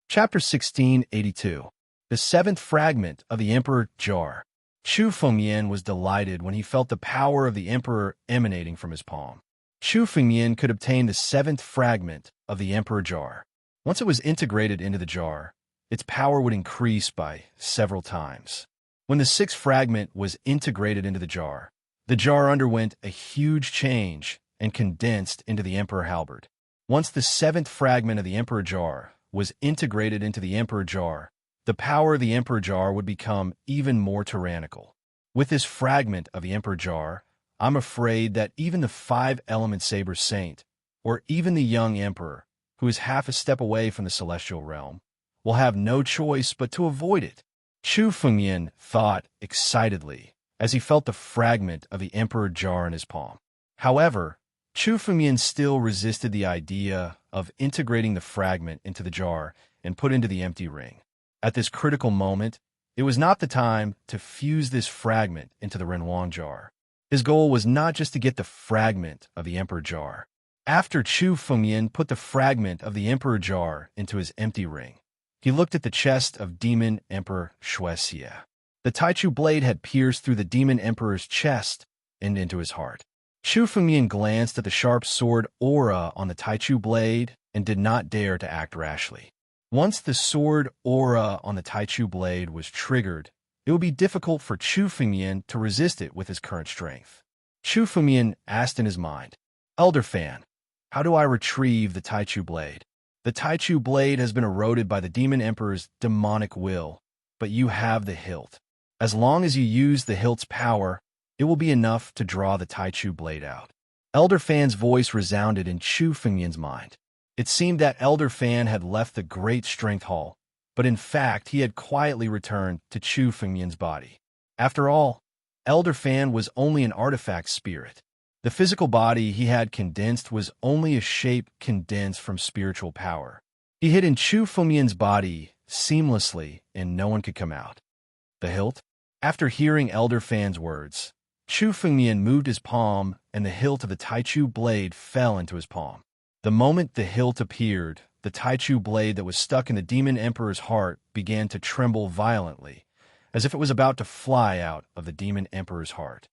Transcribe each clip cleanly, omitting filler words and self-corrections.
Chapter 1682. The seventh fragment of the Emperor Jar. Chu Fengmian was delighted when he felt the power of the Emperor emanating from his palm. Chu Fengmian could obtain the seventh fragment of the Emperor Jar. Once it was integrated into the jar, its power would increase by several times. When the sixth fragment was integrated into the jar underwent a huge change and condensed into the Emperor Halberd. Once the seventh fragment of the Emperor Jar was integrated into the Emperor Jar, the power of the Emperor Jar would become even more tyrannical. With this fragment of the Emperor Jar, I'm afraid that even the five-element Saber Saint, or even the young Emperor, who is half a step away from the celestial realm, will have no choice but to avoid it. Chu Fengmian thought excitedly as he felt the fragment of the Emperor Jar in his palm. However, Chu Fengmian still resisted the idea of integrating the fragment into the jar and put into the empty ring. At this critical moment, it was not the time to fuse this fragment into the Renwang jar. His goal was not just to get the fragment of the Emperor Jar. After Chu Fengmian put the fragment of the Emperor Jar into his empty ring, he looked at the chest of Demon Emperor Shuexia. The Taichu blade had pierced through the Demon Emperor's chest and into his heart. Chu Fengmian glanced at the sharp sword aura on the Taichu blade and did not dare to act rashly. Once the sword aura on the Taichu blade was triggered, it would be difficult for Chu Fengmian to resist it with his current strength. Chu Fengmian asked in his mind, "Elder Fan, how do I retrieve the Taichu blade? The Taichu blade has been eroded by the Demon Emperor's demonic will, but you have the hilt. As long as you use the hilt's power, it will be enough to draw the Taichu blade out." Elder Fan's voice resounded in Chu Fengmian's mind. It seemed that Elder Fan had left the Great Strength Hall, but in fact he had quietly returned to Chu Fengmian's body. After all, Elder Fan was only an artifact spirit. The physical body he had condensed was only a shape condensed from spiritual power. He hid in Chu Fengmian's body seamlessly, and no one could come out. The hilt? After hearing Elder Fan's words, Chu Fengmian moved his palm, and the hilt of the Taichu blade fell into his palm. The moment the hilt appeared, the Taichu blade that was stuck in the Demon Emperor's heart began to tremble violently, as if it was about to fly out of the Demon Emperor's heart.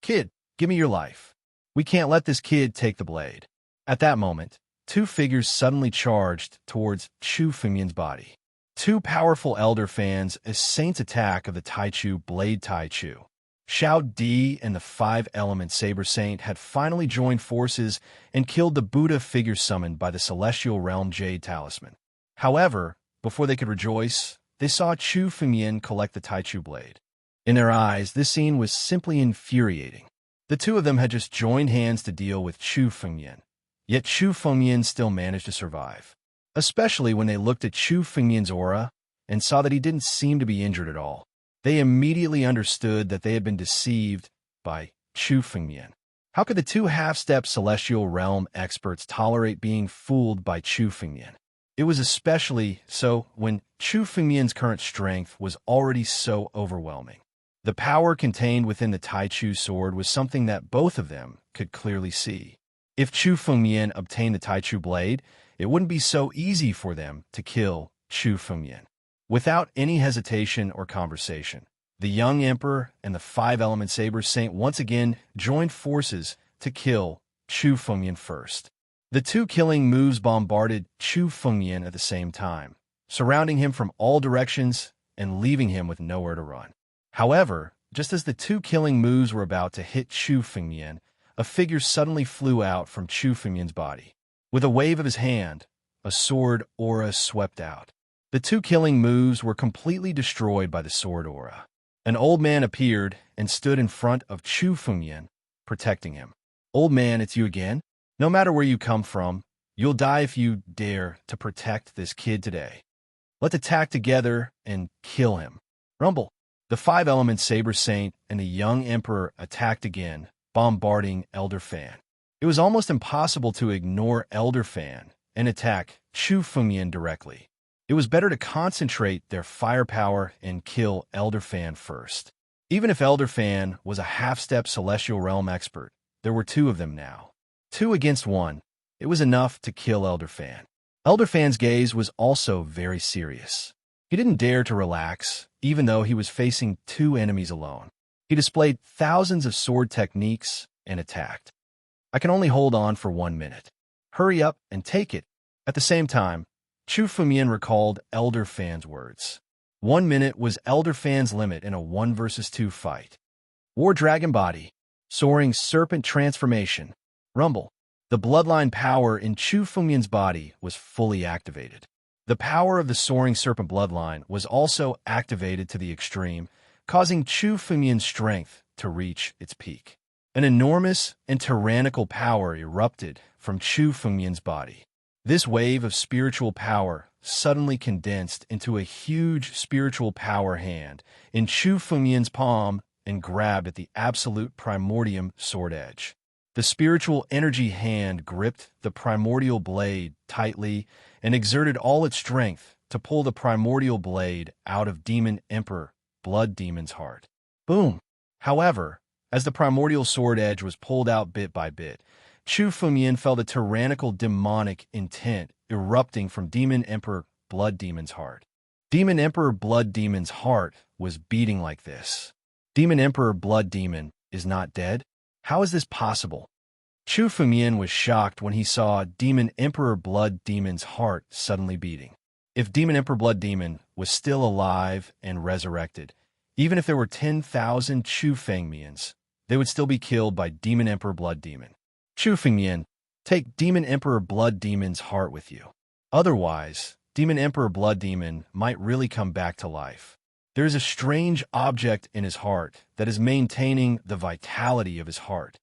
"Kid, give me your life. We can't let this kid take the blade." At that moment, two figures suddenly charged towards Chu Fengmian's body. Two powerful Elder Fans as Saint's attack of the Taichu blade Taichu. Xiao Di and the five-element Saber Saint had finally joined forces and killed the Buddha figure summoned by the Celestial Realm Jade Talisman. However, before they could rejoice, they saw Chu Fengmian collect the Taichu blade. In their eyes, this scene was simply infuriating. The two of them had just joined hands to deal with Chu Fengmian, yet Chu Fengmian still managed to survive. Especially when they looked at Chu Fengmian's aura and saw that he didn't seem to be injured at all. They immediately understood that they had been deceived by Chu Fengmian. How could the two half-step Celestial Realm experts tolerate being fooled by Chu Fengmian? It was especially so when Chu Fengmian's current strength was already so overwhelming. The power contained within the Taichu sword was something that both of them could clearly see. If Chu Fengmian obtained the Taichu blade, it wouldn't be so easy for them to kill Chu Fengmian. Without any hesitation or conversation, the young Emperor and the five-element Saber Saint once again joined forces to kill Chu Fengmian first. The two killing moves bombarded Chu Fengmian at the same time, surrounding him from all directions and leaving him with nowhere to run. However, just as the two killing moves were about to hit Chu Fengmian, a figure suddenly flew out from Chu Fengmian's body. With a wave of his hand, a sword aura swept out. The two killing moves were completely destroyed by the sword aura. An old man appeared and stood in front of Chu Fengmian, protecting him. "Old man, it's you again? No matter where you come from, you'll die if you dare to protect this kid today. Let's attack together and kill him." Rumble. The five-element Saber Saint and the young Emperor attacked again, bombarding Elder Fan. It was almost impossible to ignore Elder Fan and attack Chu Fengmian directly. It was better to concentrate their firepower and kill Elder Fan first. Even if Elder Fan was a half-step Celestial Realm expert, there were two of them now. 2 against 1. It was enough to kill Elder Fan. Elder Fan's gaze was also very serious. He didn't dare to relax, even though he was facing two enemies alone. He displayed thousands of sword techniques and attacked. I can only hold on for 1 minute. Hurry up and take it. At the same time, Chu Fumian recalled Elder Fan's words. 1 minute was Elder Fan's limit in a 1 versus 2 fight. War Dragon Body. Soaring Serpent Transformation. Rumble. The bloodline power in Chu Fumian's body was fully activated. The power of the Soaring Serpent bloodline was also activated to the extreme, causing Chu Fumian's strength to reach its peak. An enormous and tyrannical power erupted from Chu Fumian's body. This wave of spiritual power suddenly condensed into a huge spiritual power hand in Chu Fumian's palm and grabbed at the absolute primordium sword edge. The spiritual energy hand gripped the primordial blade tightly and exerted all its strength to pull the primordial blade out of Demon Emperor Blood Demon's heart. Boom! However, as the primordial sword edge was pulled out bit by bit, Chu Fumian felt a tyrannical demonic intent erupting from Demon Emperor Blood Demon's heart. Demon Emperor Blood Demon's heart was beating like this. Demon Emperor Blood Demon is not dead? How is this possible? Chu Fumian was shocked when he saw Demon Emperor Blood Demon's heart suddenly beating. If Demon Emperor Blood Demon was still alive and resurrected, even if there were 10,000 Chu Fengmians, they would still be killed by Demon Emperor Blood Demon. Chu Fengmian, take Demon Emperor Blood Demon's heart with you. Otherwise, Demon Emperor Blood Demon might really come back to life. There is a strange object in his heart that is maintaining the vitality of his heart.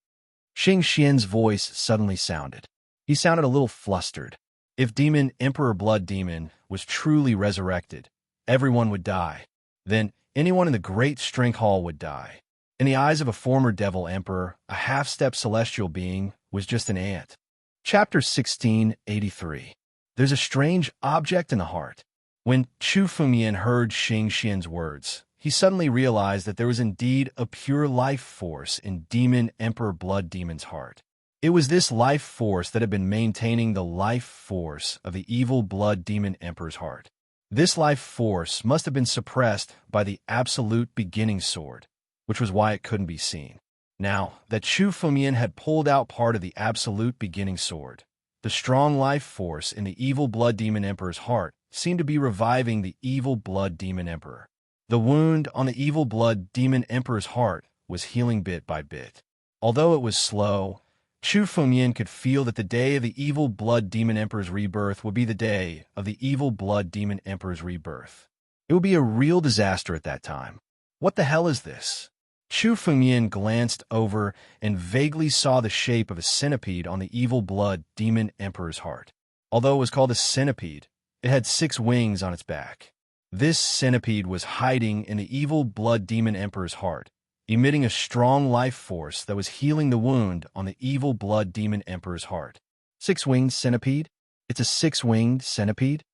Xing Xian's voice suddenly sounded. He sounded a little flustered. If Demon Emperor Blood Demon was truly resurrected, everyone would die. Then anyone in the Great Strength Hall would die. In the eyes of a former Devil Emperor, a half-step celestial being was just an ant. Chapter 1683. There's a strange object in the heart. When Chu Fumian heard Xing Xian's words, he suddenly realized that there was indeed a pure life force in Demon Emperor Blood Demon's heart. It was this life force that had been maintaining the life force of the evil Blood Demon Emperor's heart. This life force must have been suppressed by the absolute beginning sword, which was why it couldn't be seen. Now that Chu Fumian had pulled out part of the absolute beginning sword, the strong life force in the evil Blood Demon Emperor's heart seemed to be reviving the evil Blood Demon Emperor. The wound on the evil Blood Demon Emperor's heart was healing bit by bit. Although it was slow, Chu Fumian could feel that the day of the evil Blood Demon Emperor's rebirth would be the day of the evil Blood Demon Emperor's rebirth. It would be a real disaster at that time. What the hell is this? Chu Fumian glanced over and vaguely saw the shape of a centipede on the evil Blood Demon Emperor's heart. Although it was called a centipede, it had 6 wings on its back. This centipede was hiding in the evil Blood Demon Emperor's heart, emitting a strong life force that was healing the wound on the evil Blood Demon Emperor's heart. 6-winged centipede? It's a 6-winged centipede?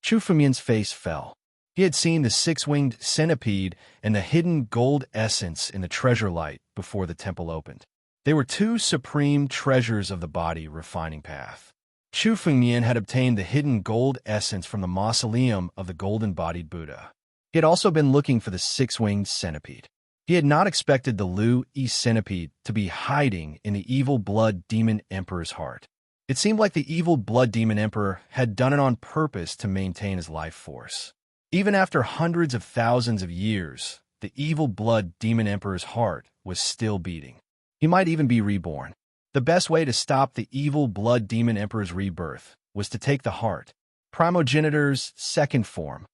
Chu Fumian's face fell. He had seen the 6-winged centipede and the hidden gold essence in the treasure light before the temple opened. They were 2 supreme treasures of the body refining path. Chu Fumian had obtained the hidden gold essence from the mausoleum of the golden-bodied Buddha. He had also been looking for the 6-winged centipede. He had not expected the Lu Yi centipede to be hiding in the evil Blood Demon Emperor's heart. It seemed like the evil Blood Demon Emperor had done it on purpose to maintain his life force. Even after hundreds of thousands of years, the evil Blood Demon Emperor's heart was still beating. He might even be reborn. The best way to stop the evil Blood Demon Emperor's rebirth was to take the heart, Primogenitor's second form.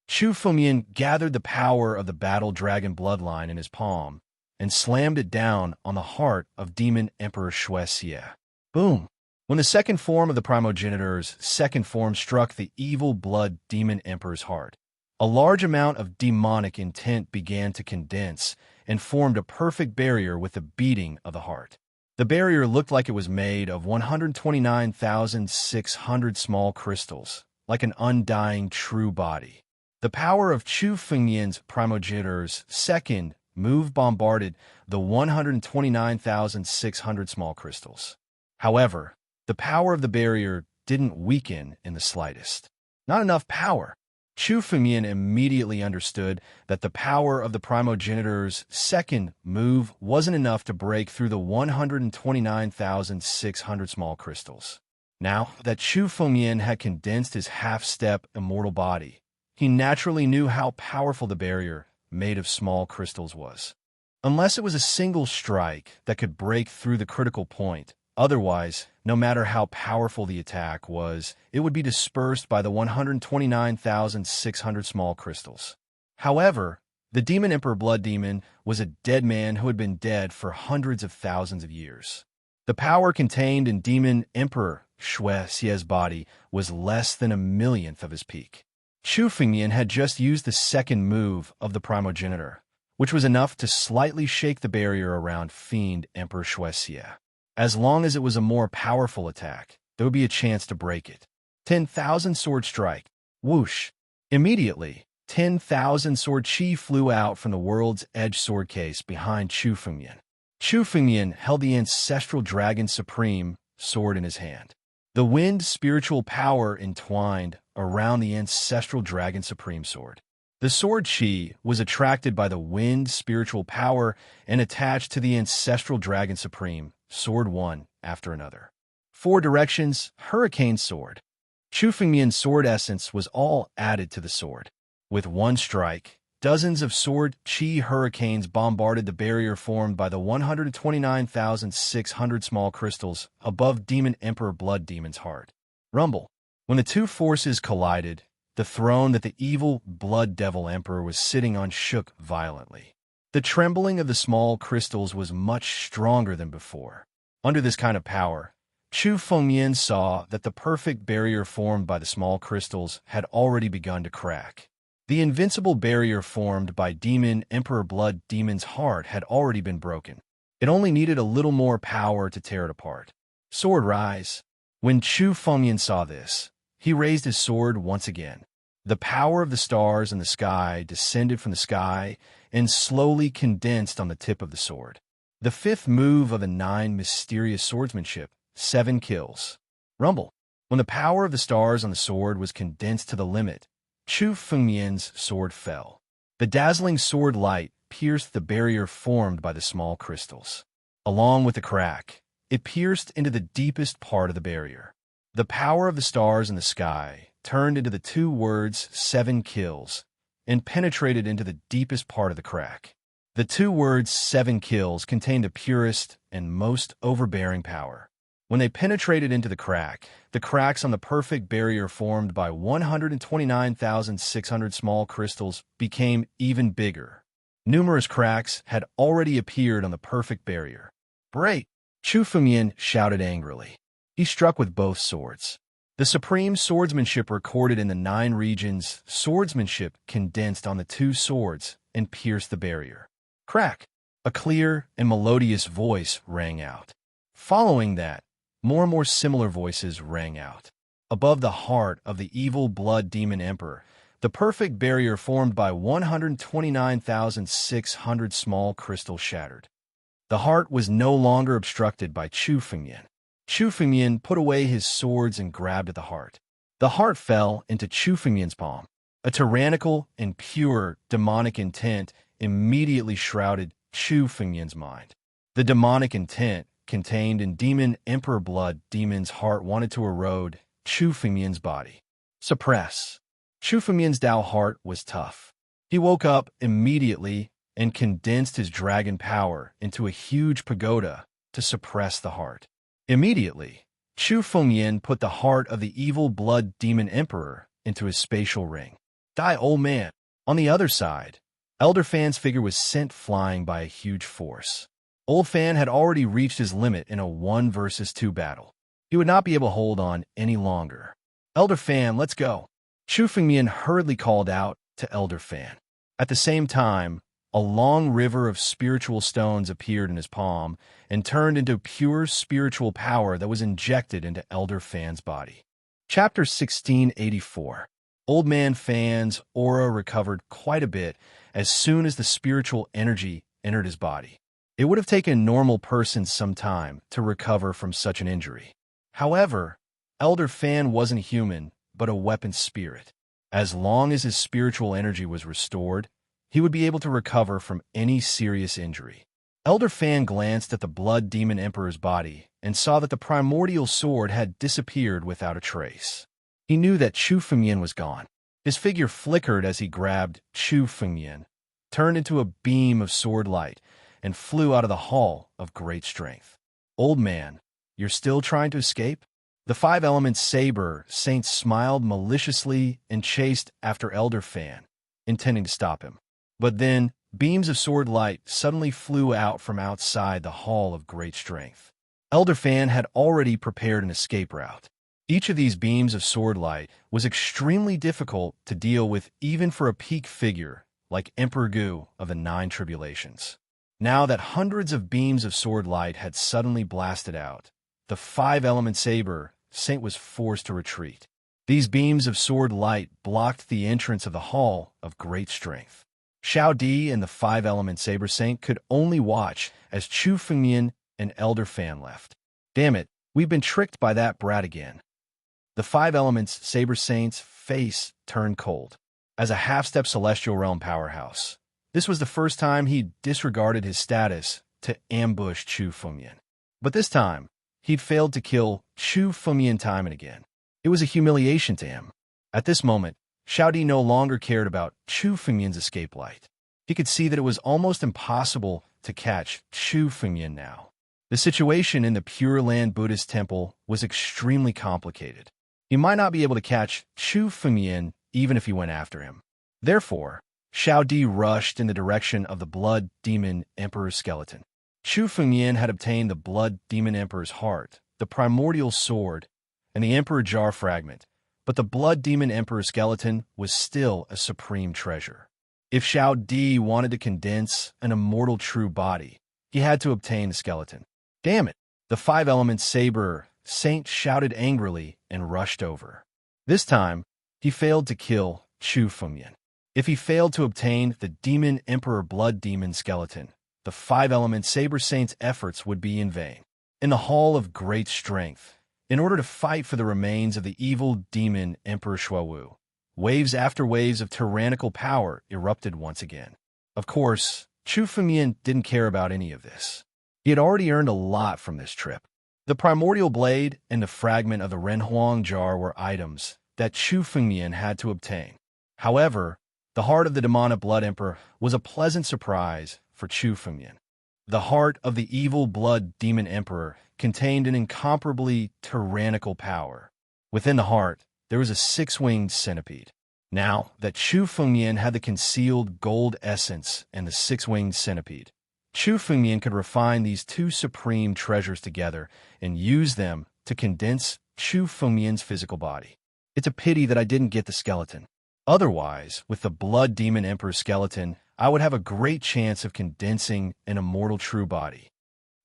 Chu Fumian gathered the power of the Battle Dragon bloodline in his palm and slammed it down on the heart of Demon Emperor Shuexie. Boom! When the second form of the Primogenitor's second form struck the evil Blood Demon Emperor's heart, a large amount of demonic intent began to condense and formed a perfect barrier with the beating of the heart. The barrier looked like it was made of 129,600 small crystals, like an undying true body. The power of Chu Fumian's Primogenitor's second move bombarded the 129,600 small crystals. However, the power of the barrier didn't weaken in the slightest. Not enough power. Chu Fengmian immediately understood that the power of the primogenitor's second move wasn't enough to break through the 129,600 small crystals. Now that Chu Fengmian had condensed his half-step immortal body, he naturally knew how powerful the barrier made of small crystals was. Unless it was a single strike that could break through the critical point, otherwise, no matter how powerful the attack was, it would be dispersed by the 129,600 small crystals. However, the Demon Emperor Blood Demon was a dead man who had been dead for hundreds of thousands of years. The power contained in Demon Emperor Shui Xie's body was less than a millionth of his peak. Chu Fengmian had just used the second move of the primogenitor, which was enough to slightly shake the barrier around Fiend Emperor Shui Xie. As long as it was a more powerful attack, there would be a chance to break it. 10,000 sword strike. Whoosh! Immediately, 10,000 sword chi flew out from the world's edge sword case behind Chu Fengmian. Chu Fengmian held the ancestral dragon supreme sword in his hand. The wind spiritual power entwined around the ancestral dragon supreme sword. The sword chi was attracted by the wind spiritual power and attached to the ancestral dragon supreme sword one after another. 4 directions, hurricane sword. Chu Fengmian's sword essence was all added to the sword. With one strike, dozens of sword chi hurricanes bombarded the barrier formed by the 129,600 small crystals above Demon Emperor Blood Demon's heart. Rumble. When the two forces collided, the throne that the evil Blood Devil Emperor was sitting on shook violently. The trembling of the small crystals was much stronger than before. Under this kind of power, Chu Fengmian saw that the perfect barrier formed by the small crystals had already begun to crack. The invincible barrier formed by Demon Emperor Blood Demon's heart had already been broken. It only needed a little more power to tear it apart. Sword rise. When Chu Fengmian saw this, he raised his sword once again. The power of the stars in the sky descended from the sky and slowly condensed on the tip of the sword. The 5th move of the 9 mysterious swordsmanship, 7 kills. Rumble. When the power of the stars on the sword was condensed to the limit, Chu Fengmian's sword fell. The dazzling sword light pierced the barrier formed by the small crystals. Along with the crack, it pierced into the deepest part of the barrier. The power of the stars in the sky turned into the 2 words 7 kills and penetrated into the deepest part of the crack. The 2 words 7 kills contained the purest and most overbearing power. When they penetrated into the cracks on the perfect barrier formed by 129,600 small crystals became even bigger. Numerous cracks had already appeared on the perfect barrier. Break! Chu Fengmian shouted angrily. He struck with both swords. The supreme swordsmanship recorded in the 9 regions, swordsmanship condensed on the 2 swords and pierced the barrier. Crack! A clear and melodious voice rang out. Following that, more and more similar voices rang out. Above the heart of the evil Blood Demon Emperor, the perfect barrier formed by 129,600 small crystals shattered. The heart was no longer obstructed by Chu Fengmian. Chu Fengmian put away his swords and grabbed at the heart. The heart fell into Chu Fengmian's palm. A tyrannical and pure demonic intent immediately shrouded Chu Fengmian's mind. The demonic intent contained in Demon Emperor Blood Demon's heart wanted to erode Chu Fengmian's body. Suppress. Chu Fengmian's Dao heart was tough. He woke up immediately and condensed his dragon power into a huge pagoda to suppress the heart. Immediately, Chu Fengmian put the heart of the evil Blood Demon Emperor into his spatial ring. Die, old man. On the other side, Elder Fan's figure was sent flying by a huge force. Old Fan had already reached his limit in a 1 versus 2 battle. He would not be able to hold on any longer. Elder Fan, let's go. Chu Fengmian hurriedly called out to Elder Fan. At the same time, a long river of spiritual stones appeared in his palm and turned into pure spiritual power that was injected into Elder Fan's body. Chapter 1684. Old Man Fan's aura recovered quite a bit as soon as the spiritual energy entered his body. It would have taken a normal person some time to recover from such an injury. However, Elder Fan wasn't human, but a weapon spirit. As long as his spiritual energy was restored, he would be able to recover from any serious injury. Elder Fan glanced at the Blood Demon Emperor's body and saw that the primordial sword had disappeared without a trace. He knew that Chu Fengyan was gone. His figure flickered as he grabbed Chu Fengyan, turned into a beam of sword light, and flew out of the Hall of Great Strength. "Old man, you're still trying to escape?" The five-element saber saint smiled maliciously and chased after Elder Fan, intending to stop him. But then, beams of sword light suddenly flew out from outside the Hall of Great Strength. Elder Fan had already prepared an escape route. Each of these beams of sword light was extremely difficult to deal with even for a peak figure like Emperor Gu of the Nine Tribulations. Now that hundreds of beams of sword light had suddenly blasted out, the five-element saber saint was forced to retreat. These beams of sword light blocked the entrance of the Hall of Great Strength. Xiao Di and the five-element saber saint could only watch as Chu Fengyan and Elder Fan left. "Damn it, we've been tricked by that brat again." The five elements saber saint's face turned cold. As a half-step celestial realm powerhouse, this was the first time he disregarded his status to ambush Chu Fengyan. But this time, he'd failed to kill Chu Fengyan time and again. It was a humiliation to him. At this moment, Xiao Di no longer cared about Chu Fengyan's escape light. He could see that it was almost impossible to catch Chu Fengyan now. The situation in the Pure Land Buddhist temple was extremely complicated. He might not be able to catch Chu Fengyan even if he went after him. Therefore, Xiao Di rushed in the direction of the Blood Demon Emperor's skeleton. Chu Fengyan had obtained the Blood Demon Emperor's heart, the primordial sword, and the Emperor Jar fragment, but the Blood Demon Emperor's skeleton was still a supreme treasure. If Xiao Di wanted to condense an immortal true body, he had to obtain the skeleton. "Damn it!" The five-element saber saint shouted angrily and rushed over. This time, he failed to kill Chu Fengyan. If he failed to obtain the Demon Emperor Blood Demon skeleton, the five-element saber saint's efforts would be in vain. In the Hall of Great Strength, in order to fight for the remains of the evil demon Emperor Shuawu, waves after waves of tyrannical power erupted once again. Of course, Chu Fengyan didn't care about any of this. He had already earned a lot from this trip. The primordial blade and the fragment of the Renhuang jar were items that Chu Fengyan had to obtain. However, the heart of the demonic blood emperor was a pleasant surprise for Chu Fengyan. The heart of the evil blood demon emperor contained an incomparably tyrannical power. Within the heart, there was a six-winged centipede. Now that Chu Fengyan had the concealed gold essence and the six-winged centipede, Chu Fengyan could refine these two supreme treasures together and use them to condense Chu Fengyan's physical body. It's a pity that I didn't get the skeleton. Otherwise, with the Blood Demon Emperor's skeleton, I would have a great chance of condensing an immortal true body.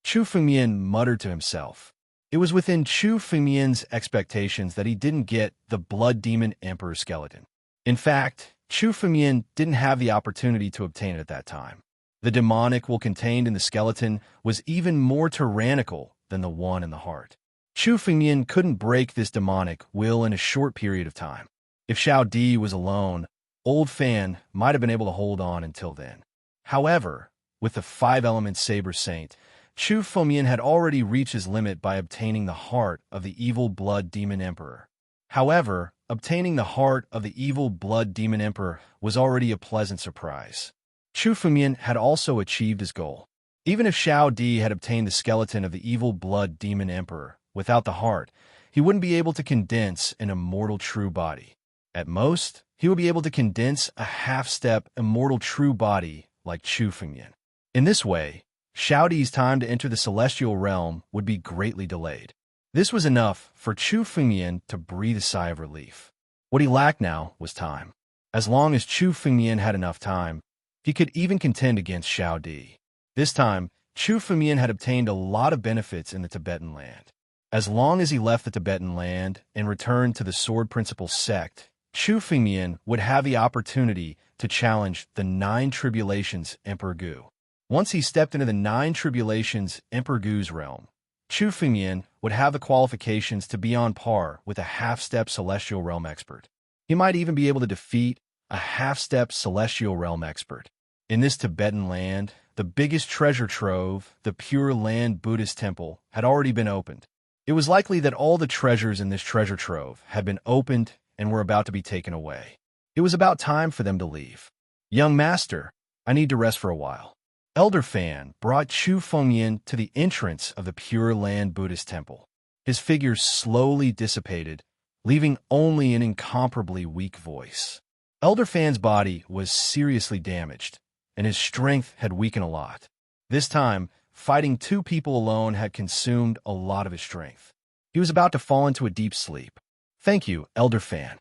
Chu Fengyan muttered to himself. It was within Chu Fengyan's expectations that he didn't get the Blood Demon Emperor's skeleton. In fact, Chu Fengyan didn't have the opportunity to obtain it at that time. The demonic will contained in the skeleton was even more tyrannical than the one in the heart. Chu Fengyan couldn't break this demonic will in a short period of time. If Xiao Di was alone, Old Fan might have been able to hold on until then. However, with the five-element saber saint, Chu Fengyan had already reached his limit by obtaining the heart of the evil blood demon emperor. However, obtaining the heart of the evil blood demon emperor was already a pleasant surprise. Chu Fengyan had also achieved his goal. Even if Xiao Di had obtained the skeleton of the evil blood demon emperor without the heart, he wouldn't be able to condense an immortal true body. At most, he would be able to condense a half-step immortal true body like Chu Fengyan. In this way, Xiao Di's time to enter the celestial realm would be greatly delayed. This was enough for Chu Fengyan to breathe a sigh of relief. What he lacked now was time. As long as Chu Fengyan had enough time, he could even contend against Xiao Di. This time, Chu Fengyan had obtained a lot of benefits in the Tibetan land. As long as he left the Tibetan land and returned to the Sword Principle sect, Chu Fengyan would have the opportunity to challenge the Nine Tribulations Emperor Gu. Once he stepped into the Nine Tribulations Emperor Gu's realm, Chu Fengyan would have the qualifications to be on par with a half-step Celestial Realm expert. He might even be able to defeat a half-step Celestial Realm expert. In this Tibetan land, the biggest treasure trove, the Pure Land Buddhist Temple, had already been opened. It was likely that all the treasures in this treasure trove had been opened and were about to be taken away. It was about time for them to leave. "Young master, I need to rest for a while." Elder Fan brought Chu Fengyan to the entrance of the Pure Land Buddhist Temple. His figure slowly dissipated, leaving only an incomparably weak voice. Elder Fan's body was seriously damaged, and his strength had weakened a lot. This time, fighting two people alone had consumed a lot of his strength. He was about to fall into a deep sleep. "Thank you, Elder Fan."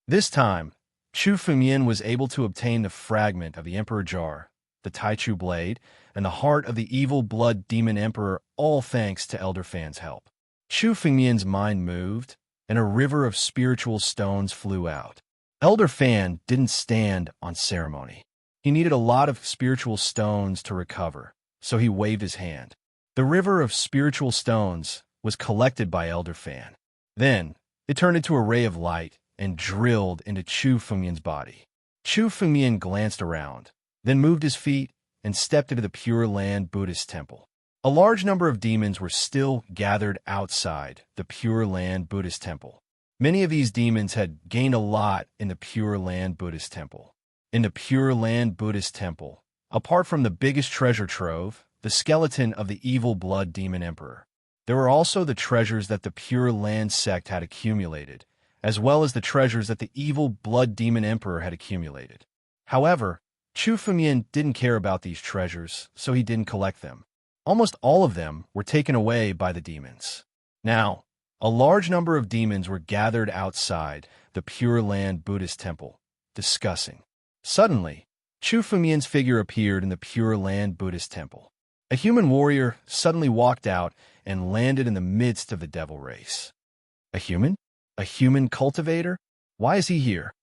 This time, Chu Fengyan was able to obtain the fragment of the Emperor Jar, the Taichu blade, and the heart of the evil blood demon emperor, all thanks to Elder Fan's help. Chu Fengyan's mind moved, and a river of spiritual stones flew out. Elder Fan didn't stand on ceremony. He needed a lot of spiritual stones to recover, so he waved his hand. The river of spiritual stones was collected by Elder Fan. Then, it turned into a ray of light and drilled into Chu Fengyan's body. Chu Fengyan glanced around, then moved his feet and stepped into the Pure Land Buddhist Temple. A large number of demons were still gathered outside the Pure Land Buddhist Temple. Many of these demons had gained a lot in the Pure Land Buddhist Temple. In the Pure Land Buddhist Temple, apart from the biggest treasure trove, the skeleton of the evil blood demon emperor, there were also the treasures that the Pure Land sect had accumulated, as well as the treasures that the evil blood demon emperor had accumulated. However, Chu Fengyan didn't care about these treasures, so he didn't collect them. Almost all of them were taken away by the demons. Now, a large number of demons were gathered outside the Pure Land Buddhist Temple, discussing. Suddenly, Chu Fengyan's figure appeared in the Pure Land Buddhist Temple. A human warrior suddenly walked out and landed in the midst of the devil race. A human? A human cultivator? Why is he here?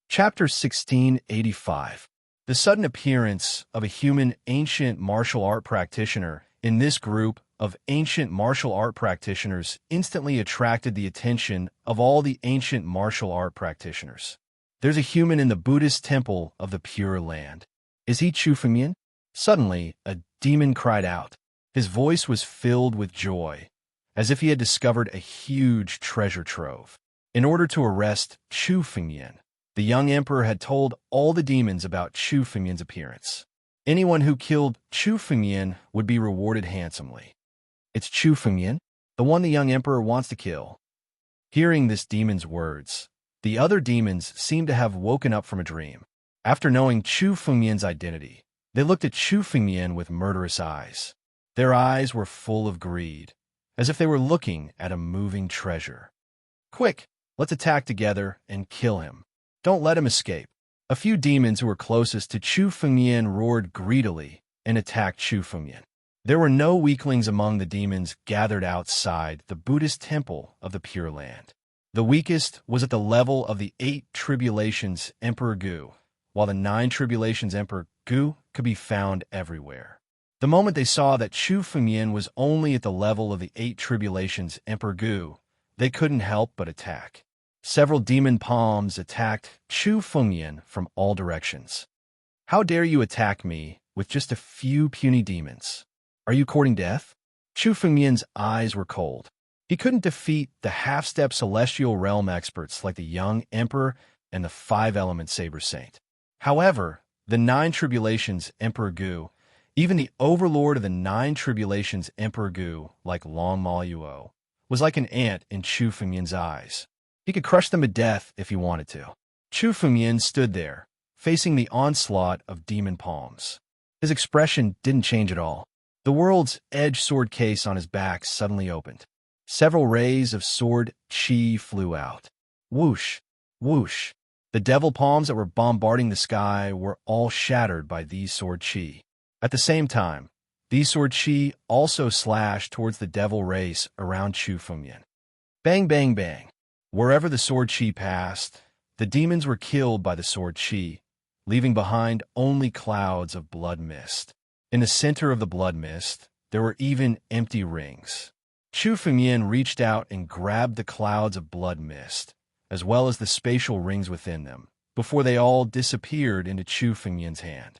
Chapter 1685. The sudden appearance of a human ancient martial art practitioner in this group of ancient martial art practitioners instantly attracted the attention of all the ancient martial art practitioners. "There's a human in the Buddhist temple of the Pure Land. Is he Chu Fengyan?" Suddenly, a demon cried out. His voice was filled with joy, as if he had discovered a huge treasure trove. In order to arrest Chu Fengyan, the young emperor had told all the demons about Chu Fengyan's appearance. Anyone who killed Chu Fengyan would be rewarded handsomely. "It's Chu Fengyan, the one the young emperor wants to kill." Hearing this demon's words, the other demons seemed to have woken up from a dream. After knowing Chu Fengyan's identity, they looked at Chu Fengyan with murderous eyes. Their eyes were full of greed, as if they were looking at a moving treasure. "Quick, let's attack together and kill him. Don't let him escape." A few demons who were closest to Chu Fengyan roared greedily and attacked Chu Fengyan. There were no weaklings among the demons gathered outside the Buddhist temple of the Pure Land. The weakest was at the level of the 8 Tribulations Emperor Gu, while the 9 Tribulations Emperor Gu could be found everywhere. The moment they saw that Chu Fengyan was only at the level of the 8 Tribulations Emperor Gu, they couldn't help but attack. Several demon palms attacked Chu Fengyan from all directions. "How dare you attack me with just a few puny demons? Are you courting death?" Chu Fengyan's eyes were cold. He couldn't defeat the half-step celestial realm experts like the young emperor and the 5-element saber saint. However, the 9 Tribulations Emperor Gu, even the overlord of the 9 Tribulations Emperor Gu, like Long Ma Yuo, was like an ant in Chu Fengyan's eyes. He could crush them to death if he wanted to. Chu Fengyan stood there, facing the onslaught of demon palms. His expression didn't change at all. The world's edge sword case on his back suddenly opened. Several rays of sword chi flew out. Whoosh, whoosh. The devil palms that were bombarding the sky were all shattered by these sword chi. At the same time, these sword chi also slashed towards the devil race around Chu Fengyan. Bang, bang, bang. Wherever the sword chi passed, the demons were killed by the sword chi, leaving behind only clouds of blood mist. In the center of the blood mist, there were even empty rings. Chu Fengyan reached out and grabbed the clouds of blood mist, as well as the spatial rings within them, before they all disappeared into Chu Fengyan's hand.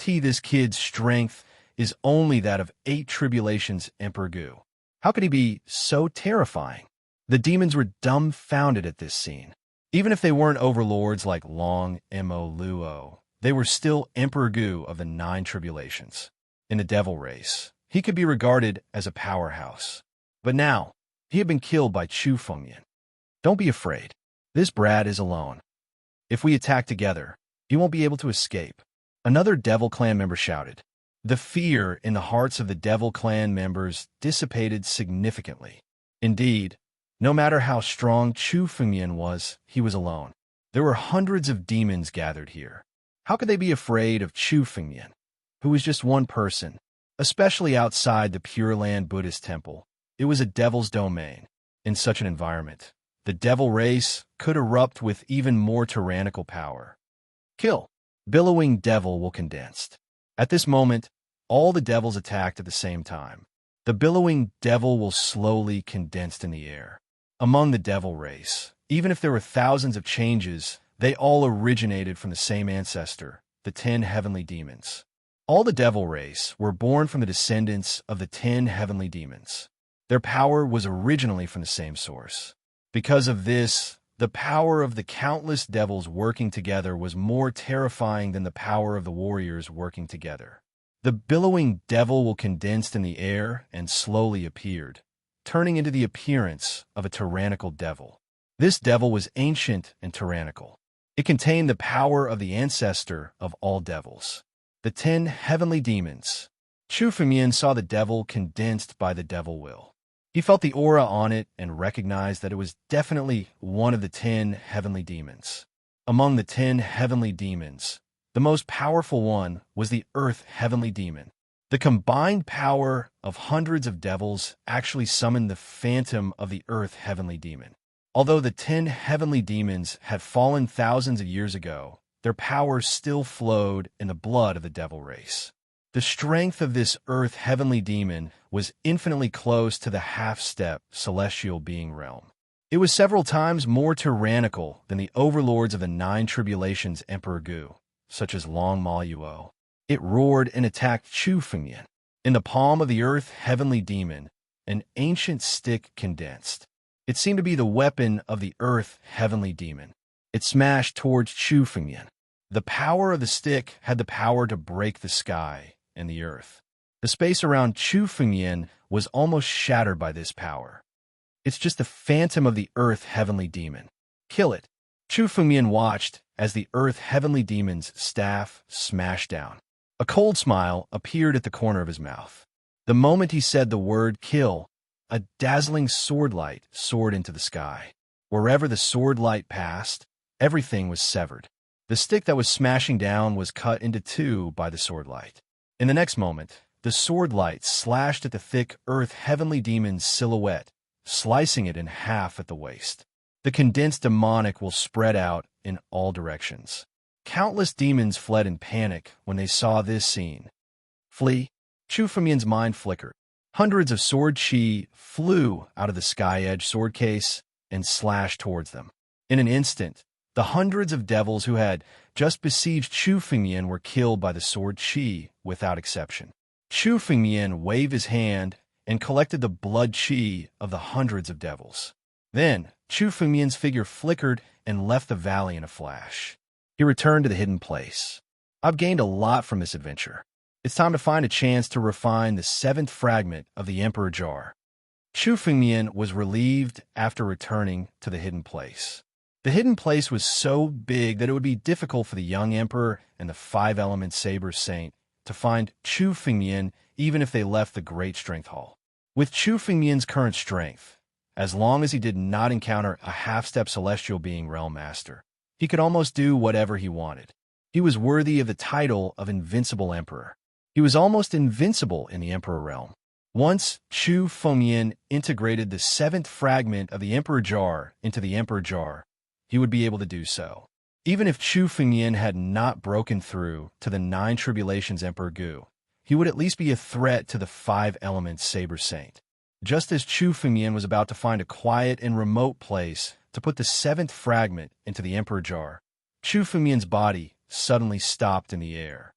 This kid's strength is only that of 8 Tribulations Emperor Gu. How could he be so terrifying? The demons were dumbfounded at this scene. Even if they weren't overlords like Long Mo Luo, they were still Emperor Gu of the 9 Tribulations. In the devil race, he could be regarded as a powerhouse. But now, he had been killed by Chu Fengyan. Don't be afraid. This brat is alone. If we attack together, he won't be able to escape. Another Devil Clan member shouted. The fear in the hearts of the Devil Clan members dissipated significantly. Indeed, no matter how strong Chu Fengyan was, he was alone. There were hundreds of demons gathered here. How could they be afraid of Chu Fengyan, who was just one person, especially outside the Pure Land Buddhist temple? It was a devil's domain. In such an environment, the devil race could erupt with even more tyrannical power. Kill. Billowing devil will condensed. At this moment, all the devils attacked at the same time. The billowing devil will slowly condensed in the air. Among the devil race, even if there were thousands of changes, they all originated from the same ancestor, the 10 heavenly demons. All the devil race were born from the descendants of the 10 heavenly demons. Their power was originally from the same source. Because of this, the power of the countless devils working together was more terrifying than the power of the warriors working together. The billowing devil will condensed in the air and slowly appeared, turning into the appearance of a tyrannical devil. This devil was ancient and tyrannical. It contained the power of the ancestor of all devils, the 10 heavenly demons. Chu Fengyan saw the devil condensed by the devil will. He felt the aura on it and recognized that it was definitely one of the 10 heavenly demons. Among the 10 heavenly demons, the most powerful one was the Earth Heavenly Demon. The combined power of hundreds of devils actually summoned the phantom of the Earth Heavenly Demon. Although the 10 heavenly demons had fallen thousands of years ago, their power still flowed in the blood of the devil race. The strength of this Earth Heavenly Demon was infinitely close to the half-step celestial being realm. It was several times more tyrannical than the overlords of the 9 Tribulations Emperor Gu, such as Long Ma Yuo. It roared and attacked Chu Fengyan. In the palm of the Earth Heavenly Demon, an ancient stick condensed. It seemed to be the weapon of the Earth Heavenly Demon. It smashed towards Chu Fengyan. The power of the stick had the power to break the sky and the earth. The space around Chu Fengyan was almost shattered by this power. It's just the phantom of the Earth Heavenly Demon. Kill it. Chu Fengyan watched as the Earth Heavenly Demon's staff smashed down. A cold smile appeared at the corner of his mouth. The moment he said the word kill, a dazzling sword light soared into the sky. Wherever the sword light passed, everything was severed. The stick that was smashing down was cut into 2 by the sword light. In the next moment, the sword light slashed at the thick Earth Heavenly Demon's silhouette, slicing it in half at the waist. The condensed demonic will spread out in all directions. Countless demons fled in panic when they saw this scene. Flee. Chu Fengyan's mind flickered. Hundreds of sword chi flew out of the sky-edge sword case and slashed towards them. In an instant, the hundreds of devils who had just besieged Chu Fengyan were killed by the sword chi without exception. Chu Fengyan waved his hand and collected the blood chi of the hundreds of devils. Then, Chu Fengyan's figure flickered and left the valley in a flash. He returned to the hidden place. I've gained a lot from this adventure. It's time to find a chance to refine the 7th fragment of the Emperor Jar. Chu Fengyan was relieved after returning to the hidden place. The hidden place was so big that it would be difficult for the young emperor and the 5-element saber saint to find Chu Fengyan even if they left the Great Strength Hall. With Chu Fengyan's current strength, as long as he did not encounter a half-step celestial being realm master, he could almost do whatever he wanted. He was worthy of the title of Invincible Emperor. He was almost invincible in the Emperor realm. Once Chu Fengyan integrated the 7th fragment of the Emperor Jar into the Emperor Jar, he would be able to do so. Even if Chu Fengyan had not broken through to the 9 Tribulations Emperor Gu, he would at least be a threat to the 5-element Saber Saint. Just as Chu Fengmian was about to find a quiet and remote place to put the seventh fragment into the Emperor jar, Chu Fengmian's body suddenly stopped in the air.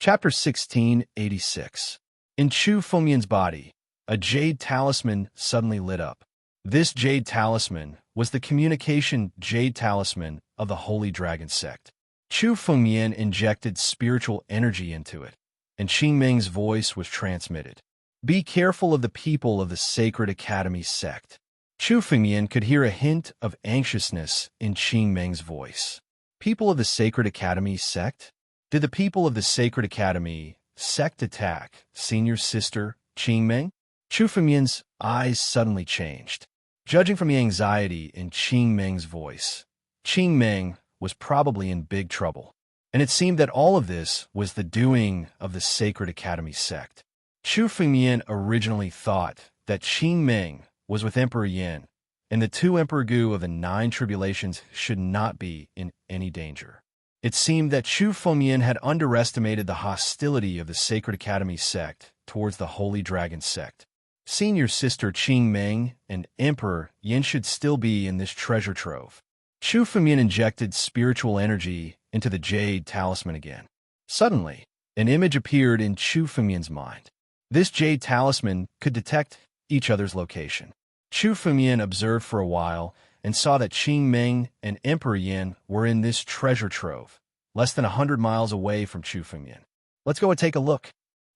Chapter 1686. In Chu Fengmian's body, a jade talisman suddenly lit up. This jade talisman was the communication jade talisman of the Holy Dragon sect. Chu Fengmian injected spiritual energy into it, and Qing Meng's voice was transmitted. Be careful of the people of the Sacred Academy sect. Chu Fengmian could hear a hint of anxiousness in Qing Meng's voice. People of the Sacred Academy sect? Did the people of the Sacred Academy sect attack senior sister Qing Meng? Chu Fengmian's eyes suddenly changed. Judging from the anxiety in Qing Meng's voice, Qing Meng was probably in big trouble, and it seemed that all of this was the doing of the Sacred Academy sect. Chu Fengmian originally thought that Qing Meng was with Emperor Yin, and the two Emperor Gu of the Nine Tribulations should not be in any danger. It seemed that Chu Fengmian had underestimated the hostility of the Sacred Academy sect towards the Holy Dragon sect. Senior sister Qing Meng and Emperor Yin should still be in this treasure trove. Chu Fengmian injected spiritual energy into the jade talisman again. Suddenly, an image appeared in Chu Fengmian's mind. This jade talisman could detect each other's location. Chu Fengmian observed for a while and saw that Qing Meng and Emperor Yin were in this treasure trove, less than 100 miles away from Chu Fengmian. Let's go and take a look.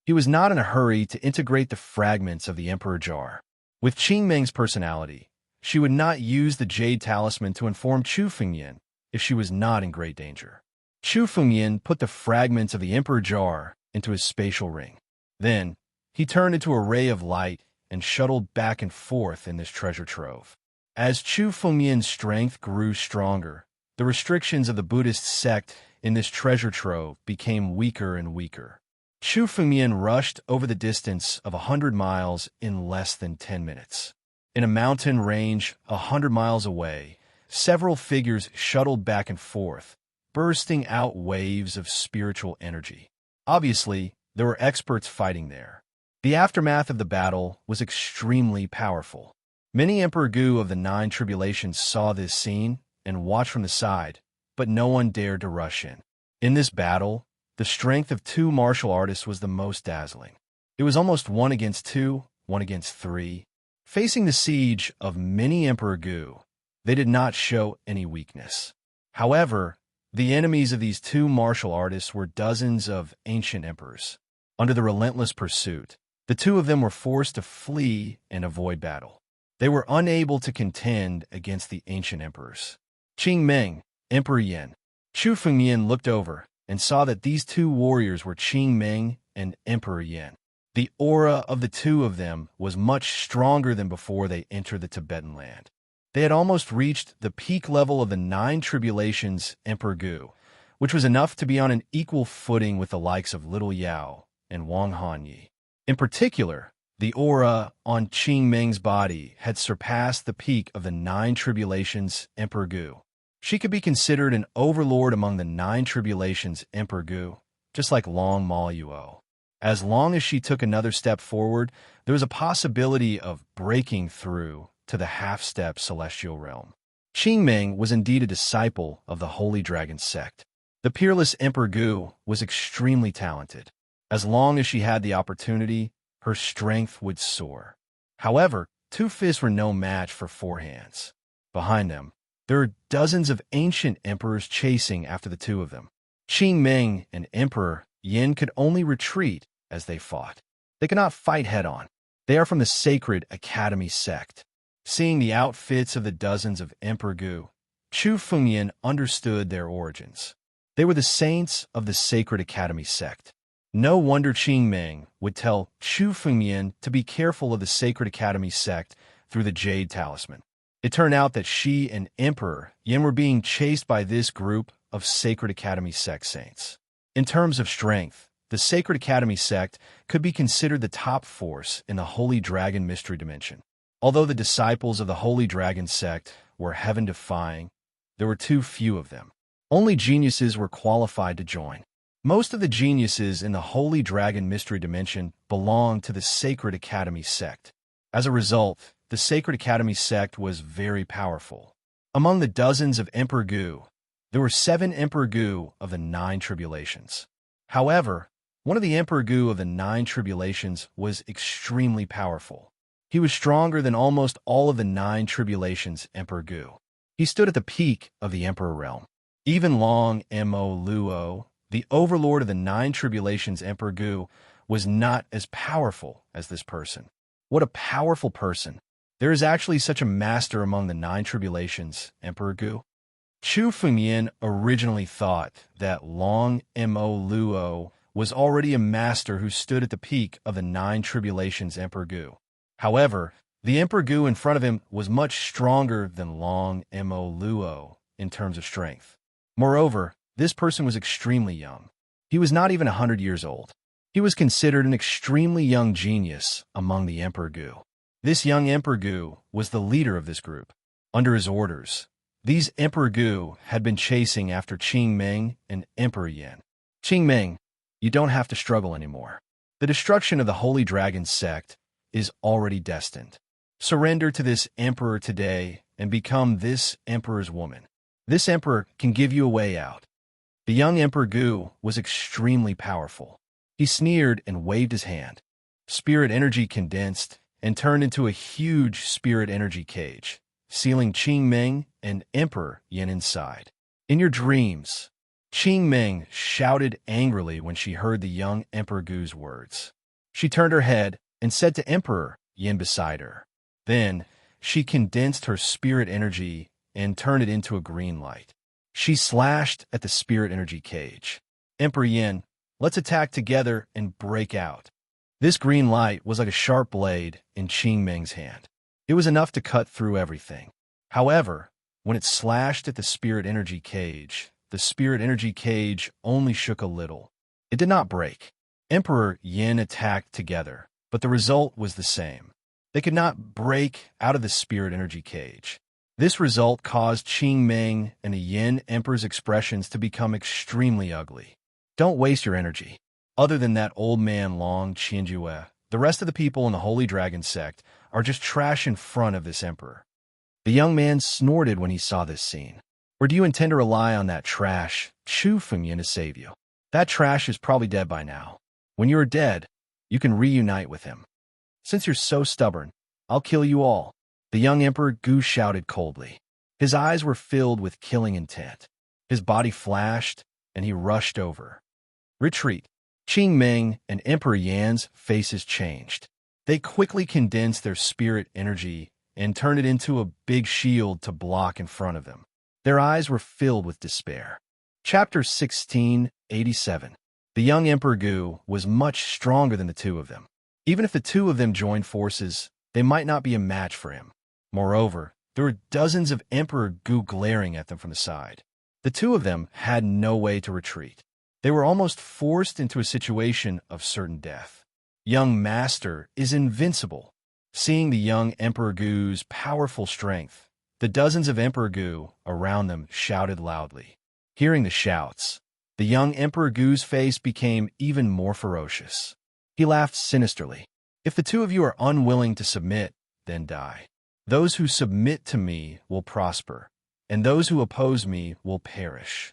He was not in a hurry to integrate the fragments of the Emperor jar. With Qing Meng's personality, she would not use the jade talisman to inform Chu Fengmian if she was not in great danger. Chu Fengmian put the fragments of the Emperor jar into his spatial ring. Then, he turned into a ray of light and shuttled back and forth in this treasure trove. As Chu Fengmian's strength grew stronger, the restrictions of the Buddhist sect in this treasure trove became weaker and weaker. Chu Fengmian rushed over the distance of 100 miles in less than 10 minutes. In a mountain range 100 miles away, several figures shuttled back and forth, bursting out waves of spiritual energy. Obviously, there were experts fighting there. The aftermath of the battle was extremely powerful. Many Emperor Gu of the Nine Tribulations saw this scene and watched from the side, but no one dared to rush in. In this battle, the strength of two martial artists was the most dazzling. It was almost 1 against 2, 1 against 3. Facing the siege of many Emperor Gu, they did not show any weakness. However, the enemies of these two martial artists were dozens of ancient emperors. Under the relentless pursuit, the two of them were forced to flee and avoid battle. They were unable to contend against the ancient emperors. Qing Meng, Emperor Yin. Chu Fengmian looked over and saw that these two warriors were Qing Meng and Emperor Yin. The aura of the two of them was much stronger than before they entered the Tibetan land. They had almost reached the peak level of the Nine Tribulations Emperor Gu, which was enough to be on an equal footing with the likes of Little Yao and Wang Hanyi. In particular, the aura on Qing Meng's body had surpassed the peak of the Nine Tribulations Emperor Gu. She could be considered an overlord among the Nine Tribulations Emperor Gu, just like Long Ma Yuo. As long as she took another step forward, there was a possibility of breaking through to the half-step celestial realm. Qing Meng was indeed a disciple of the Holy Dragon sect. The peerless Emperor Gu was extremely talented. As long as she had the opportunity, her strength would soar. However, 2 fists were no match for 4 hands. Behind them, there are dozens of ancient emperors chasing after the two of them. Qing Meng and Emperor Yin could only retreat as they fought. They could not fight head-on. They are from the Sacred Academy sect. Seeing the outfits of the dozens of Emperor Gu, Chu Fengmian understood their origins. They were the saints of the Sacred Academy sect. No wonder Qing Meng would tell Chu Fengmian to be careful of the Sacred Academy sect through the Jade Talisman. It turned out that she and Emperor Yin were being chased by this group of Sacred Academy sect saints. In terms of strength, the Sacred Academy sect could be considered the top force in the Holy Dragon Mystery Dimension. Although the disciples of the Holy Dragon sect were heaven-defying, there were too few of them. Only geniuses were qualified to join. Most of the geniuses in the Holy Dragon Mystery Dimension belonged to the Sacred Academy sect. As a result, the Sacred Academy sect was very powerful. Among the dozens of Emperor Gu, there were 7 Emperor Gu of the 9 tribulations. However, one of the Emperor Gu of the 9 tribulations was extremely powerful. He was stronger than almost all of the 9 tribulations Emperor Gu. He stood at the peak of the Emperor realm. Even Long Mo Luo, the overlord of the 9 tribulations Emperor Gu, was not as powerful as this person. What a powerful person. There is actually such a master among the 9 tribulations Emperor Gu. Chu Fengyan originally thought that Long Mo Luo was already a master who stood at the peak of the 9 tribulations Emperor Gu. However, the Emperor Gu in front of him was much stronger than Long Mo Luo in terms of strength. Moreover, this person was extremely young. He was not even 100 years old. He was considered an extremely young genius among the Emperor Gu. This young Emperor Gu was the leader of this group. Under his orders, these Emperor Gu had been chasing after Qing Meng and Emperor Yan. Qing Meng, you don't have to struggle anymore. The destruction of the Holy Dragon sect is already destined. Surrender to this emperor today and become this emperor's woman. This emperor can give you a way out. The young Emperor Gu was extremely powerful. He sneered and waved his hand. Spirit energy condensed and turned into a huge spirit energy cage, sealing Qing Meng and Emperor Yan inside. In your dreams, Qing Meng shouted angrily when she heard the young Emperor Gu's words. She turned her head and said to Emperor Yan beside her. Then, she condensed her spirit energy and turned it into a green light. She slashed at the spirit energy cage. Emperor Yan, let's attack together and break out. This green light was like a sharp blade in Qing Meng's hand. It was enough to cut through everything. However, when it slashed at the spirit energy cage, the spirit energy cage only shook a little. It did not break. Emperor Yan attacked together, but the result was the same. They could not break out of the spirit energy cage. This result caused Qing Meng and the Yan Emperor's expressions to become extremely ugly. Don't waste your energy. Other than that old man Long Qianjue, the rest of the people in the Holy Dragon sect are just trash in front of this emperor. The young man snorted when he saw this scene. Or do you intend to rely on that trash, Chu Fengyan, to save you? That trash is probably dead by now. When you are dead, you can reunite with him. Since you're so stubborn, I'll kill you all. The young Emperor Gu shouted coldly. His eyes were filled with killing intent. His body flashed, and he rushed over. Retreat. Qing Meng and Emperor Yan's faces changed. They quickly condensed their spirit energy and turned it into a big shield to block in front of them. Their eyes were filled with despair. Chapter 1687. The young Emperor Gu was much stronger than the two of them. Even if the two of them joined forces, they might not be a match for him. Moreover, there were dozens of Emperor Gu glaring at them from the side. The two of them had no way to retreat. They were almost forced into a situation of certain death. Young Master is invincible. Seeing the young Emperor Gu's powerful strength, the dozens of Emperor Gu around them shouted loudly. Hearing the shouts, the young Emperor Gu's face became even more ferocious. He laughed sinisterly. If the two of you are unwilling to submit, then die. Those who submit to me will prosper, and those who oppose me will perish.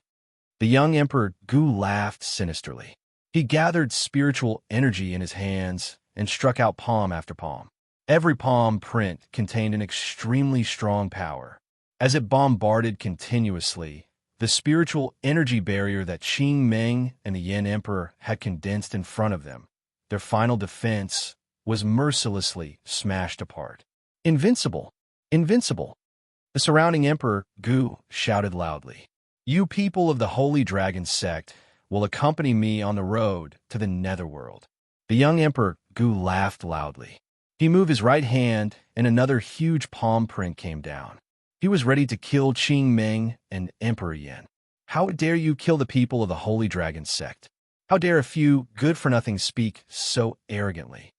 The young Emperor Gu laughed sinisterly. He gathered spiritual energy in his hands and struck out palm after palm. Every palm print contained an extremely strong power. As it bombarded continuously, the spiritual energy barrier that Qing Meng and the Yan Emperor had condensed in front of them, their final defense, was mercilessly smashed apart. Invincible! Invincible! The surrounding Emperor Gu shouted loudly. You people of the Holy Dragon sect will accompany me on the road to the Netherworld. The young Emperor Gu laughed loudly. He moved his right hand, and another huge palm print came down. He was ready to kill Qing Meng and Emperor Yan. How dare you kill the people of the Holy Dragon sect? How dare a few good-for-nothing speak so arrogantly?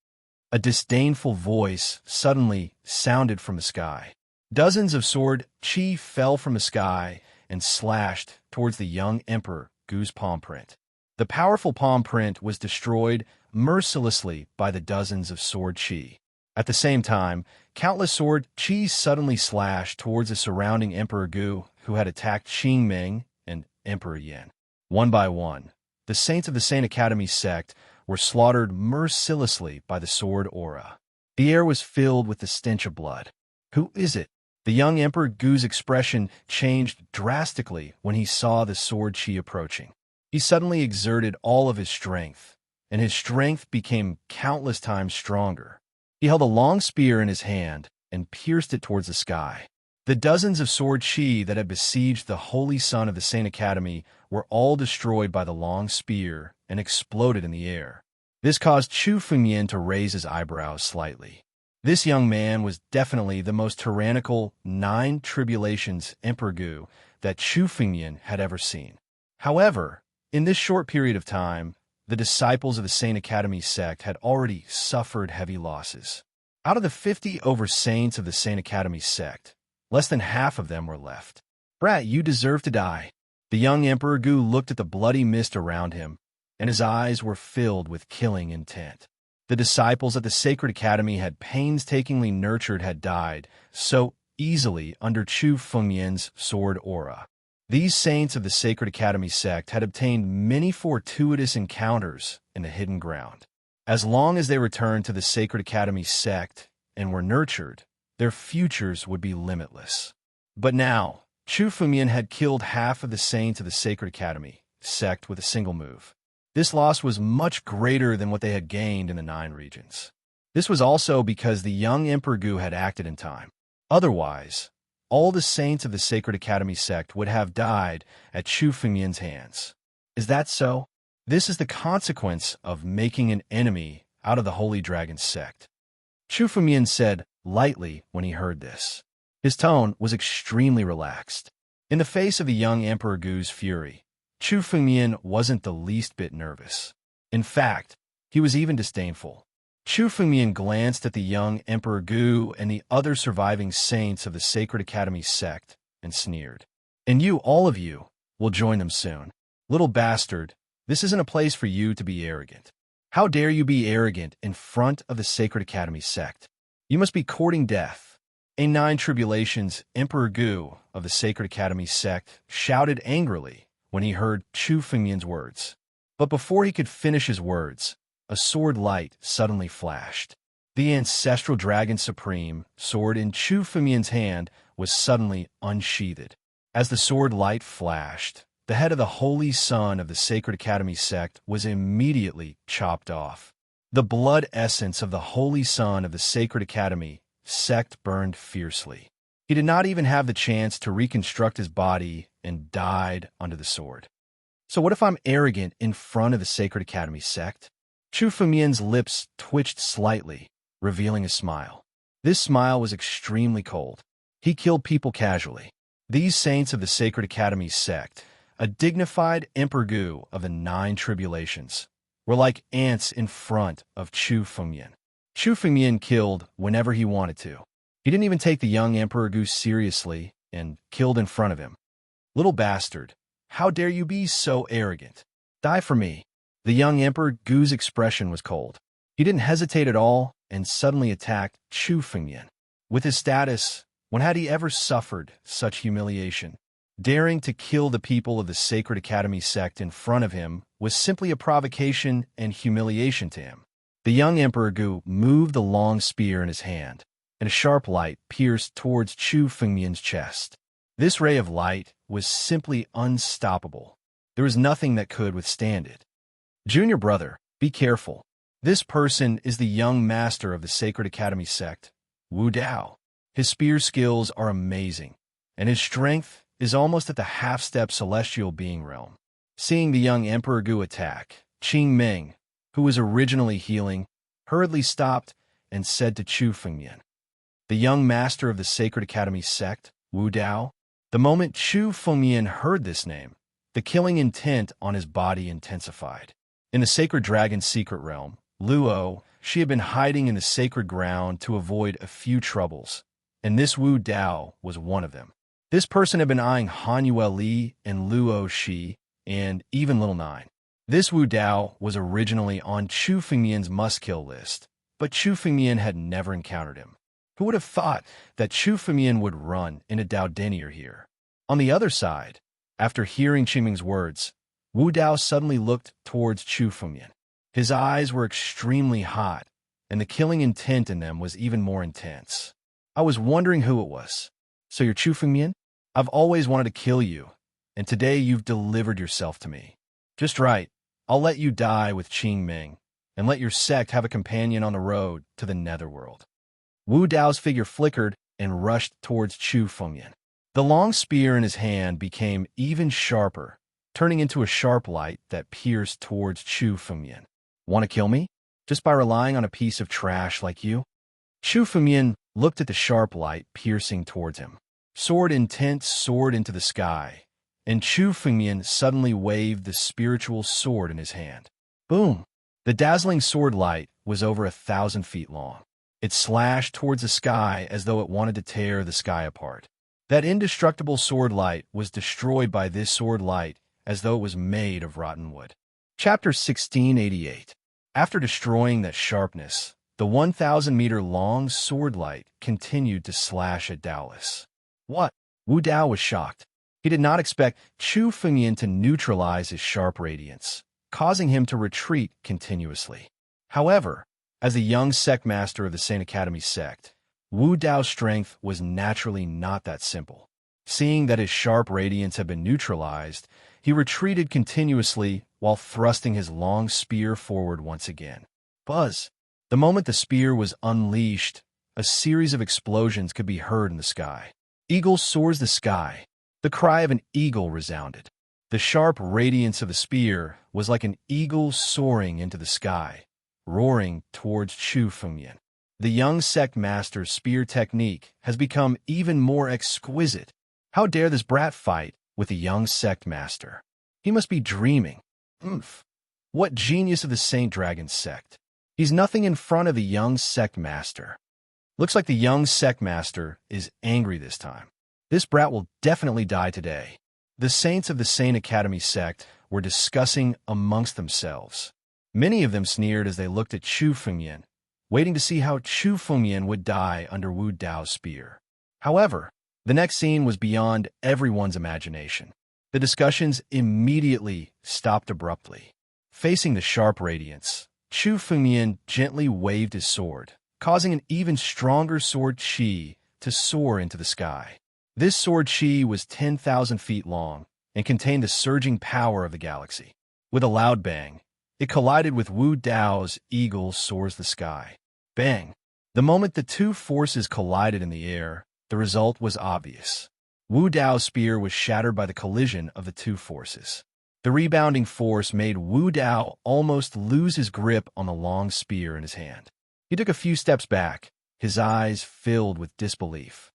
A disdainful voice suddenly sounded from the sky. Dozens of sword chi fell from the sky and slashed towards the young Emperor Gu's palm print. The powerful palm print was destroyed mercilessly by the dozens of sword chi. At the same time, countless sword qis suddenly slashed towards the surrounding Emperor Gu, who had attacked Qing Ming and Emperor Yin. One by one, the saints of the Saint Academy sect were slaughtered mercilessly by the sword aura. The air was filled with the stench of blood. Who is it? The young Emperor Gu's expression changed drastically when he saw the sword qi approaching. He suddenly exerted all of his strength, and his strength became countless times stronger. He held a long spear in his hand and pierced it towards the sky. The dozens of sword qi that had besieged the holy son of the Saint Academy were all destroyed by the long spear and exploded in the air. This caused Chu Fengmian to raise his eyebrows slightly. This young man was definitely the most tyrannical 9 tribulations Emperor Gu that Chu Fengmian had ever seen. However, in this short period of time, the disciples of the Saint Academy sect had already suffered heavy losses. Out of the 50 over saints of the Saint Academy sect, less than half of them were left. Brat, you deserve to die. The young Emperor Gu looked at the bloody mist around him, and his eyes were filled with killing intent. The disciples at the Sacred Academy had painstakingly nurtured had died so easily under Chu Fengmian's sword aura. These saints of the Sacred Academy sect had obtained many fortuitous encounters in the hidden ground. As long as they returned to the Sacred Academy sect and were nurtured, their futures would be limitless. But now, Chu Fengmian had killed half of the saints of the Sacred Academy sect with a single move. This loss was much greater than what they had gained in the 9 regions. This was also because the young Emperor Gu had acted in time. Otherwise, all the saints of the Sacred Academy sect would have died at Chu Fengmian's hands. Is that so? This is the consequence of making an enemy out of the Holy Dragon sect. Chu Fengmian said lightly when he heard this. His tone was extremely relaxed. In the face of the young Emperor Gu's fury, Chu Fengmian wasn't the least bit nervous. In fact, he was even disdainful. Chu Fengmian glanced at the young Emperor Gu and the other surviving saints of the Sacred Academy sect and sneered. And you, all of you, will join them soon. Little bastard, this isn't a place for you to be arrogant. How dare you be arrogant in front of the Sacred Academy sect? You must be courting death. A 9 tribulations Emperor Gu of the Sacred Academy sect shouted angrily when he heard Chu Fengmian's words. But before he could finish his words, a sword light suddenly flashed. The ancestral dragon supreme sword in Chu Fengmian's hand was suddenly unsheathed. As the sword light flashed, the head of the holy son of the Sacred Academy sect was immediately chopped off. The blood essence of the holy son of the Sacred Academy sect burned fiercely. He did not even have the chance to reconstruct his body and died under the sword. So what if I'm arrogant in front of the Sacred Academy sect? Chu Fengmian's lips twitched slightly, revealing a smile. This smile was extremely cold. He killed people casually. These saints of the Sacred Academy sect, a dignified Emperor Gu of the 9 tribulations, were like ants in front of Chu Fengmian. Chu Fengmian killed whenever he wanted to. He didn't even take the young Emperor Gu seriously and killed in front of him. Little bastard, how dare you be so arrogant? Die for me. The young Emperor Gu's expression was cold. He didn't hesitate at all and suddenly attacked Chu Fengmian. With his status, when had he ever suffered such humiliation? Daring to kill the people of the Sacred Academy sect in front of him was simply a provocation and humiliation to him. The young Emperor Gu moved the long spear in his hand, and a sharp light pierced towards Chu Fengmian's chest. This ray of light was simply unstoppable. There was nothing that could withstand it. Junior brother, be careful. This person is the young master of the Sacred Academy sect, Wu Dao. His spear skills are amazing, and his strength is almost at the half-step celestial being realm. Seeing the young Emperor Gu attack, Qing Ming, who was originally healing, hurriedly stopped and said to Chu Fengmian, the young master of the Sacred Academy sect, Wu Dao. The moment Chu Fengmian heard this name, the killing intent on his body intensified. In the Sacred Dragon's secret realm, Luo, she had been hiding in the sacred ground to avoid a few troubles, and this Wu Dao was one of them. This person had been eyeing Han Yue Li and Luo Shi, and even Little Nine. This Wu Dao was originally on Chu Fengmian's must-kill list, But Chu Fengmian had never encountered him. Who would have thought that Chu Fengmian would run into Dao Denier here? On the other side, after hearing Qingming's words, Wu Dao suddenly looked towards Chu Fengmian. His eyes were extremely hot, and the killing intent in them was even more intense. I was wondering who it was. So you're Chu Fengmian? I've always wanted to kill you, and today you've delivered yourself to me. Just right. I'll let you die with Qingming, and let your sect have a companion on the road to the netherworld. Wu Dao's figure flickered and rushed towards Chu Fengmian. The long spear in his hand became even sharper, turning into a sharp light that pierced towards Chu Fengmian. Want to kill me? Just by relying on a piece of trash like you? Chu Fengmian looked at the sharp light piercing towards him. Sword intent soared into the sky, and Chu Fengmian suddenly waved the spiritual sword in his hand. Boom! The dazzling sword light was over 1,000 feet long. It slashed towards the sky as though it wanted to tear the sky apart. That indestructible sword light was destroyed by this sword light as though it was made of rotten wood. Chapter 1688. After destroying that sharpness, the 1,000-meter-long sword light continued to slash at Daolus. What? Wu Dao was shocked. He did not expect Chu Fengmian to neutralize his sharp radiance, causing him to retreat continuously. However, as a young sect master of the Saint Academy sect, Wu Dao's strength was naturally not that simple. Seeing that his sharp radiance had been neutralized, he retreated continuously while thrusting his long spear forward once again. Buzz! The moment the spear was unleashed, a series of explosions could be heard in the sky. Eagle soars the sky. The cry of an eagle resounded. The sharp radiance of the spear was like an eagle soaring into the sky, roaring towards Chu Fengmian. The young sect master's spear technique has become even more exquisite. How dare this brat fight with a young sect master? He must be dreaming. Oomph! What genius of the Saint Dragon sect! He's nothing in front of the young sect master. Looks like the young sect master is angry this time. This brat will definitely die today. The saints of the Saint Academy sect were discussing amongst themselves. Many of them sneered as they looked at Chu Fengmian, waiting to see how Chu Fengmian would die under Wu Dao's spear. However, the next scene was beyond everyone's imagination. The discussions immediately stopped abruptly. Facing the sharp radiance, Chu Fengmian gently waved his sword, causing an even stronger sword chi to soar into the sky. This sword chi was 10,000 feet long and contained the surging power of the galaxy. With a loud bang, it collided with Wu Dao's eagle soars the sky. Bang! The moment the two forces collided in the air, the result was obvious. Wu Dao's spear was shattered by the collision of the two forces. The rebounding force made Wu Dao almost lose his grip on the long spear in his hand. He took a few steps back, his eyes filled with disbelief.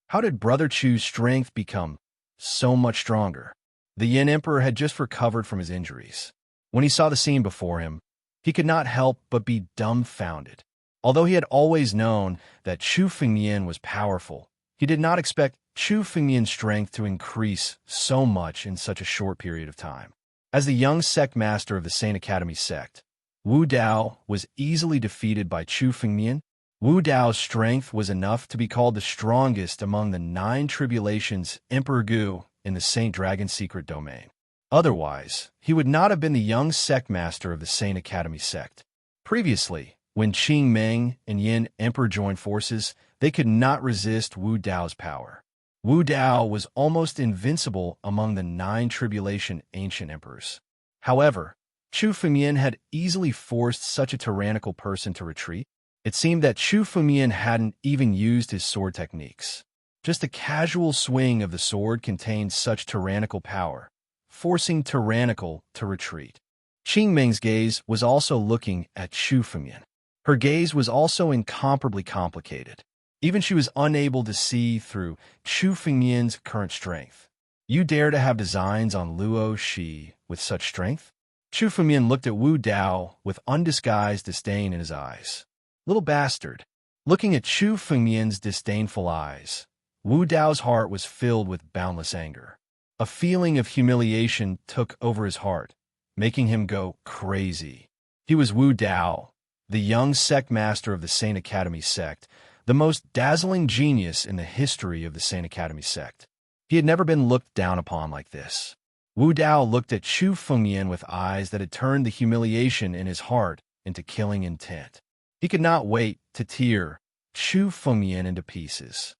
How did Brother Chu's strength become so much stronger? The Yin Emperor had just recovered from his injuries. When he saw the scene before him, he could not help but be dumbfounded. Although he had always known that Chu Fengmian was powerful, he did not expect Chu Fengmian's strength to increase so much in such a short period of time. As the young sect master of the Saint Academy sect, Wu Dao was easily defeated by Chu Fengmian. Wu Dao's strength was enough to be called the strongest among the 9 tribulations Emperor Gu in the Saint Dragon secret domain. Otherwise, he would not have been the young sect master of the Saint Academy sect. Previously, when Qingming and Yin Emperor joined forces, they could not resist Wu Dao's power. Wu Dao was almost invincible among the 9 tribulation ancient emperors. However, Chu Fengmian had easily forced such a tyrannical person to retreat. It seemed that Chu Fengmian hadn't even used his sword techniques. Just a casual swing of the sword contained such tyrannical power, forcing tyrannical to retreat. Qingming's gaze was also looking at Chu Fengmian. Her gaze was also incomparably complicated. Even she was unable to see through Chu Fengmian's current strength. You dare to have designs on Luo Shi with such strength? Chu Fengmian looked at Wu Dao with undisguised disdain in his eyes. Little bastard. Looking at Chu Fengmian's disdainful eyes, Wu Dao's heart was filled with boundless anger. A feeling of humiliation took over his heart, making him go crazy. He was Wu Dao, the young sect master of the Saint Academy sect, the most dazzling genius in the history of the Saint Academy sect. He had never been looked down upon like this. Wu Dao looked at Chu Fengyan with eyes that had turned the humiliation in his heart into killing intent. He could not wait to tear Chu Fengyan into pieces.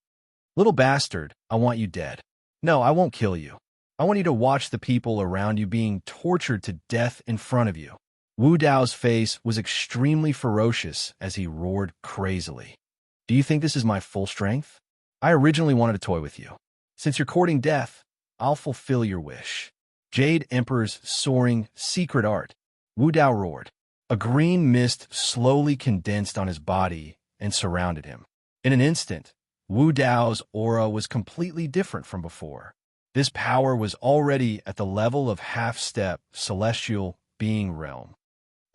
"Little bastard, I want you dead. No, I won't kill you. I want you to watch the people around you being tortured to death in front of you." Wu Dao's face was extremely ferocious as he roared crazily. "Do you think this is my full strength? I originally wanted to toy with you. Since you're courting death, I'll fulfill your wish." Jade Emperor's soaring secret art. Wu Dao roared. A green mist slowly condensed on his body and surrounded him. In an instant, Wu Dao's aura was completely different from before. This power was already at the level of half-step celestial being realm.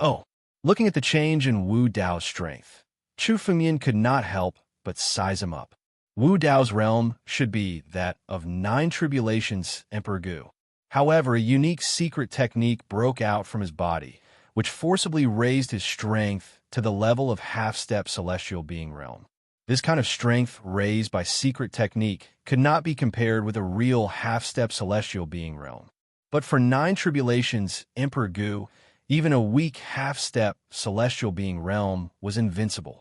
Oh, looking at the change in Wu Dao's strength, Chu Fengyan could not help but size him up. Wu Dao's realm should be that of 9 tribulations Emperor Gu. However, a unique secret technique broke out from his body, which forcibly raised his strength to the level of half-step celestial being realm. This kind of strength raised by secret technique could not be compared with a real half-step celestial being realm. But for 9 tribulations Emperor Gu, even a weak half-step celestial being realm was invincible.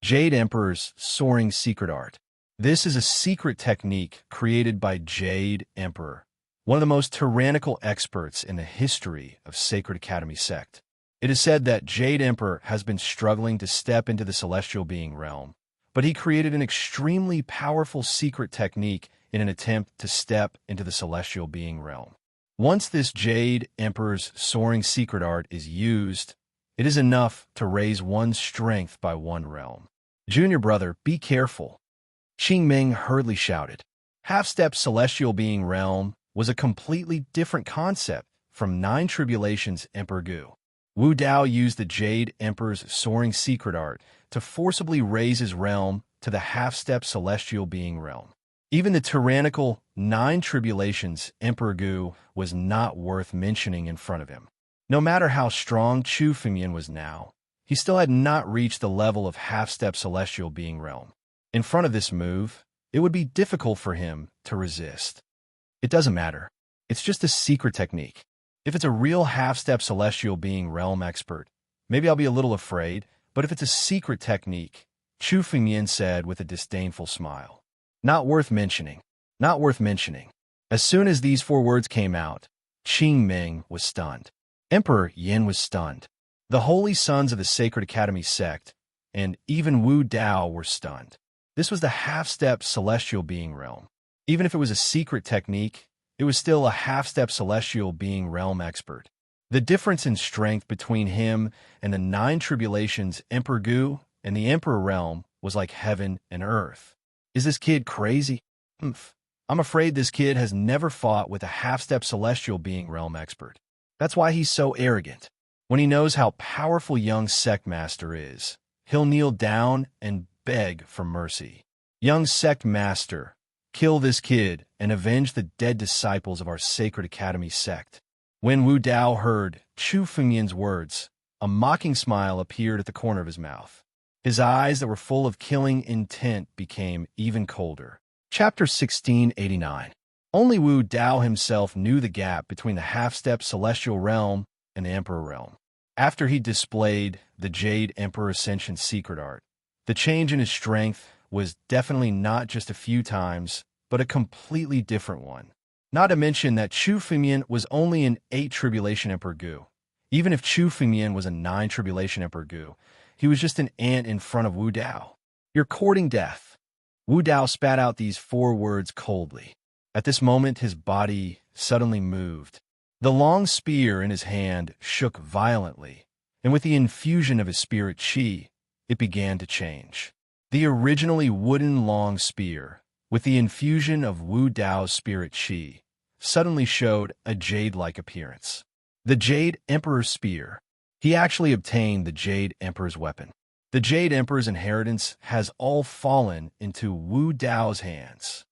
Jade Emperor's soaring secret art. This is a secret technique created by Jade Emperor, one of the most tyrannical experts in the history of Sacred Academy sect. It is said that Jade Emperor has been struggling to step into the celestial being realm, but he created an extremely powerful secret technique in an attempt to step into the celestial being realm. Once this Jade Emperor's soaring secret art is used, it is enough to raise one's strength by 1 realm. "Junior brother, be careful," Qing Ming hurriedly shouted. Half-step celestial being realm was a completely different concept from 9 tribulations Emperor Gu. Wu Dao used the Jade Emperor's soaring secret art to forcibly raise his realm to the half-step celestial being realm. Even the tyrannical 9 tribulations Emperor Gu was not worth mentioning in front of him. No matter how strong Chu Fengyan was now, he still had not reached the level of half-step celestial being realm. In front of this move, it would be difficult for him to resist. It doesn't matter. It's just a secret technique. If it's a real half-step celestial being realm expert, maybe I'll be a little afraid, but if it's a secret technique, Chu Fengyan said with a disdainful smile. Not worth mentioning. Not worth mentioning. As soon as these 4 words came out, Qing Ming was stunned. Emperor Yin was stunned. The holy sons of the Sacred Academy sect, and even Wu Dao were stunned. This was the half-step celestial being realm. Even if it was a secret technique, it was still a half-step celestial being realm expert. The difference in strength between him and the 9 tribulations Emperor Gu and the Emperor realm was like heaven and earth. Is this kid crazy? I'm afraid this kid has never fought with a half-step celestial being realm expert. That's why he's so arrogant. When he knows how powerful young sect master is, he'll kneel down and beg for mercy. Young sect master, kill this kid and avenge the dead disciples of our Sacred Academy sect. When Wu Dao heard Chu Fengyan's words, a mocking smile appeared at the corner of his mouth. His eyes that were full of killing intent became even colder. Chapter 1689. Only Wu Dao himself knew the gap between the half-step celestial realm and the Emperor realm. After he displayed the Jade Emperor Ascension secret art, the change in his strength was definitely not just a few times, but a completely different one. Not to mention that Chu Fengyan was only an 8 tribulation Emperor Gu. Even if Chu Fengyan was a 9 tribulation Emperor Gu, he was just an ant in front of Wu Dao. "You're courting death." Wu Dao spat out these 4 words coldly. At this moment, his body suddenly moved. The long spear in his hand shook violently, and with the infusion of his spirit qi, it began to change. The originally wooden long spear, with the infusion of Wu Dao's spirit qi, suddenly showed a jade-like appearance. The Jade Emperor's spear. He actually obtained the Jade Emperor's weapon. The Jade Emperor's inheritance has all fallen into Wu Dao's hands.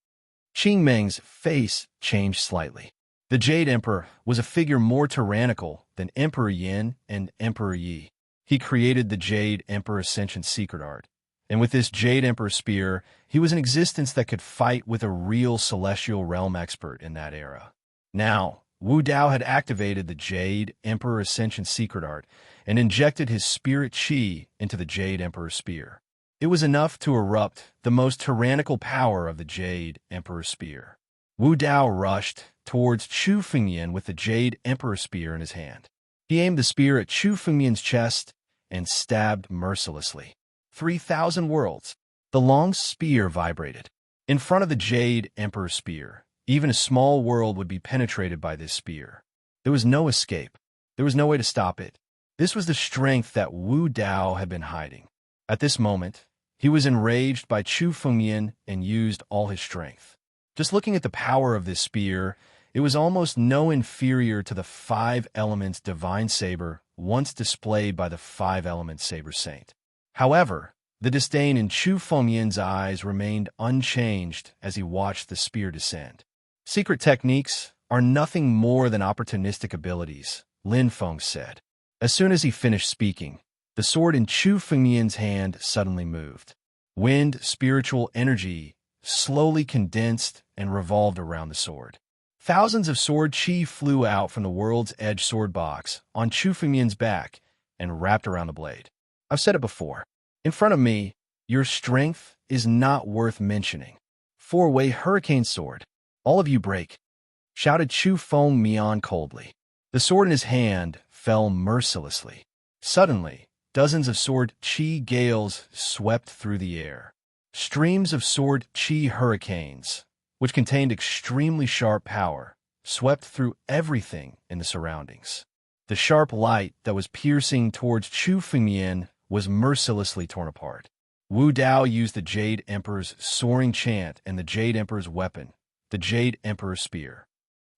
Qing Meng's face changed slightly. The Jade Emperor was a figure more tyrannical than Emperor Yin and Emperor Yi. he created the Jade Emperor Ascension secret art. And with this Jade Emperor spear, he was an existence that could fight with a real celestial realm expert in that era. Now, Wu Dao had activated the Jade Emperor Ascension secret art and injected his spirit chi into the Jade Emperor spear. It was enough to erupt the most tyrannical power of the Jade Emperor spear. Wu Dao rushed towards Chu Fengyan with the Jade Emperor spear in his hand. He aimed the spear at Chu Fengyan's chest and stabbed mercilessly. 3,000 worlds. The long spear vibrated. In front of the Jade Emperor spear, even a small world would be penetrated by this spear. There was no escape. There was no way to stop it. This was the strength that Wu Dao had been hiding. At this moment, he was enraged by Chu Fengyan and used all his strength. Just looking at the power of this spear, it was almost no inferior to the 5 elements divine saber once displayed by the 5 elements saber saint. However, the disdain in Chu Fengyan's eyes remained unchanged as he watched the spear descend. Secret techniques are nothing more than opportunistic abilities, Lin Feng said. As soon as he finished speaking, the sword in Chu Fengyan's hand suddenly moved. Wind, spiritual energy, slowly condensed and revolved around the sword. Thousands of sword chi flew out from the world's edge sword box on Chu Fengyan's back and wrapped around the blade. I've said it before. In front of me, your strength is not worth mentioning. 4-way hurricane sword. All of you break, shouted Chu Fengyan coldly. The sword in his hand fell mercilessly. Suddenly, dozens of sword chi gales swept through the air. Streams of sword chi hurricanes, which contained extremely sharp power, swept through everything in the surroundings. The sharp light that was piercing towards Chu Fengyan was mercilessly torn apart. Wu Dao used the Jade Emperor's soaring chant and the Jade Emperor's weapon, the Jade Emperor's spear.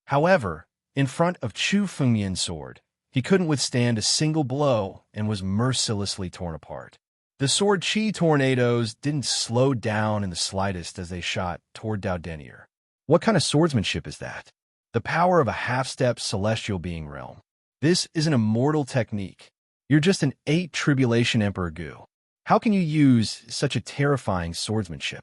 However, in front of Chu Fengyan's sword, he couldn't withstand a single blow and was mercilessly torn apart. The sword chi tornadoes didn't slow down in the slightest as they shot toward Dao Denier. What kind of swordsmanship is that? The power of a half-step celestial being realm. This is an immortal technique. You're just an 8 Tribulation Emperor Gu. How can you use such a terrifying swordsmanship?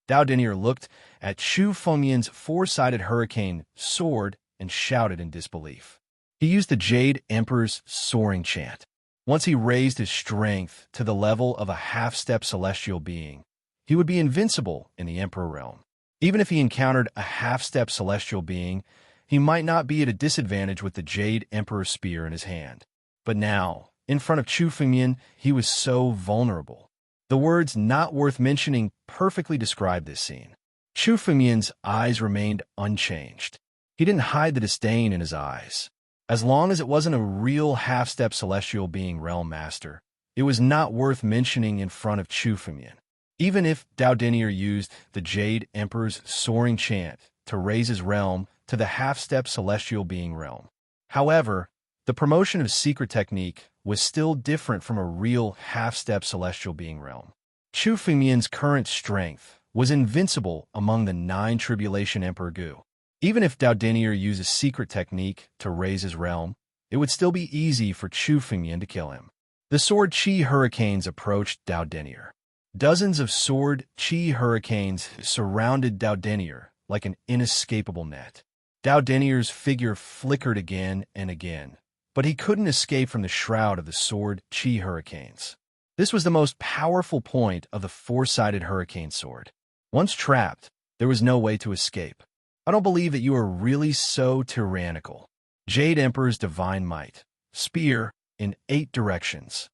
Dao Denier looked at Chu Fengyan's 4-sided hurricane sword and shouted in disbelief. He used the Jade Emperor's soaring chant. Once he raised his strength to the level of a half-step celestial being, he would be invincible in the Emperor realm. Even if he encountered a half-step celestial being, he might not be at a disadvantage with the Jade Emperor spear in his hand. But now, in front of Chu Fengyan, he was so vulnerable. The words not worth mentioning perfectly describe this scene. Chu Fengyan's eyes remained unchanged. He didn't hide the disdain in his eyes. As long as it wasn't a real half-step celestial being realm master, it was not worth mentioning in front of Chu Fengyan. Even if Dao Denier used the Jade Emperor's soaring chant to raise his realm to the half-step celestial being realm. However, the promotion of secret technique was still different from a real half-step celestial being realm. Chu Fengyan's current strength was invincible among the 9 Tribulation Emperor Gu. Even if Dao Denier used a secret technique to raise his realm, it would still be easy for Chu Fengyan to kill him. The sword chi hurricanes approached Dao Denier. Dozens of sword chi hurricanes surrounded Dao Denier like an inescapable net. Dao Denier's figure flickered again and again, but he couldn't escape from the shroud of the sword chi hurricanes. This was the most powerful point of the 4-sided hurricane sword. Once trapped, there was no way to escape. I don't believe that you are really so tyrannical. Jade Emperor's divine might. Spear in 8 directions.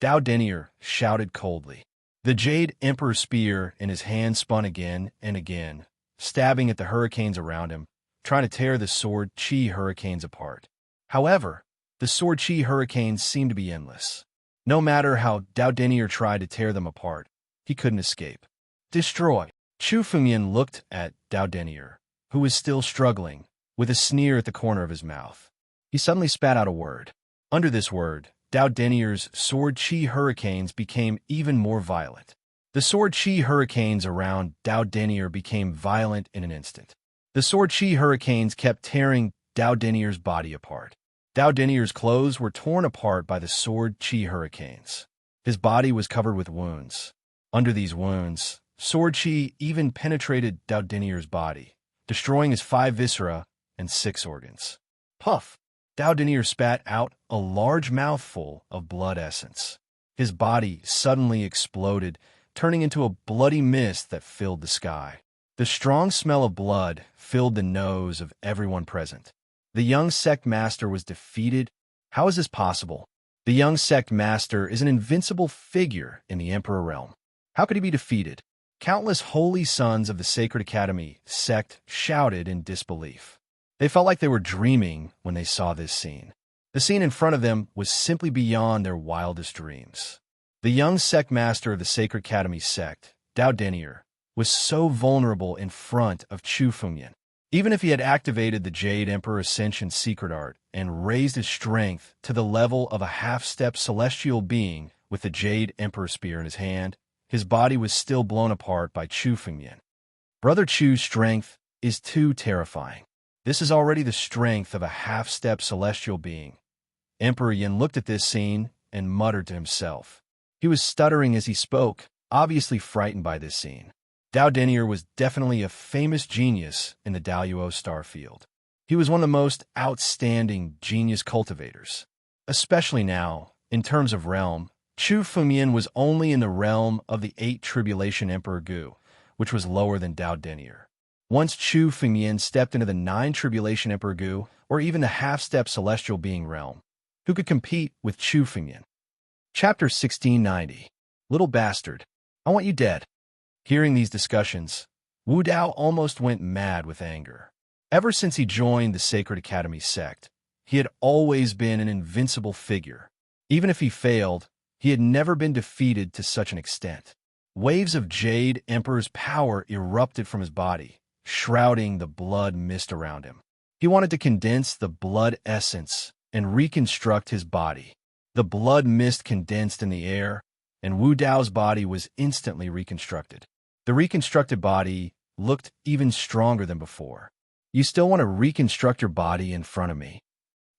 Dao Denier shouted coldly. The Jade Emperor's spear in his hand spun again and again, stabbing at the hurricanes around him, trying to tear the sword chi hurricanes apart. However, the sword chi hurricanes seemed to be endless. No matter how Dao Denier tried to tear them apart, he couldn't escape. Destroy. Chu Fengyan looked at Dao Denier, who was still struggling, with a sneer at the corner of his mouth. He suddenly spat out a word. Under this word, Dao Denier's sword chi hurricanes became even more violent. The sword chi hurricanes around Dao Denier became violent in an instant. The sword chi hurricanes kept tearing Dao Denier's body apart. Dao Denier's clothes were torn apart by the sword Qi hurricanes. His body was covered with wounds. Under these wounds, sword Qi even penetrated Dao Denier's body, destroying his 5 viscera and 6 organs. Puff! Dao Denier spat out a large mouthful of blood essence. His body suddenly exploded, turning into a bloody mist that filled the sky. The strong smell of blood filled the nose of everyone present. The young sect master was defeated. How is this possible? The young sect master is an invincible figure in the Emperor realm. How could he be defeated? Countless holy sons of the Sacred Academy sect shouted in disbelief. They felt like they were dreaming when they saw this scene. The scene in front of them was simply beyond their wildest dreams. The young sect master of the Sacred Academy sect, Dao Denier, was so vulnerable in front of Chu Fengyan. Even if he had activated the Jade Emperor Ascension secret art and raised his strength to the level of a half-step celestial being with the Jade Emperor Spear in his hand, his body was still blown apart by Chu Fengyan. Brother Chu's strength is too terrifying. This is already the strength of a half-step celestial being. Emperor Yin looked at this scene and muttered to himself. He was stuttering as he spoke, obviously frightened by this scene. Dao Denier was definitely a famous genius in the Daoyuo star field. He was one of the most outstanding genius cultivators. Especially now, in terms of realm, Chu Fengyan was only in the realm of the 8 Tribulation Emperor Gu, which was lower than Dao Denier. Once Chu Fengyan stepped into the 9 Tribulation Emperor Gu, or even the half-step celestial being realm, who could compete with Chu Fengyan? Chapter 1690. Little bastard, I want you dead. Hearing these discussions, Wu Dao almost went mad with anger. Ever since he joined the Sacred Academy sect, he had always been an invincible figure. Even if he failed, he had never been defeated to such an extent. Waves of Jade Emperor's power erupted from his body, shrouding the blood mist around him. He wanted to condense the blood essence and reconstruct his body. The blood mist condensed in the air, and Wu Dao's body was instantly reconstructed. The reconstructed body looked even stronger than before. You still want to reconstruct your body in front of me?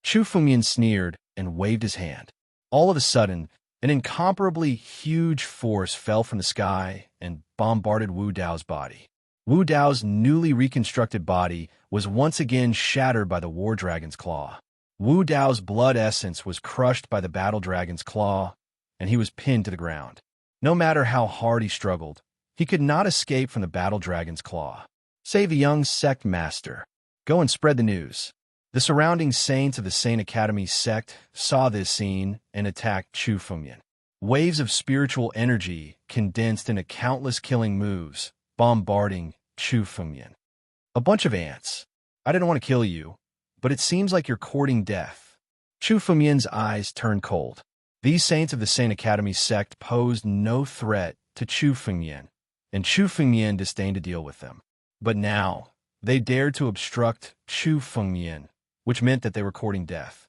Chu Fengyan sneered and waved his hand. All of a sudden, an incomparably huge force fell from the sky and bombarded Wu Dao's body. Wu Dao's newly reconstructed body was once again shattered by the War Dragon's claw. Wu Dao's blood essence was crushed by the Battle Dragon's claw, and he was pinned to the ground. No matter how hard he struggled, he could not escape from the Battle Dragon's claw. Save the young sect master. Go and spread the news. The surrounding saints of the Saint Academy sect saw this scene and attacked Chu Fengyan. Waves of spiritual energy condensed into countless killing moves, bombarding Chu Fengyan. A bunch of ants. I didn't want to kill you, but it seems like you're courting death. Chu Fengyan's eyes turned cold. These saints of the Saint Academy sect posed no threat to Chu Fengyan, and Chu Fengyan disdained to deal with them. But now, they dared to obstruct Chu Fengyan, which meant that they were courting death.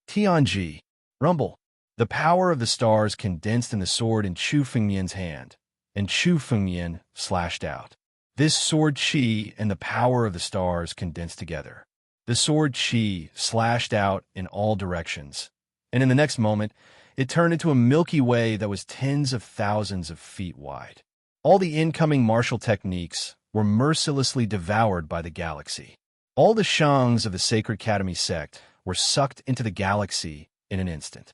Tianji, rumble. The power of the stars condensed in the sword in Chu Fengyan's hand, and Chu Fengyan slashed out. This sword Qi and the power of the stars condensed together. The sword Qi slashed out in all directions, and in the next moment, it turned into a Milky Way that was tens of thousands of feet wide. All the incoming martial techniques were mercilessly devoured by the galaxy. All the Shangs of the Sacred Academy sect were sucked into the galaxy in an instant.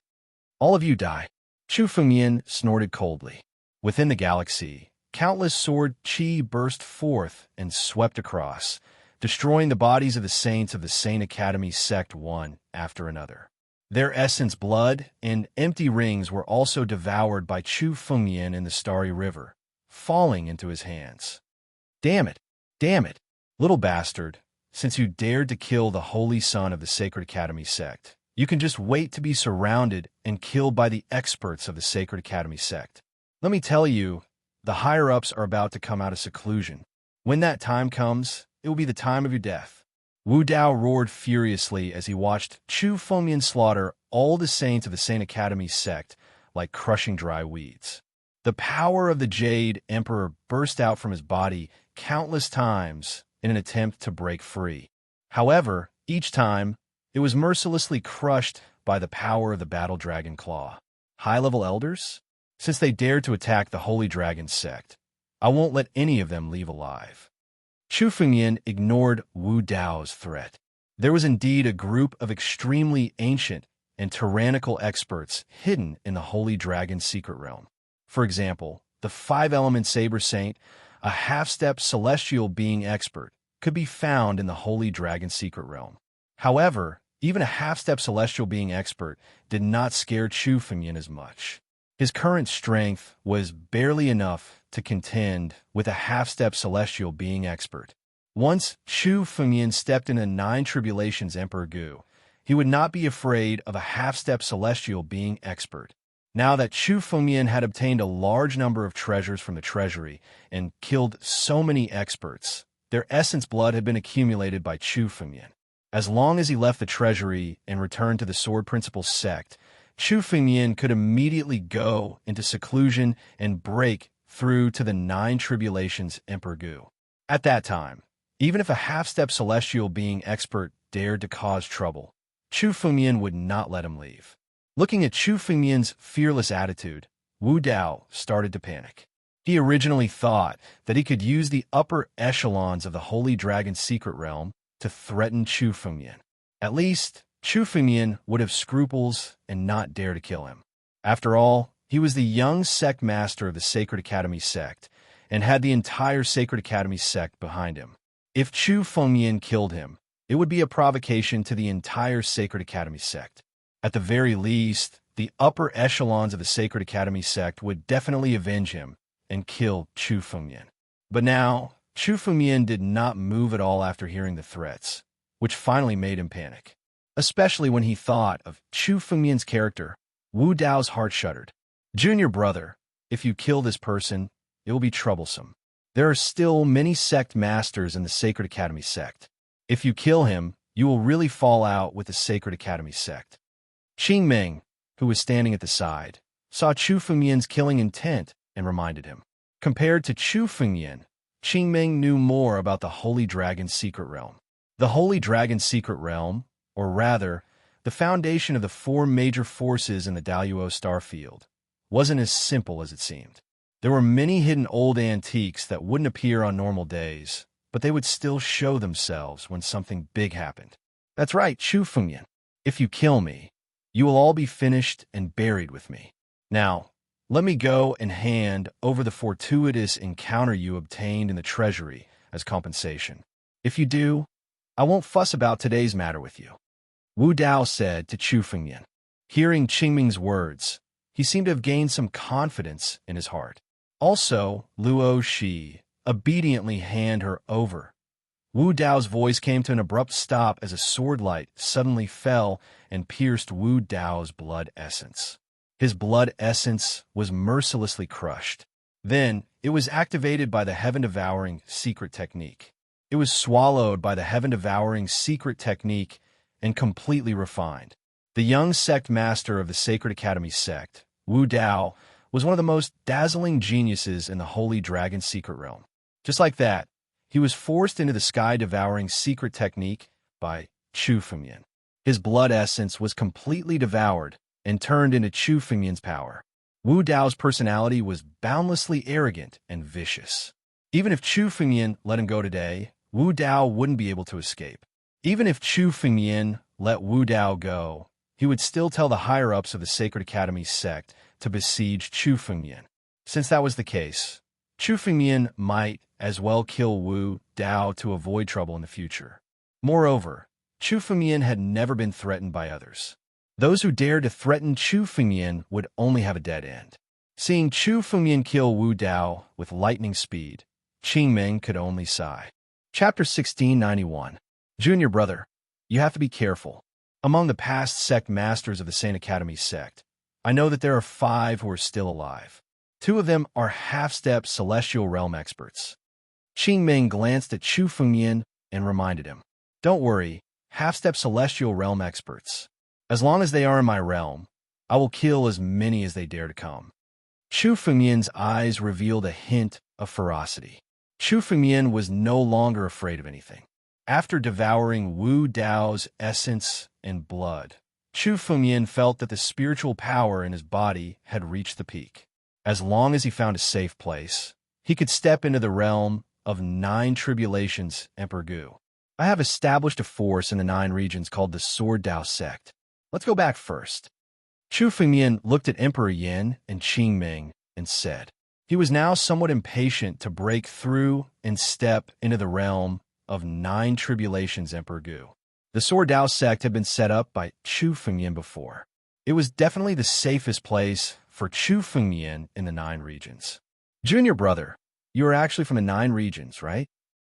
All of you die. Chu Fengyan snorted coldly. Within the galaxy, countless sword Qi burst forth and swept across, destroying the bodies of the saints of the Saint Academy sect one after another. Their essence, blood, and empty rings were also devoured by Chu Fengyan in the Starry River, falling into his hands. Damn it! Damn it! Little bastard, since you dared to kill the holy son of the Sacred Academy sect, you can just wait to be surrounded and killed by the experts of the Sacred Academy sect. Let me tell you, the higher-ups are about to come out of seclusion. When that time comes, it will be the time of your death. Wu Dao roared furiously as he watched Chu Fengyan slaughter all the saints of the Saint Academy sect like crushing dry weeds. The power of the Jade Emperor burst out from his body countless times in an attempt to break free. However, each time, it was mercilessly crushed by the power of the battle dragon claw. High-level elders? Since they dared to attack the Holy Dragon sect, I won't let any of them leave alive. Chu Fengyan ignored Wu Dao's threat. There was indeed a group of extremely ancient and tyrannical experts hidden in the Holy Dragon's secret realm. For example, the five-element Saber Saint, a half-step celestial being expert, could be found in the Holy Dragon's secret realm. However, even a half-step celestial being expert did not scare Chu Fengyan as much. His current strength was barely enough to contend with a half-step celestial being expert. Once Chu Fengyan stepped into Nine Tribulations Emperor Gu, he would not be afraid of a half-step celestial being expert. Now that Chu Fengyan had obtained a large number of treasures from the treasury and killed so many experts, their essence blood had been accumulated by Chu Fengyan. As long as he left the treasury and returned to the Sword Principle sect, Chu Fengyan could immediately go into seclusion and break through to the Nine Tribulations Emperor Gu. At that time, even if a half-step celestial being expert dared to cause trouble, Chu Fengyan would not let him leave. Looking at Chu Fengyan's fearless attitude, Wu Dao started to panic. He originally thought that he could use the upper echelons of the Holy Dragon's secret realm to threaten Chu Fengyan. At least, Chu Fengyan would have scruples and not dare to kill him. After all, he was the young sect master of the Sacred Academy sect and had the entire Sacred Academy sect behind him. If Chu Fengyan killed him, it would be a provocation to the entire Sacred Academy sect. At the very least, the upper echelons of the Sacred Academy sect would definitely avenge him and kill Chu Fengyan. But now, Chu Fengyan did not move at all after hearing the threats, which finally made him panic. Especially when he thought of Chu Fengyan's character, Wu Dao's heart shuddered. Junior brother, if you kill this person, it will be troublesome. There are still many sect masters in the Sacred Academy sect. If you kill him, you will really fall out with the Sacred Academy sect. Qing Ming, who was standing at the side, saw Chu Fengyan's killing intent and reminded him. Compared to Chu Fengyan, Qing Ming knew more about the Holy Dragon's secret realm. The Holy Dragon's secret realm, or rather, the foundation of the four major forces in the Daluo star field, wasn't as simple as it seemed. There were many hidden old antiques that wouldn't appear on normal days, but they would still show themselves when something big happened. That's right, Chu Fengyan. If you kill me, you will all be finished and buried with me. Now, let me go and hand over the fortuitous encounter you obtained in the treasury as compensation. If you do, I won't fuss about today's matter with you. Wu Dao said to Chu Fengyan. Hearing Qingming's words, he seemed to have gained some confidence in his heart. Also, Luo Shi obediently handed her over. Wu Dao's voice came to an abrupt stop as a sword light suddenly fell and pierced Wu Dao's blood essence. His blood essence was mercilessly crushed. Then, it was activated by the heaven-devouring secret technique. It was swallowed by the heaven-devouring secret technique and completely refined. The young sect master of the Sacred Academy sect, Wu Dao, was one of the most dazzling geniuses in the Holy Dragon's secret realm. Just like that, he was forced into the sky-devouring secret technique by Chu Fengyan. His blood essence was completely devoured and turned into Chu Fengyan's power. Wu Dao's personality was boundlessly arrogant and vicious. Even if Chu Fengyan let him go today, Wu Dao wouldn't be able to escape. Even if Chu Fengyan let Wu Dao go, he would still tell the higher-ups of the Sacred Academy sect to besiege Chu Fengyan. Since that was the case, Chu Fengyan might as well kill Wu Dao to avoid trouble in the future. Moreover, Chu Fengyan had never been threatened by others. Those who dared to threaten Chu Fengyan would only have a dead end. Seeing Chu Fengyan kill Wu Dao with lightning speed, Qing Ming could only sigh. Chapter 1691. Junior brother, you have to be careful. Among the past sect masters of the Saint Academy sect, I know that there are 5 who are still alive. 2 of them are half-step celestial realm experts. Qing Ming glanced at Chu Fengyan and reminded him, don't worry, half-step celestial realm experts. As long as they are in my realm, I will kill as many as they dare to come. Chu Fengyan's eyes revealed a hint of ferocity. Chu Fengyan was no longer afraid of anything. After devouring Wu Dao's essence and blood, Chu Fengyan felt that the spiritual power in his body had reached the peak. As long as he found a safe place, he could step into the realm of 9 tribulations, Emperor Gu. I have established a force in the 9 regions called the Sword Dao sect. Let's go back first. Chu Fengyan looked at Emperor Yin and Qing Ming and said, he was now somewhat impatient to break through and step into the realm of 9 tribulations, Emperor Gu. The Sword Dao sect had been set up by Chu Fengyan before. It was definitely the safest place for Chu Fengyan in the 9 regions. Junior brother, you are actually from the 9 regions, right?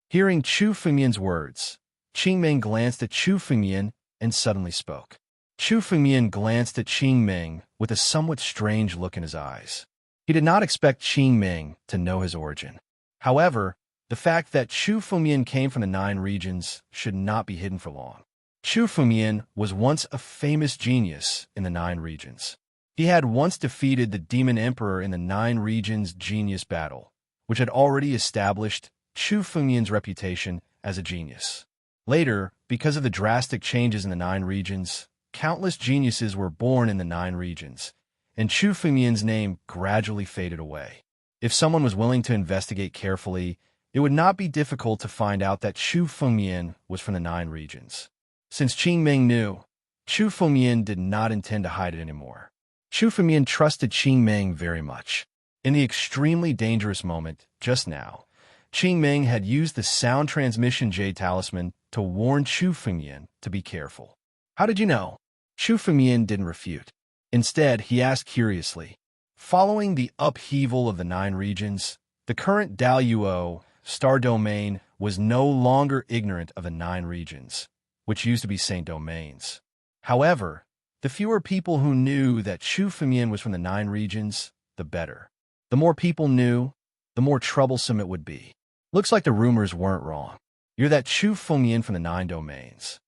Hearing Chu Fengyan's words, Qing Ming glanced at Chu Fengyan and suddenly spoke. Chu Fengyan glanced at Qing Ming with a somewhat strange look in his eyes. He did not expect Qing Ming to know his origin. However, the fact that Chu Fengyan came from the 9 regions should not be hidden for long. Chu Fengyan was once a famous genius in the 9 regions. He had once defeated the Demon Emperor in the 9 regions genius battle, which had already established Chu Fengyan's reputation as a genius. Later, because of the drastic changes in the 9 regions, countless geniuses were born in the 9 regions, and Chu Fengyan's name gradually faded away. If someone was willing to investigate carefully, it would not be difficult to find out that Chu Fengyan was from the 9 regions. Since Qing Ming knew, Chu Fengyan did not intend to hide it anymore. Chu Fengyan trusted Qing Ming very much. In the extremely dangerous moment, just now, Qing Ming had used the sound transmission Jade Talisman to warn Chu Fengyan to be careful. How did you know? Chu Fengyan didn't refute. Instead, he asked curiously. Following the upheaval of the 9 regions, the current Daoyuo star domain was no longer ignorant of the 9 regions, which used to be saint domains. However, the fewer people who knew that Chu Fengyan was from the 9 regions, the better. The more people knew, the more troublesome it would be. Looks like the rumors weren't wrong. You're that Chu Fengyan from the 9 domains.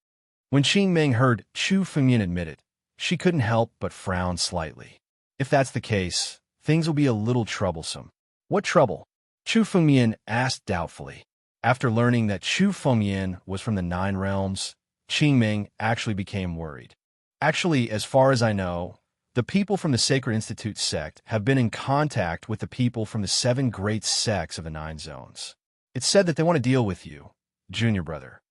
When Qing Ming heard Chu Fengyan admit it, she couldn't help but frown slightly. If that's the case, things will be a little troublesome. What trouble? Chu Fengyan asked doubtfully. After learning that Chu Fengyan was from the 9 realms, Qing Ming actually became worried. Actually, as far as I know, the people from the Sacred Institute sect have been in contact with the people from the 7 great sects of the 9 zones. It's said that they want to deal with you, junior brother.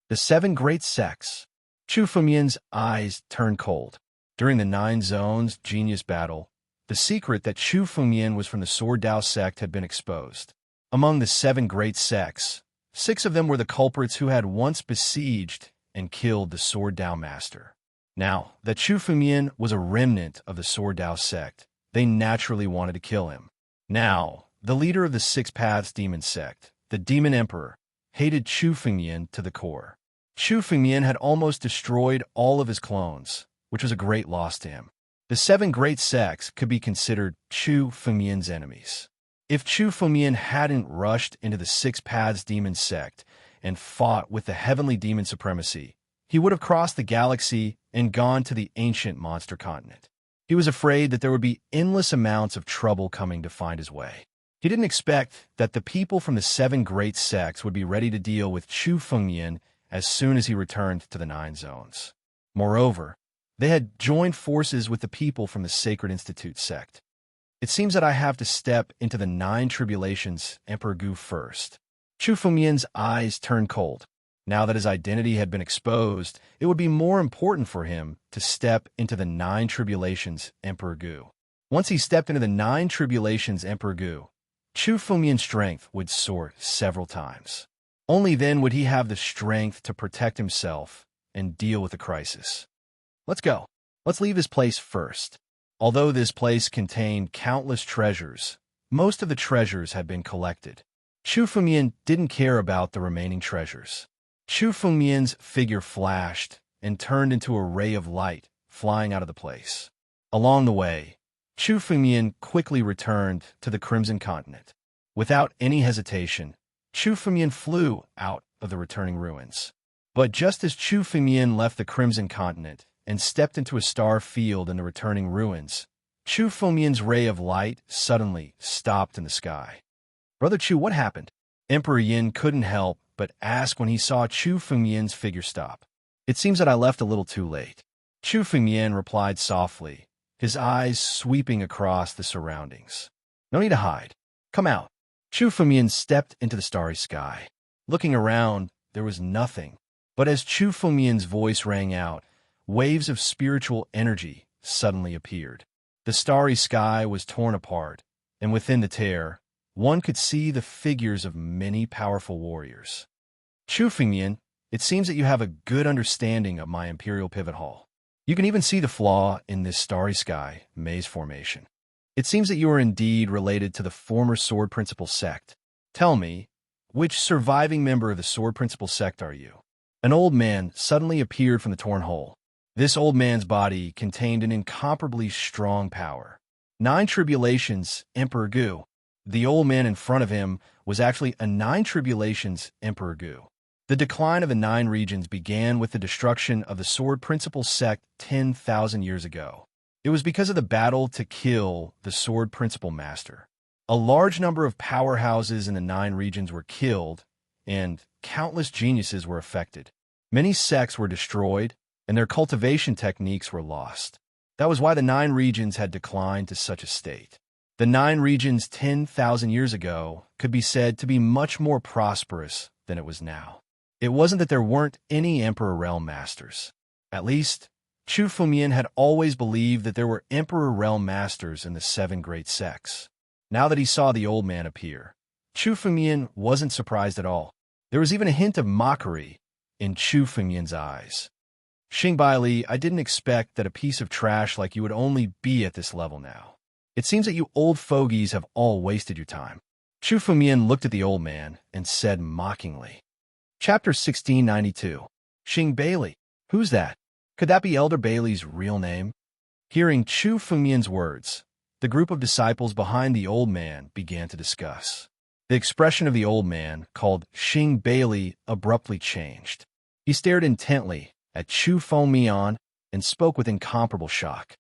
The 7 great sects. Chu Fengyan's eyes turned cold. During the 9 zones genius battle, the secret that Chu Fengyan was from the Sword Dao sect had been exposed. Among the 7 great sects, 6 of them were the culprits who had once besieged and killed the Sword Dao master. Now, that Chu Fengyan was a remnant of the Sword Dao sect, they naturally wanted to kill him. Now, the leader of the 6 Paths Demon sect, the Demon Emperor, hated Chu Fengyan to the core. Chu Fengyan had almost destroyed all of his clones, which was a great loss to him. The 7 great sects could be considered Chu Fengyan's enemies. If Chu Fengyan hadn't rushed into the 6 Paths Demon sect and fought with the heavenly demon supremacy, he would have crossed the galaxy and gone to the ancient monster continent. He was afraid that there would be endless amounts of trouble coming to find his way. He didn't expect that the people from the 7 great sects would be ready to deal with Chu Fengyan as soon as he returned to the 9 zones. Moreover, they had joined forces with the people from the Sacred Institute sect. It seems that I have to step into the 9 tribulations, Emperor Gu first. Chu Fengyan's eyes turned cold. Now that his identity had been exposed, it would be more important for him to step into the 9 tribulations, Emperor Gu. Once he stepped into the 9 tribulations, Emperor Gu, Chu Fengyan's strength would soar several times. Only then would he have the strength to protect himself and deal with the crisis. Let's go. Let's leave this place first. Although this place contained countless treasures, most of the treasures had been collected. Chu Fengyan didn't care about the remaining treasures. Chu Fengyan's figure flashed and turned into a ray of light flying out of the place. Along the way, Chu Fengyan quickly returned to the Crimson Continent. Without any hesitation, Chu Fengyan flew out of the returning ruins. But just as Chu Fengyan left the Crimson Continent and stepped into a star field in the returning ruins, Chu Fengyan's ray of light suddenly stopped in the sky. Brother Chu, what happened? Emperor Yin couldn't help but asked when he saw Chu Fengmian's figure stop. "It seems that I left a little too late." Chu Fengmian replied softly, his eyes sweeping across the surroundings. "No need to hide. Come out." Chu Fengmian stepped into the starry sky. Looking around, there was nothing. But as Chu Fengmian's voice rang out, waves of spiritual energy suddenly appeared. The starry sky was torn apart, and within the tear, one could see the figures of many powerful warriors. "Chu Fengmian, it seems that you have a good understanding of my Imperial Pivot Hall. You can even see the flaw in this starry sky maze formation. It seems that you are indeed related to the former Sword Principle sect. Tell me, which surviving member of the Sword Principle sect are you?" An old man suddenly appeared from the torn hole. This old man's body contained an incomparably strong power. 9 Tribulations Emperor Gu. The old man in front of him was actually a 9 Tribulations Emperor Gu. The decline of the 9 regions began with the destruction of the Sword Principle sect 10,000 years ago. It was because of the battle to kill the Sword Principle Master. A large number of powerhouses in the 9 regions were killed, and countless geniuses were affected. Many sects were destroyed, and their cultivation techniques were lost. That was why the 9 regions had declined to such a state. The 9 regions 10,000 years ago could be said to be much more prosperous than it was now. It wasn't that there weren't any Emperor Realm Masters. At least, Chu Fengmian had always believed that there were Emperor Realm Masters in the 7 great sects. Now that he saw the old man appear, Chu Fengmian wasn't surprised at all. There was even a hint of mockery in Chu Fengmian's eyes. "Xingbai Li, I didn't expect that a piece of trash like you would only be at this level now. It seems that you old fogies have all wasted your time." Chu Fengmian looked at the old man and said mockingly. Chapter 1692. Xingbai Li. Who's that? Could that be Elder Bailey's real name? Hearing Chu Fengmian's words, the group of disciples behind the old man began to discuss. The expression of the old man, called Xingbai Li, abruptly changed. He stared intently at Chu Fengmian and spoke with incomparable shock.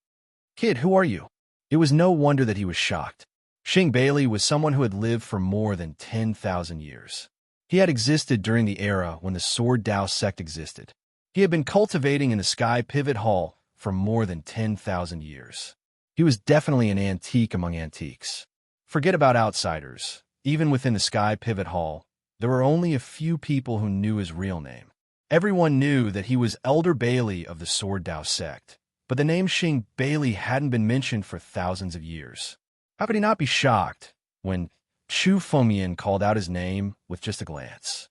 "Kid, who are you?" It was no wonder that he was shocked. Xingbai Li was someone who had lived for more than 10,000 years. He had existed during the era when the Sword Dao sect existed. He had been cultivating in the Sky Pivot Hall for more than 10,000 years. He was definitely an antique among antiques. Forget about outsiders. Even within the Sky Pivot Hall, there were only a few people who knew his real name. Everyone knew that he was Elder Bailey of the Sword Dao sect, but the name Xingbai Li hadn't been mentioned for thousands of years. How could he not be shocked when Chu Fengmian called out his name with just a glance?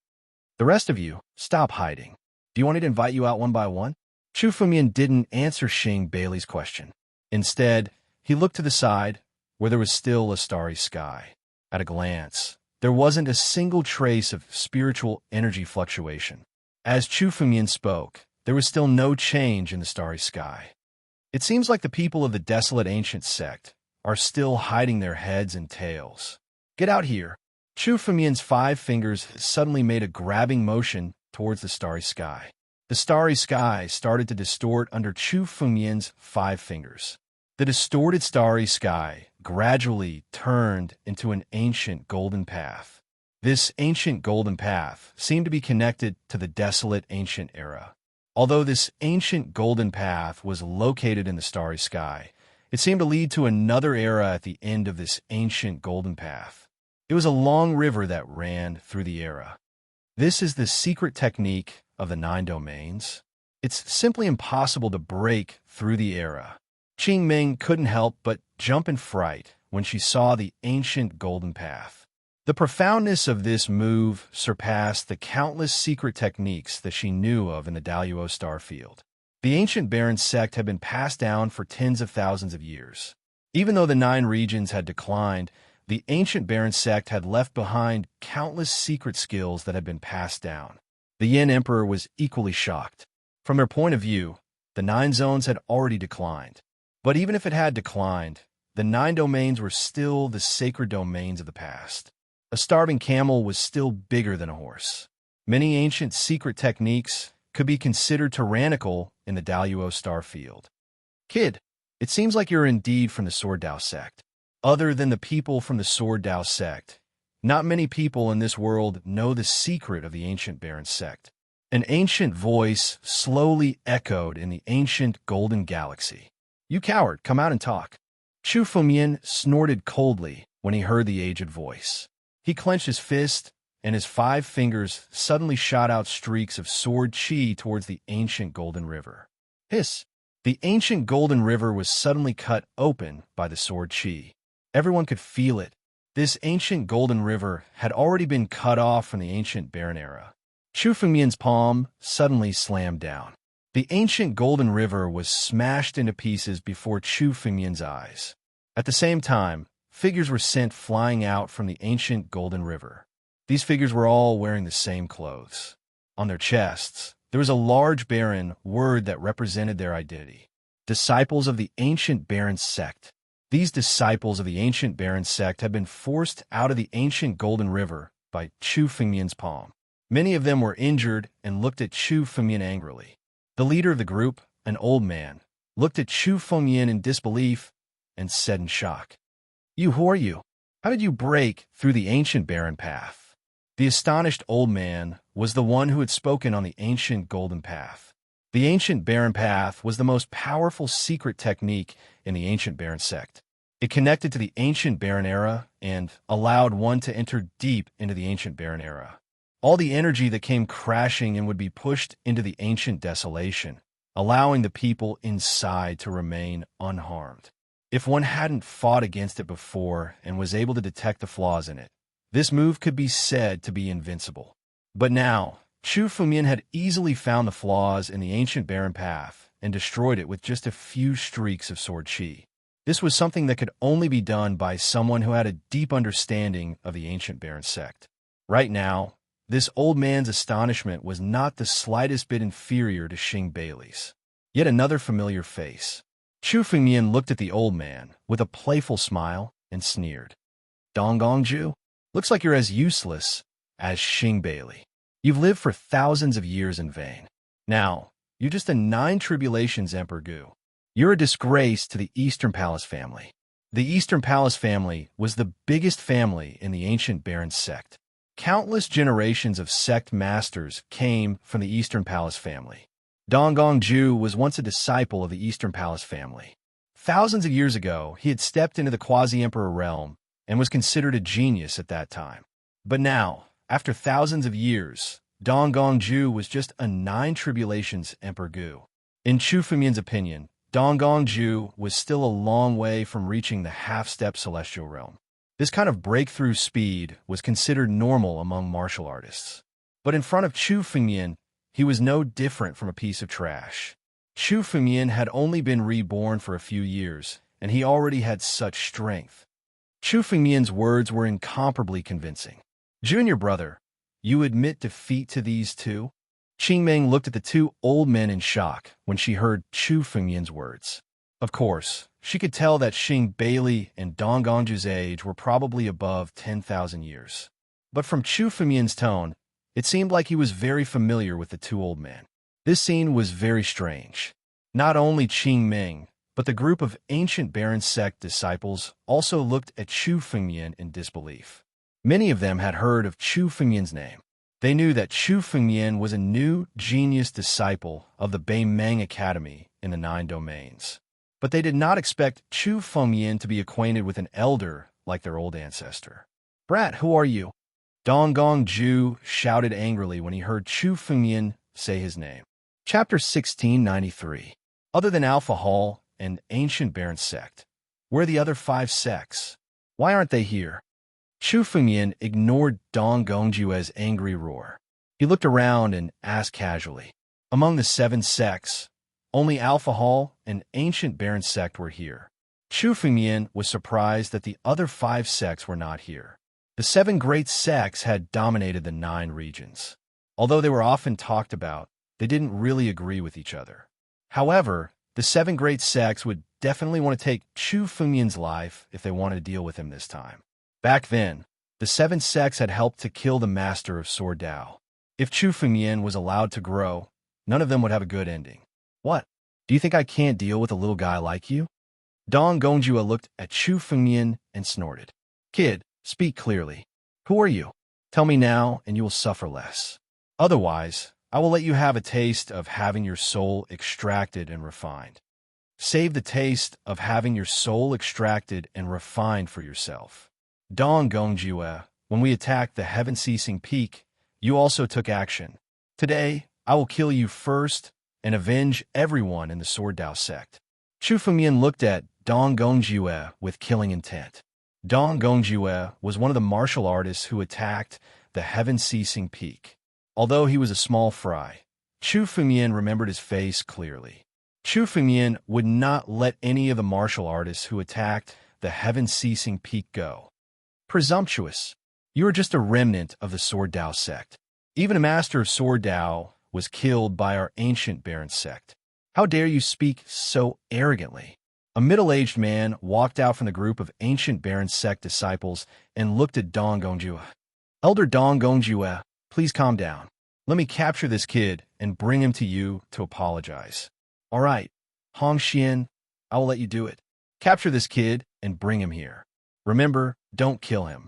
"The rest of you, stop hiding. Do you want me to invite you out one by one?" Chu Fengmian didn't answer Xingbai Li's question. Instead, he looked to the side, where there was still a starry sky. At a glance, there wasn't a single trace of spiritual energy fluctuation. As Chu Fengmian spoke, there was still no change in the starry sky. "It seems like the people of the desolate ancient sect are still hiding their heads and tails. Get out here." Chu Fengmian's 5 fingers suddenly made a grabbing motion towards the starry sky. The starry sky started to distort under Chu Fengmian's 5 fingers. The distorted starry sky gradually turned into an ancient golden path. This ancient golden path seemed to be connected to the desolate ancient era. Although this ancient golden path was located in the starry sky, it seemed to lead to another era at the end of this ancient golden path. It was a long river that ran through the era. This is the secret technique of the 9 domains. It's simply impossible to break through the era. Qing Ming couldn't help but jump in fright when she saw the ancient golden path. The profoundness of this move surpassed the countless secret techniques that she knew of in the Daluo star field. The ancient Baron sect had been passed down for tens of thousands of years. Even though the 9 regions had declined, the ancient Baron sect had left behind countless secret skills that had been passed down. The Yin Emperor was equally shocked. From their point of view, the 9 zones had already declined. But even if it had declined, the 9 domains were still the sacred domains of the past. A starving camel was still bigger than a horse. Many ancient secret techniques could be considered tyrannical in the Daluo star field. "Kid, it seems like you're indeed from the Sword Dao sect. Other than the people from the Sword Dao sect, Not many people in this world know the secret of the ancient Baron sect. An ancient voice slowly echoed in the ancient golden galaxy. "You coward, come out and talk." Chu Fengmian snorted coldly when he heard the aged voice. He clenched his fist, and his 5 fingers suddenly shot out streaks of sword chi towards the ancient golden river. Hiss! The ancient golden river was suddenly cut open by the sword chi. Everyone could feel it. This ancient golden river had already been cut off from the ancient Baron era. Chu Fengmian's palm suddenly slammed down. The ancient golden river was smashed into pieces before Chu Fengmian's eyes. At the same time, figures were sent flying out from the ancient golden river. These figures were all wearing the same clothes. On their chests, there was a large Baron word that represented their identity. Disciples of the ancient Baron sect. These disciples of the ancient Baron sect had been forced out of the ancient golden river by Chu Fengmian's palm. Many of them were injured and looked at Chu Fengmian angrily. The leader of the group, an old man, looked at Chu Fengmian in disbelief and said in shock, Who are you? How did you break through the ancient Baron path?" The astonished old man was the one who had spoken on the ancient golden path. The ancient Baron path was the most powerful secret technique in the ancient Baron sect. It connected to the ancient Baron era and allowed one to enter deep into the ancient Baron era. All the energy that came crashing in would be pushed into the ancient desolation, allowing the people inside to remain unharmed. If one hadn't fought against it before and was able to detect the flaws in it, this move could be said to be invincible. But now, Chu Fengmian had easily found the flaws in the ancient Baron path and destroyed it with just a few streaks of sword chi. This was something that could only be done by someone who had a deep understanding of the ancient Baron sect. Right now, this old man's astonishment was not the slightest bit inferior to Xing Bailey's. Yet another familiar face. Chu Fengmian looked at the old man with a playful smile and sneered. "Donggongju, looks like you're as useless as Xing Bailey. You've lived for thousands of years in vain. Now, you're just a 9 tribulations Emperor Gu. You're a disgrace to the Eastern Palace family." The Eastern Palace family was the biggest family in the ancient Baron sect. Countless generations of sect masters came from the Eastern Palace family. Donggongju was once a disciple of the Eastern Palace family. Thousands of years ago, he had stepped into the quasi-emperor realm and was considered a genius at that time. But now, after thousands of years, Donggongju was just a 9 tribulations Emperor Gu. In Chu Fengmian's opinion, Donggongju was still a long way from reaching the half-step celestial realm. This kind of breakthrough speed was considered normal among martial artists. But in front of Chu Fengmian, he was no different from a piece of trash. Chu Fengmian had only been reborn for a few years, and he already had such strength. Chu Fengmian's words were incomparably convincing. "Junior brother, you admit defeat to these two?" Qingming looked at the 2 old men in shock when she heard Chu Fengmian's words. Of course, she could tell that Xing Bailey and Donggongju's age were probably above 10,000 years. But from Chu Fengmian's tone, it seemed like he was very familiar with the 2 old men. This scene was very strange. Not only Qingming, but the group of ancient Baron sect disciples also looked at Chu Fengmian in disbelief. Many of them had heard of Chu Fengmian's name. They knew that Chu Fengmian was a new genius disciple of the Beimeng Academy in the 9 domains. But they did not expect Chu Fengmian to be acquainted with an elder like their old ancestor. "Brat, who are you?" Donggongju shouted angrily when he heard Chu Fengmian say his name. Chapter 1693. Other than Alpha Hall and Ancient Baron sect, where are the other 5 sects? Why aren't they here? Chu Fengmian ignored Donggongju's angry roar. He looked around and asked casually, "Among the 7 sects, only Alpha Hall and Ancient Baron sect were here." Chu Fengmian was surprised that the other 5 sects were not here. The 7 great sects had dominated the 9 regions. Although they were often talked about, they didn't really agree with each other. However, the 7 great sects would definitely want to take Chu Fengmian's life if they wanted to deal with him this time. Back then, the 7 sects had helped to kill the master of Sword Dao. If Chu Fengmian was allowed to grow, none of them would have a good ending. "What? Do you think I can't deal with a little guy like you?" Donggongju looked at Chu Fengmian and snorted. "Kid, speak clearly. Who are you? Tell me now, and you will suffer less. Otherwise, I will let you have a taste of having your soul extracted and refined. Save the taste of having your soul extracted and refined for yourself. Dong Gongjiwe, when we attacked the heaven-ceasing peak, you also took action. Today, I will kill you first and avenge everyone in the Sword Dao sect. Chu Fengmian looked at Dong Gongjiwe with killing intent. Dong Gongjiwe was one of the martial artists who attacked the heaven-ceasing peak. Although he was a small fry, Chu Fengmian remembered his face clearly. Chu Fengmian would not let any of the martial artists who attacked the heaven-ceasing peak go. Presumptuous. You are just a remnant of the Sword Dao sect. Even a master of Sword Dao was killed by our ancient Baron sect. How dare you speak so arrogantly? A middle-aged man walked out from the group of ancient Baron sect disciples and looked at Dong Gongjiwe. Elder Dong Gongjiwe, please calm down. Let me capture this kid and bring him to you to apologize. All right, Hong Xian, I will let you do it. Capture this kid and bring him here. Remember, don't kill him.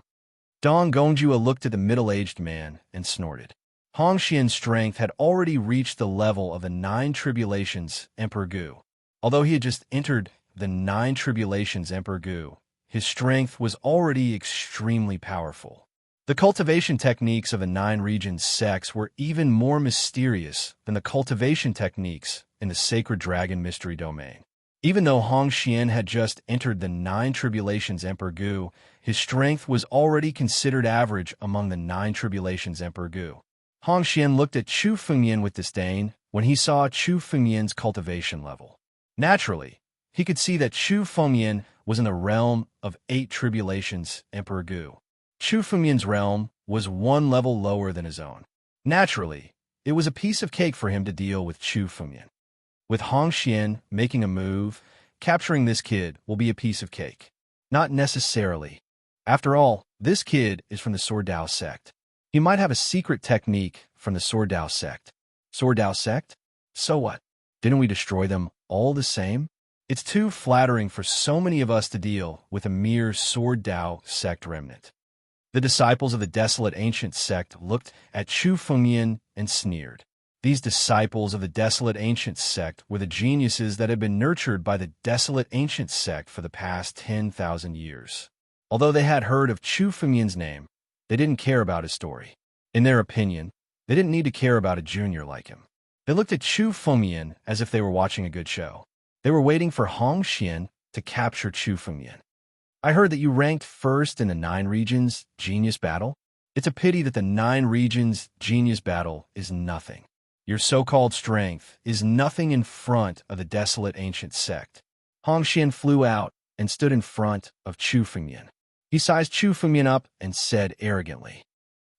Dong Gongjiwe looked at the middle-aged man and snorted. Hong Xian's strength had already reached the level of the Nine Tribulations Emperor Gu. Although he had just entered the Nine Tribulations Emperor Gu, his strength was already extremely powerful. The cultivation techniques of the Nine Regions sects were even more mysterious than the cultivation techniques in the Sacred Dragon Mystery Domain. Even though Hong Xian had just entered the Nine Tribulations Emperor Gu, his strength was already considered average among the Nine Tribulations Emperor Gu. Hong Xian looked at Chu Fengmian with disdain when he saw Chu Fengmian's cultivation level. Naturally, he could see that Chu Fengmian was in the realm of 8 Tribulations Emperor Gu. Chu Fengmian's realm was one level lower than his own. Naturally, it was a piece of cake for him to deal with Chu Fengmian. With Hong Xian making a move, capturing this kid will be a piece of cake. Not necessarily. After all, this kid is from the Sword Dao sect. He might have a secret technique from the Sword Dao sect. Sword Dao sect? So what? Didn't we destroy them all the same? It's too flattering for so many of us to deal with a mere Sword Dao sect remnant. The disciples of the Desolate Ancient sect looked at Chu Fengmian and sneered. These disciples of the Desolate Ancient sect were the geniuses that had been nurtured by the Desolate Ancient sect for the past 10,000 years. Although they had heard of Chu Fengmian's name, they didn't care about his story. In their opinion, they didn't need to care about a junior like him. They looked at Chu Fengmian as if they were watching a good show. They were waiting for Hong Xian to capture Chu Fengmian. I heard that you ranked first in the Nine Regions Genius Battle. It's a pity that the Nine Regions Genius Battle is nothing. Your so-called strength is nothing in front of the Desolate Ancient sect. Hong Xian flew out and stood in front of Chu Fengmian. He sized Chu Fengmian up and said arrogantly,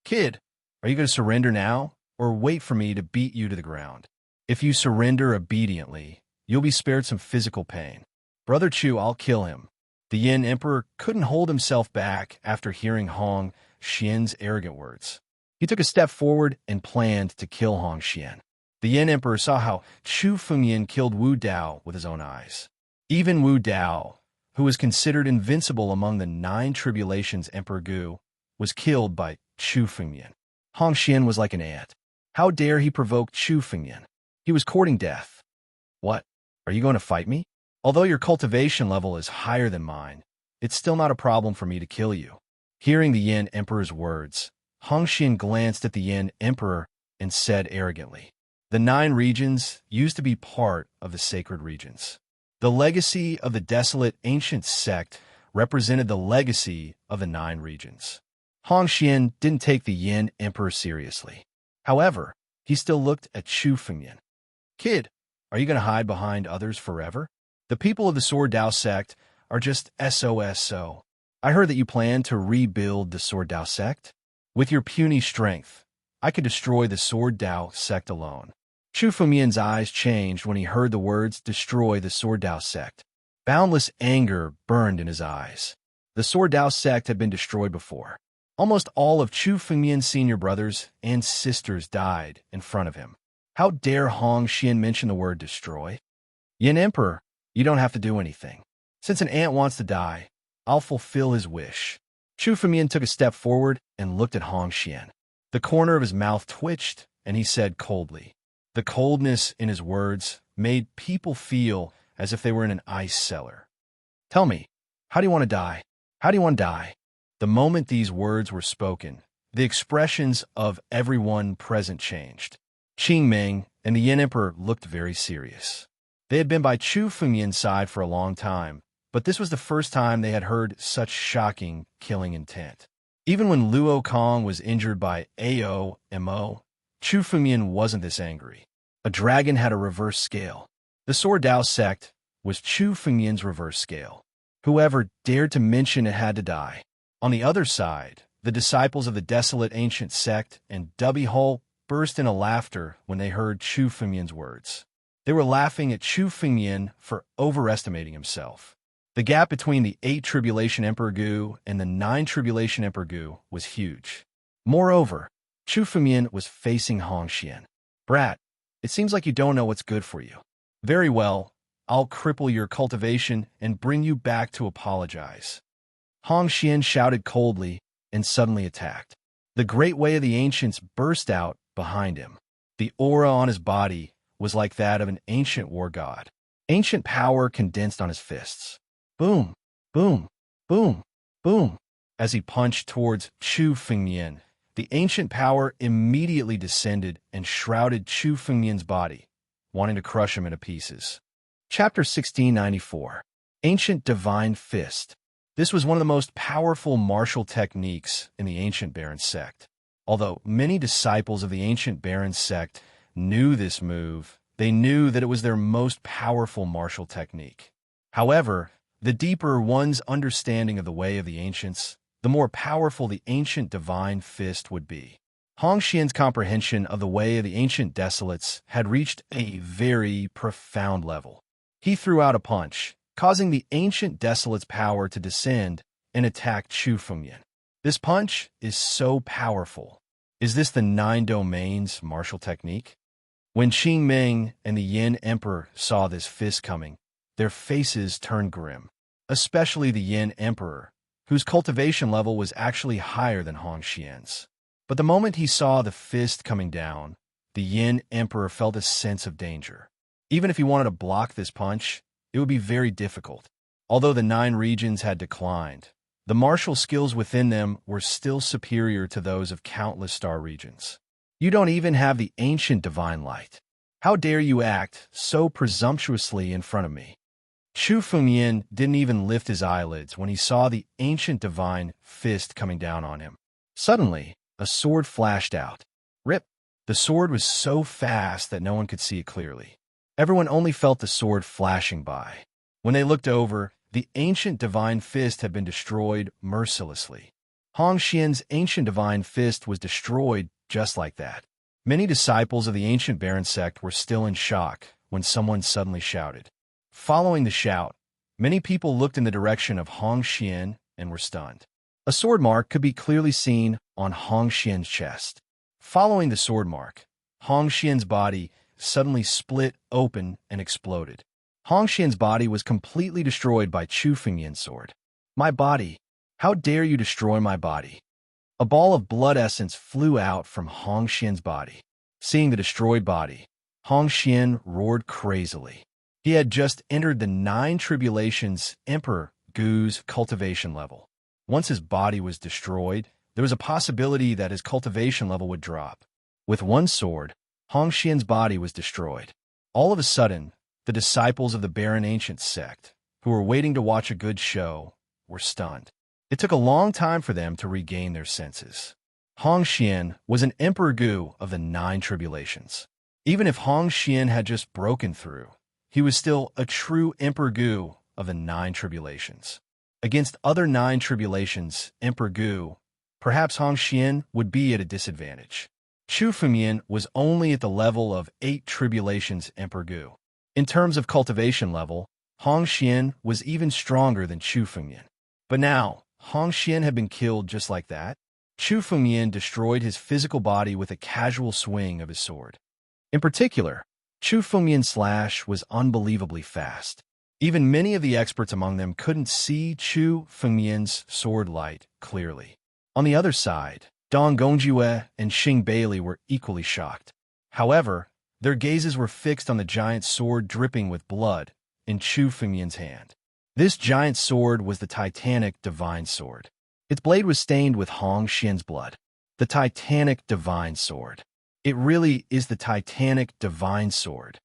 "Kid, are you going to surrender now, or wait for me to beat you to the ground? If you surrender obediently, you'll be spared some physical pain. Brother Chu, I'll kill him." The Yin Emperor couldn't hold himself back after hearing Hong Xian's arrogant words. He took a step forward and planned to kill Hong Xian. The Yin Emperor saw how Chu Fengmian killed Wu Dao with his own eyes. Even Wu Dao, who was considered invincible among the Nine Tribulations Emperor Gu, was killed by Chu Fengmian. Hong Xian was like an ant. How dare he provoke Chu Fengmian? He was courting death. What? Are you going to fight me? Although your cultivation level is higher than mine, it's still not a problem for me to kill you. Hearing the Yin Emperor's words, Hong Xian glanced at the Yin Emperor and said arrogantly, "The Nine Regions used to be part of the Sacred Regions. The legacy of the Desolate Ancient sect represented the legacy of the Nine Regions." Hong Xian didn't take the Yin Emperor seriously. However, he still looked at Chu Fengmian. "Kid, are you going to hide behind others forever? The people of the Sword Dao sect are just SOSO. I heard that you plan to rebuild the Sword Dao sect. With your puny strength, I could destroy the Sword Dao sect alone." Chu Fengmian's eyes changed when he heard the words "destroy the Sword Dao sect." Boundless anger burned in his eyes. The Sword Dao sect had been destroyed before. Almost all of Chu Fengmian's senior brothers and sisters died in front of him. How dare Hong Xian mention the word destroy? Yin Emperor, you don't have to do anything. Since an ant wants to die, I'll fulfill his wish. Chu Fengmian took a step forward and looked at Hong Xian. The corner of his mouth twitched, and he said coldly. The coldness in his words made people feel as if they were in an ice cellar. Tell me, how do you want to die? How do you want to die? The moment these words were spoken, the expressions of everyone present changed. Qing Ming and the Yin Emperor looked very serious. They had been by Chu Fengmian's side for a long time, but this was the first time they had heard such shocking, killing intent. Even when Luo Kong was injured by Mo, Chu Fengmian wasn't this angry. A dragon had a reverse scale. The Sword Dao sect was Chu Fengmian's reverse scale. Whoever dared to mention it had to die. On the other side, the disciples of the desolate ancient sect and Dubby Hole burst into laughter when they heard Chu Fengmian's words. They were laughing at Chu Fengmian for overestimating himself. The gap between the 8 Tribulation Emperor Gu and the 9 Tribulation Emperor Gu was huge. Moreover, Chu Fengmian was facing Hong Xian. Brat, it seems like you don't know what's good for you. Very well, I'll cripple your cultivation and bring you back to apologize. Hong Xian shouted coldly and suddenly attacked. The great way of the ancients burst out behind him. The aura on his body was like that of an ancient war god. Ancient power condensed on his fists. Boom, boom, boom, boom. As he punched towards Chu Fengmian, the ancient power immediately descended and shrouded Chu Fengmian's body, wanting to crush him into pieces. Chapter 1694. Ancient Divine Fist. This was one of the most powerful martial techniques in the ancient Baron sect. Although many disciples of the ancient Baron sect knew this move, they knew that it was their most powerful martial technique. However, the deeper one's understanding of the way of the ancients, the more powerful the ancient divine fist would be. Hong Xian's comprehension of the way of the ancient desolates had reached a very profound level. He threw out a punch, causing the ancient desolate's power to descend and attack Chu Fengmian. This punch is so powerful. Is this the 9 domains martial technique? When Qing Ming and the Yin Emperor saw this fist coming, their faces turned grim, especially the Yin Emperor, whose cultivation level was actually higher than Hong Xian's. But the moment he saw the fist coming down, the Yin Emperor felt a sense of danger. Even if he wanted to block this punch, it would be very difficult. Although the 9 regions had declined, the martial skills within them were still superior to those of countless star regions. You don't even have the ancient divine light. How dare you act so presumptuously in front of me? Chu Fengmian didn't even lift his eyelids when he saw the ancient divine fist coming down on him. Suddenly, a sword flashed out. Rip! The sword was so fast that no one could see it clearly. Everyone only felt the sword flashing by. When they looked over, the ancient divine fist had been destroyed mercilessly. Hong Xian's ancient divine fist was destroyed just like that. Many disciples of the ancient Baron sect were still in shock when someone suddenly shouted. Following the shout, many people looked in the direction of Hong Xian and were stunned. A sword mark could be clearly seen on Hong Xian's chest. Following the sword mark, Hong Xian's body suddenly split open and exploded. Hong Xian's body was completely destroyed by Chu Fengmian's sword. My body! How dare you destroy my body? A ball of blood essence flew out from Hong Xian's body. Seeing the destroyed body, Hong Xian roared crazily. He had just entered the 9 Tribulations Emperor Gu's cultivation level. Once his body was destroyed, there was a possibility that his cultivation level would drop. With one sword, Hong Xian's body was destroyed. All of a sudden, the disciples of the Baron Ancient sect, who were waiting to watch a good show, were stunned. It took a long time for them to regain their senses. Hong Xian was an Emperor Gu of the 9 Tribulations. Even if Hong Xian had just broken through, he was still a true Emperor Gu of the 9 Tribulations. Against other 9 Tribulations, Emperor Gu, perhaps Hong Xian would be at a disadvantage. Chu Fengmian was only at the level of 8 Tribulations Emperor Gu. In terms of cultivation level, Hong Xian was even stronger than Chu Fengmian. But now, Hong Xian had been killed just like that. Chu Fengmian destroyed his physical body with a casual swing of his sword. In particular, Chu Fengmian's slash was unbelievably fast. Even many of the experts among them couldn't see Chu Fengmian's sword light clearly. On the other side, Dong Gongjue and Xing Bailey were equally shocked. However, their gazes were fixed on the giant sword dripping with blood in Chu Fengmian's hand. This giant sword was the Titanic Divine Sword. Its blade was stained with Hong Xian's blood. The Titanic Divine Sword. It really is the Titanic Divine Sword.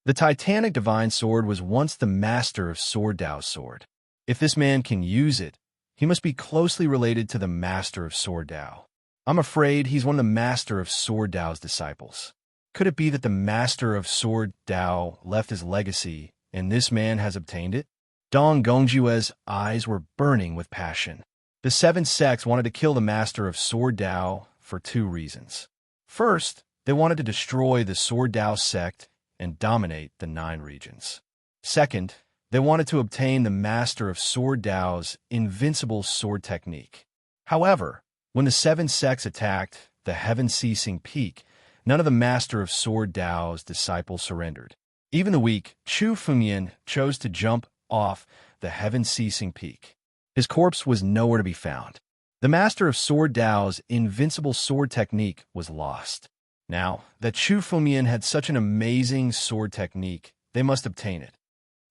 The Titanic Divine Sword was once the master of Sword Dao's sword. If this man can use it, he must be closely related to the master of Sword Dao. I'm afraid he's one of the master of Sword Dao's disciples. Could it be that the master of Sword Dao left his legacy and this man has obtained it? Dong Gongjue's eyes were burning with passion. The 7 sects wanted to kill the master of Sword Dao for 2 reasons. First, they wanted to destroy the Sword Dao sect and dominate the 9 regions. Second, they wanted to obtain the master of Sword Dao's invincible sword technique. However, when the 7 sects attacked the heaven-ceasing peak, none of the master of Sword Dao's disciples surrendered. Even the weak Chu Fengmian chose to jump off the heaven-ceasing peak. His corpse was nowhere to be found. The master of Sword Dao's invincible sword technique was lost. Now that Chu Fengmian had such an amazing sword technique, they must obtain it.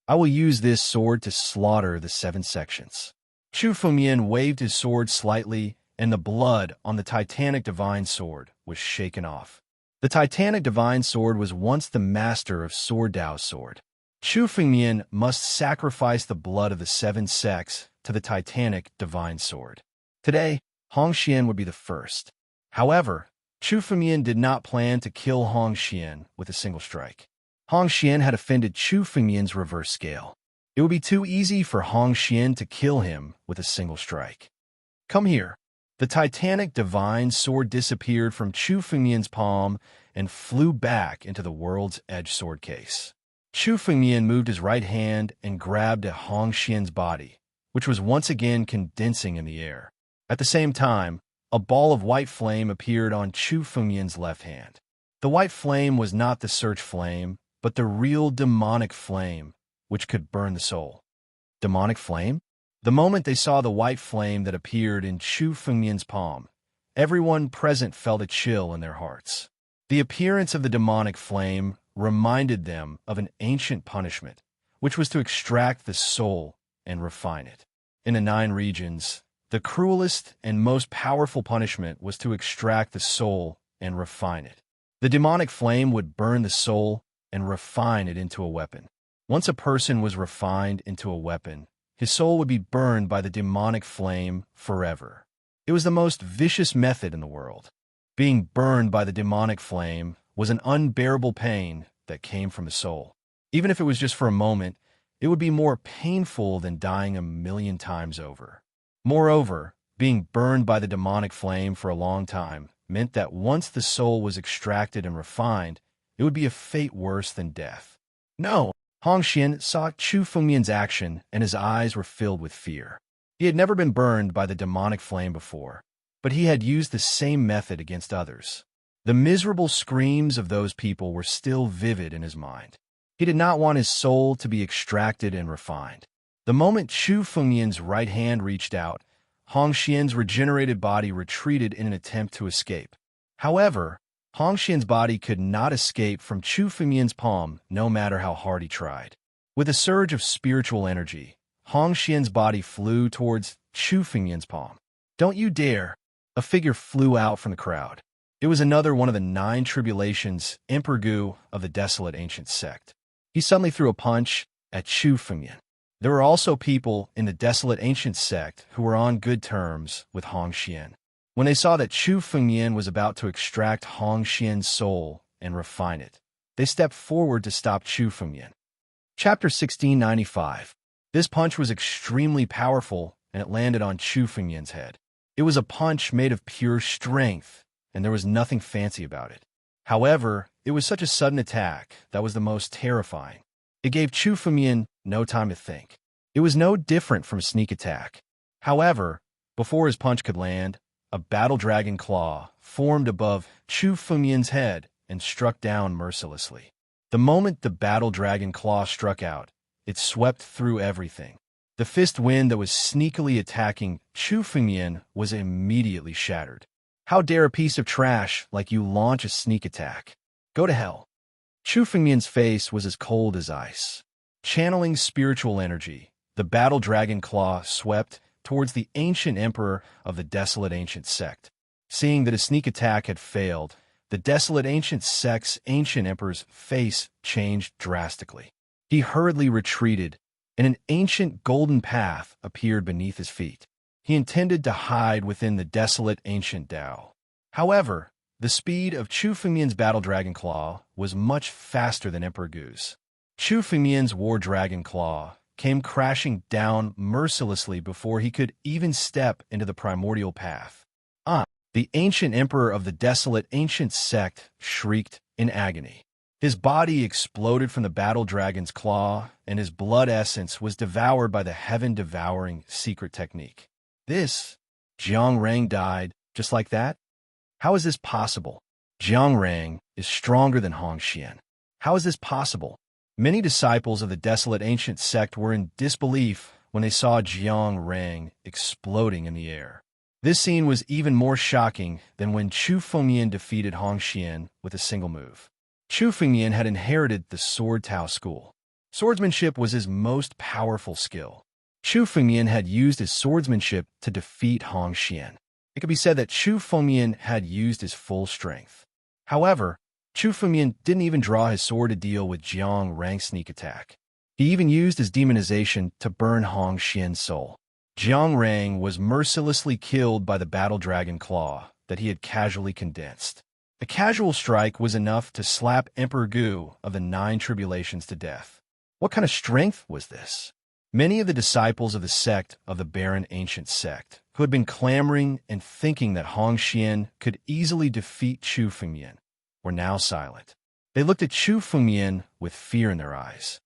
I will use this sword to slaughter the 7 sections. Chu Fengmian waved his sword slightly, and the blood on the Titanic Divine Sword was shaken off. The Titanic Divine Sword was once the master of Sword Dao's sword. Chu Fengmian must sacrifice the blood of the 7 sects to the Titanic Divine Sword. Today, Hong Xian would be the first. However, Chu Fengmian did not plan to kill Hong Xian with a single strike. Hong Xian had offended Chu Fengmian's reverse scale. It would be too easy for Hong Xian to kill him with a single strike. Come here. The Titanic Divine Sword disappeared from Chu Fengmian's palm and flew back into the World's Edge sword case. Chu Fengmian moved his right hand and grabbed at Hong Xian's body, which was once again condensing in the air. At the same time, a ball of white flame appeared on Chu Fengmian's left hand. The white flame was not the search flame, but the real demonic flame, which could burn the soul. Demonic flame? The moment they saw the white flame that appeared in Chu Fengmian's palm, everyone present felt a chill in their hearts. The appearance of the demonic flame reminded them of an ancient punishment, which was to extract the soul and refine it. In the 9 regions, the cruelest and most powerful punishment was to extract the soul and refine it. The demonic flame would burn the soul and refine it into a weapon. Once a person was refined into a weapon, his soul would be burned by the demonic flame forever. It was the most vicious method in the world. Being burned by the demonic flame was an unbearable pain that came from the soul. Even if it was just for a moment, it would be more painful than dying 1,000,000 times over. Moreover, being burned by the demonic flame for a long time meant that once the soul was extracted and refined, it would be a fate worse than death. No! Hong Xian saw Chu Fengmian's action, and his eyes were filled with fear. He had never been burned by the demonic flame before, but he had used the same method against others. The miserable screams of those people were still vivid in his mind. He did not want his soul to be extracted and refined. The moment Chu Fengmian's right hand reached out, Hong Xian's regenerated body retreated in an attempt to escape. However, Hong Xian's body could not escape from Chu Fengmian's palm no matter how hard he tried. With a surge of spiritual energy, Hong Xian's body flew towards Chu Fengmian's palm. "Don't you dare!" A figure flew out from the crowd. It was another one of the 9 tribulations, Emperor Gu of the desolate ancient sect. He suddenly threw a punch at Chu Fengmian. There were also people in the desolate ancient sect who were on good terms with Hong Xian. When they saw that Chu Fengmian was about to extract Hong Xian's soul and refine it, they stepped forward to stop Chu Fengmian. Chapter 1695. This punch was extremely powerful, and it landed on Chu Fengmian's head. It was a punch made of pure strength, and there was nothing fancy about it. However, it was such a sudden attack that was the most terrifying. It gave Chu Fengmian no time to think. It was no different from a sneak attack. However, before his punch could land, a battle dragon claw formed above Chu Fengmian's head and struck down mercilessly. The moment the battle dragon claw struck out, It swept through everything. The fist wind that was sneakily attacking Chu Fengmian was immediately shattered. How dare a piece of trash like you launch a sneak attack? Go to hell. Chu Fengmian's face was as cold as ice. Channeling spiritual energy, the battle dragon claw swept towards the ancient emperor of the desolate ancient sect. Seeing that a sneak attack had failed, the desolate ancient sect's ancient emperor's face changed drastically. He hurriedly retreated, and an ancient golden path appeared beneath his feet. He intended to hide within the desolate ancient Tao. However, the speed of Chu Fengmian's battle dragon claw was much faster than Emperor Gu's. Chu Fengmian's war dragon claw came crashing down mercilessly before he could even step into the primordial path. The ancient emperor of the desolate ancient sect shrieked in agony. His body exploded from the battle dragon's claw, and his blood essence was devoured by the heaven-devouring secret technique. Jiang Rang died just like that? How is this possible? Jiang Rang is stronger than Hong Xian. How is this possible? Many disciples of the desolate ancient sect were in disbelief when they saw Jiang Rang exploding in the air. This scene was even more shocking than when Chu Fengmian defeated Hong Xian with a single move. Chu Fengmian had inherited the Sword Tao school. Swordsmanship was his most powerful skill. Chu Fengmian had used his swordsmanship to defeat Hong Xian. It could be said that Chu Fengmian had used his full strength. However, Chu Fengmian didn't even draw his sword to deal with Jiang Rang's sneak attack. He even used his demonization to burn Hong Xian's soul. Jiang Rang was mercilessly killed by the battle dragon claw that he had casually condensed. A casual strike was enough to slap Emperor Gu of the 9 tribulations to death. What kind of strength was this? Many of the disciples of the sect of the barren ancient sect, who had been clamoring and thinking that Hong Xian could easily defeat Chu Fengmian, were now silent. They looked at Chu Fengmian with fear in their eyes.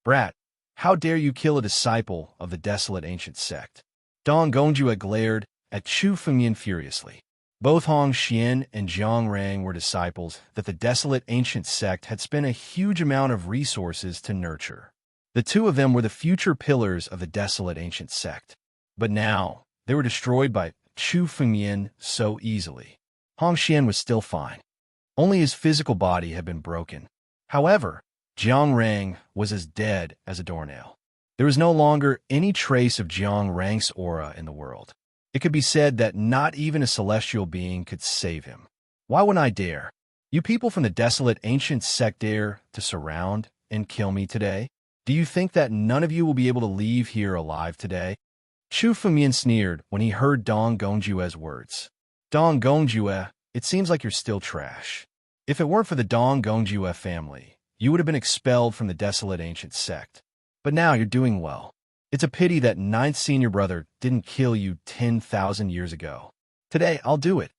"Brat, how dare you kill a disciple of the desolate ancient sect?" Dong Gongjue glared at Chu Fengmian furiously. Both Hong Xian and Jiang Rang were disciples that the desolate ancient sect had spent a huge amount of resources to nurture. The two of them were the future pillars of the desolate ancient sect. But now, they were destroyed by Chu Fengmian so easily. Hong Xian was still fine. Only his physical body had been broken. However, Jiang Rang was as dead as a doornail. There was no longer any trace of Jiang Rang's aura in the world. It could be said that not even a celestial being could save him. Why wouldn't I dare? You people from the desolate ancient sect dare to surround and kill me today? Do you think that none of you will be able to leave here alive today? Chu Fengmian sneered when he heard Dong Gongjue's words. Dong Gongjue, it seems like you're still trash. If it weren't for the Dong Gongjue family, you would have been expelled from the desolate ancient sect. But now you're doing well. It's a pity that 9th senior brother didn't kill you 10,000 years ago. Today, I'll do it.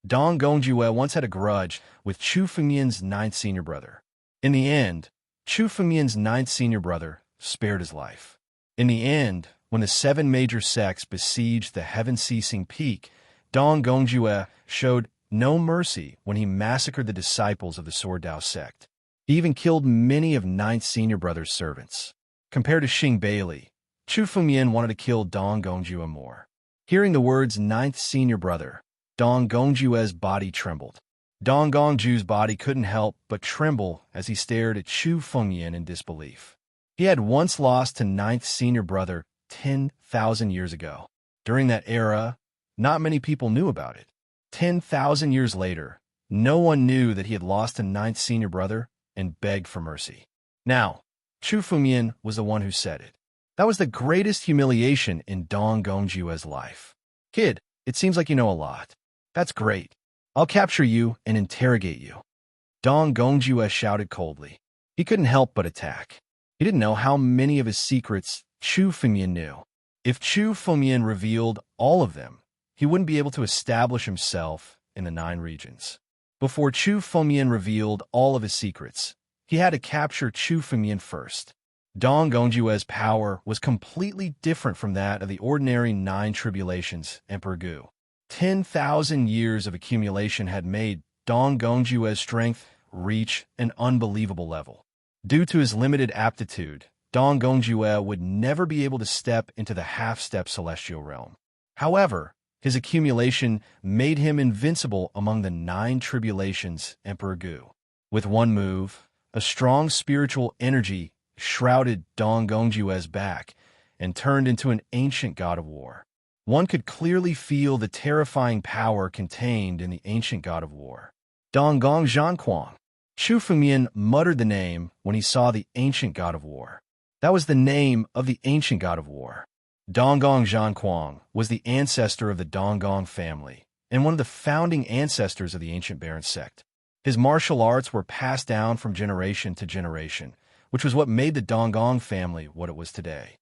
Dong Gongjue once had a grudge with Chu Fengmian's 9th senior brother. In the end, Chu Fengmian's 9th senior brother spared his life. In the end, when the 7 major sects besieged the heaven-ceasing peak, Dong Gongjue showed no mercy when he massacred the disciples of the Sword Tao sect. He even killed many of 9th senior brother's servants. Compared to Xing Bailey, Chu Fengmian wanted to kill Dong Gongjue more. Hearing the words 9th senior brother, Dong Gongjue's body trembled. Dong Gongjue's body couldn't help but tremble as he stared at Chu Fengmian in disbelief. He had once lost to 9th senior brother 10,000 years ago. During that era, not many people knew about it. 10,000 years later, no one knew that he had lost to 9th senior brother and begged for mercy. Now, Chu Fengmian was the one who said it. That was the greatest humiliation in Dong Gongjue's life. "Kid, it seems like you know a lot. That's great. I'll capture you and interrogate you." Dong Gongjue shouted coldly. He couldn't help but attack. He didn't know how many of his secrets Chu Fengmian knew. If Chu Fengmian revealed all of them, he wouldn't be able to establish himself in the 9 regions. Before Chu Fengmian revealed all of his secrets, he had to capture Chu Fengmian first. Dong Gongjue's power was completely different from that of the ordinary 9 tribulations Emperor Gu. 10,000 years of accumulation had made Dong Gongjue's strength reach an unbelievable level. Due to his limited aptitude, Dong Gongjue would never be able to step into the half-step celestial realm. However, his accumulation made him invincible among the 9 tribulations Emperor Gu. With one move, a strong spiritual energy shrouded Dong Gongjue's back and turned into an ancient god of war. One could clearly feel the terrifying power contained in the ancient god of war. Dong Gong Zhanquang. Chu Fengmian muttered the name when he saw the ancient god of war. That was the name of the ancient god of war. Donggong Zhanquang was the ancestor of the Donggong family and one of the founding ancestors of the ancient Baron sect. His martial arts were passed down from generation to generation, which was what made the Donggong family what it was today.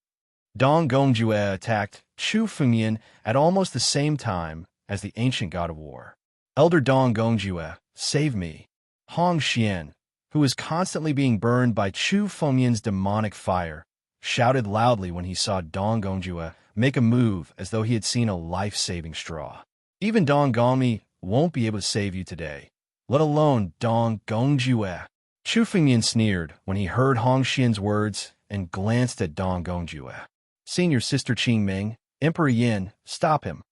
Dong Gongjue attacked Chu Fengmian at almost the same time as the ancient god of war. Elder Dong Gongjue, save me. Hong Xian, who was constantly being burned by Chu Fengmian's demonic fire, shouted loudly when he saw Dong Gongjue make a move as though he had seen a life-saving straw. Even Dong Gongmi won't be able to save you today, let alone Dong Gongjue. Chu Fengmian sneered when he heard Hong Xian's words and glanced at Dong Gongjue. Seeing your sister Qingming, Emperor Yin, stop him.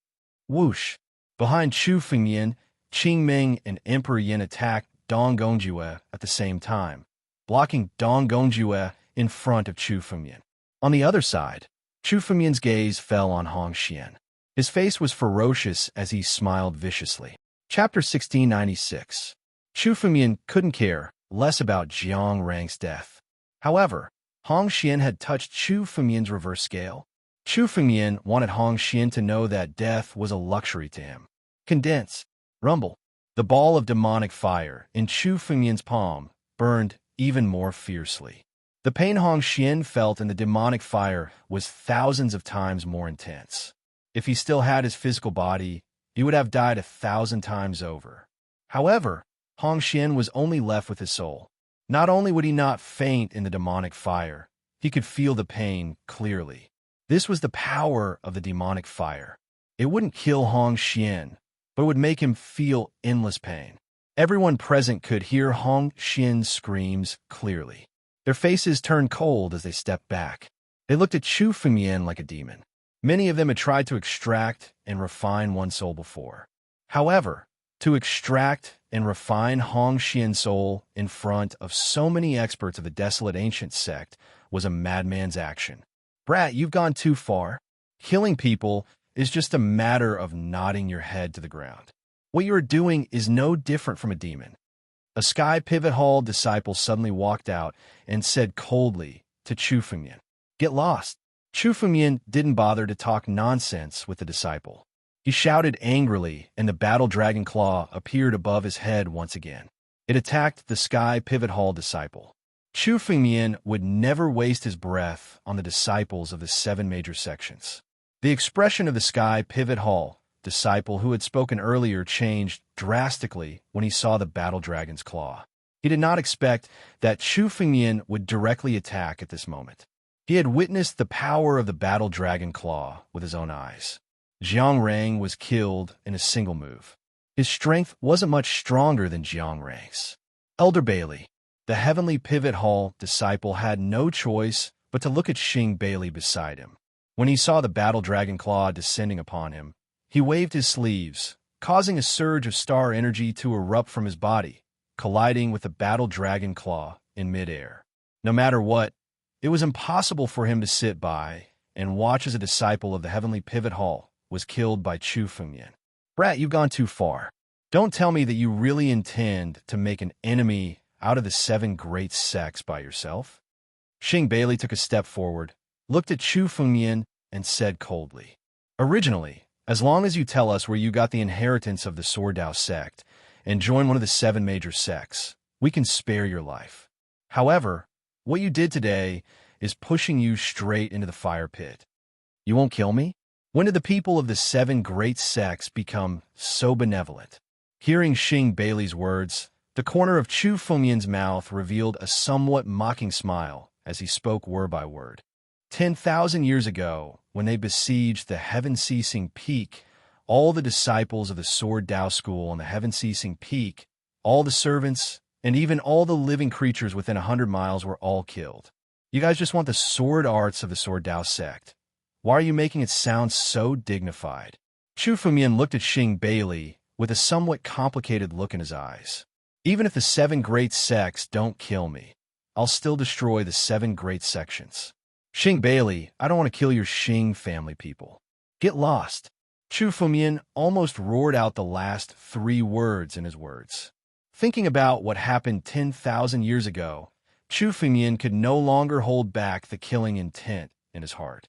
Whoosh! Behind Chu Fengmian, Qingming and Emperor Yin attacked Dong Gongjue at the same time, blocking Dong Gongjue in front of Chu Fengmian. On the other side, Chu Fengmian's gaze fell on Hong Xian. His face was ferocious as he smiled viciously. Chapter 1696. Chu Fengmian couldn't care less about Jiang Rang's death. However, Hong Xian had touched Chu Fengmian's reverse scale. Chu Fengmian wanted Hong Xian to know that death was a luxury to him. Condense. Rumble. The ball of demonic fire in Chu Fengmian's palm burned even more fiercely. The pain Hong Xian felt in the demonic fire was thousands of times more intense. If he still had his physical body, he would have died 1,000 times over. However, Hong Xian was only left with his soul. Not only would he not faint in the demonic fire, he could feel the pain clearly. This was the power of the demonic fire. It wouldn't kill Hong Xian, but it would make him feel endless pain. Everyone present could hear Hong Xian's screams clearly. Their faces turned cold as they stepped back. They looked at Chu Fengmian like a demon. Many of them had tried to extract and refine one's soul before. However, to extract and refine Hong Xian's soul in front of so many experts of the desolate ancient sect was a madman's action. Brat, you've gone too far. Killing people is just a matter of nodding your head to the ground. What you are doing is no different from a demon. A Sky Pivot Hall disciple suddenly walked out and said coldly to Chu Fengmian, "Get lost." Chu Fengmian didn't bother to talk nonsense with the disciple. He shouted angrily, and the battle dragon claw appeared above his head once again. It attacked the Sky Pivot Hall disciple. Chu Fengmian would never waste his breath on the disciples of the 7 major sections. The expression of the Sky Pivot Hall disciple who had spoken earlier changed drastically when he saw the battle dragon's claw. He did not expect that Chu Fengmian would directly attack at this moment. He had witnessed the power of the battle dragon claw with his own eyes. Jiang Rang was killed in a single move. His strength wasn't much stronger than Jiang Rang's. Elder Bailey, the Heavenly Pivot Hall disciple, had no choice but to look at Xing Bailey beside him. When he saw the battle dragon claw descending upon him, he waved his sleeves, causing a surge of star energy to erupt from his body, colliding with the battle dragon claw in midair. No matter what, it was impossible for him to sit by and watch as a disciple of the Heavenly Pivot Hall was killed by Chu Fengmian. Brat, you've gone too far. Don't tell me that you really intend to make an enemy out of the 7 great sects by yourself. Xing Bailey took a step forward, looked at Chu Fengmian, and said coldly, "Originally, as long as you tell us where you got the inheritance of the Sword Dao sect and join one of the 7 major sects, we can spare your life. However, what you did today is pushing you straight into the fire pit. You won't kill me? When did the people of the 7 great sects become so benevolent?" Hearing Xing Bailey's words, the corner of Chu Fengmian's mouth revealed a somewhat mocking smile as he spoke word by word. 10,000 years ago, when they besieged the Heaven-Ceasing Peak, all the disciples of the Sword Dao School on the Heaven-Ceasing Peak, all the servants, and even all the living creatures within 100 miles were all killed. You guys just want the sword arts of the Sword Dao sect. Why are you making it sound so dignified? Chu Fumian looked at Xing Beili with a somewhat complicated look in his eyes. Even if the 7 great sects don't kill me, I'll still destroy the 7 great sections. Xing Beili, I don't want to kill your Xing family people. Get lost. Chu Fumian almost roared out the last 3 words in his words. Thinking about what happened 10,000 years ago, Chu Fumian could no longer hold back the killing intent in his heart.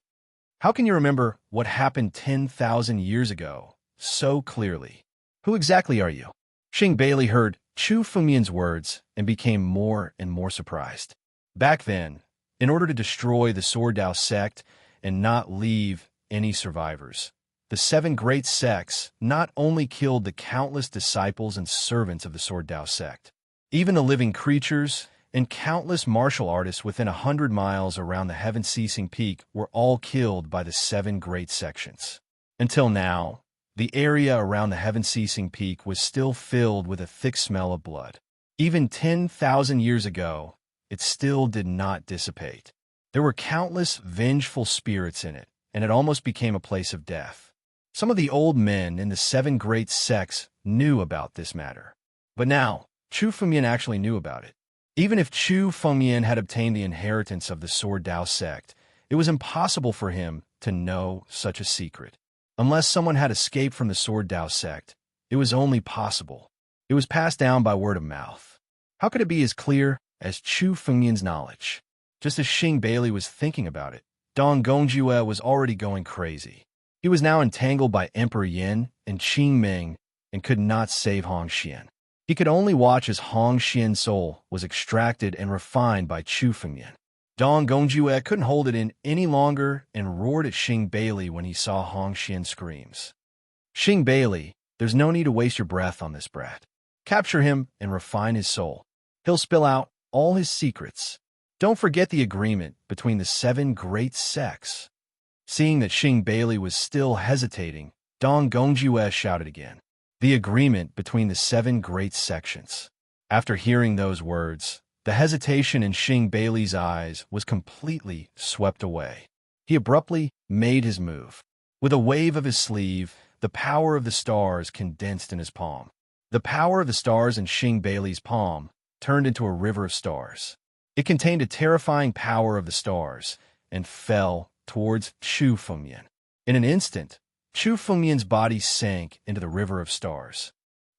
How can you remember what happened 10,000 years ago so clearly? Who exactly are you? Xing Beili heard Chu Fumian's words and became more and more surprised. Back then, in order to destroy the Sword Dao sect and not leave any survivors, the 7 great sects not only killed the countless disciples and servants of the Sword Dao sect, even the living creatures and countless martial artists within 100 miles around the heaven-ceasing peak were all killed by the 7 great sections. Until now, the area around the heaven-ceasing peak was still filled with a thick smell of blood. Even 10,000 years ago, it still did not dissipate. There were countless vengeful spirits in it, and it almost became a place of death. Some of the old men in the 7 great sects knew about this matter. But now, Chu Fumian actually knew about it. Even if Chu Fumian had obtained the inheritance of the Sword Dao sect, it was impossible for him to know such a secret. Unless someone had escaped from the Sword Dao sect, it was only possible. It was passed down by word of mouth. How could it be as clear as Chu Fumian's knowledge? Just as Xing Beili was thinking about it, Dong Gongjue was already going crazy. He was now entangled by Emperor Yin and Qing Ming and could not save Hong Xian. He could only watch as Hong Xian's soul was extracted and refined by Chu Fumian. Dong Gongjue couldn't hold it in any longer and roared at Xing Beili when he saw Hong Xian's screams. Xing Beili, there's no need to waste your breath on this brat. Capture him and refine his soul. He'll spill out all his secrets. Don't forget the agreement between the 7 great sects. Seeing that Xing Beili was still hesitating, Dong Gongjue shouted again. The agreement between the 7 great sections. After hearing those words, the hesitation in Xing Beili's eyes was completely swept away. He abruptly made his move. With a wave of his sleeve, the power of the stars condensed in his palm. The power of the stars in Xing Beili's palm turned into a river of stars. It contained a terrifying power of the stars and fell towards Chu Fumian. In an instant, Chu Fumian's body sank into the river of stars.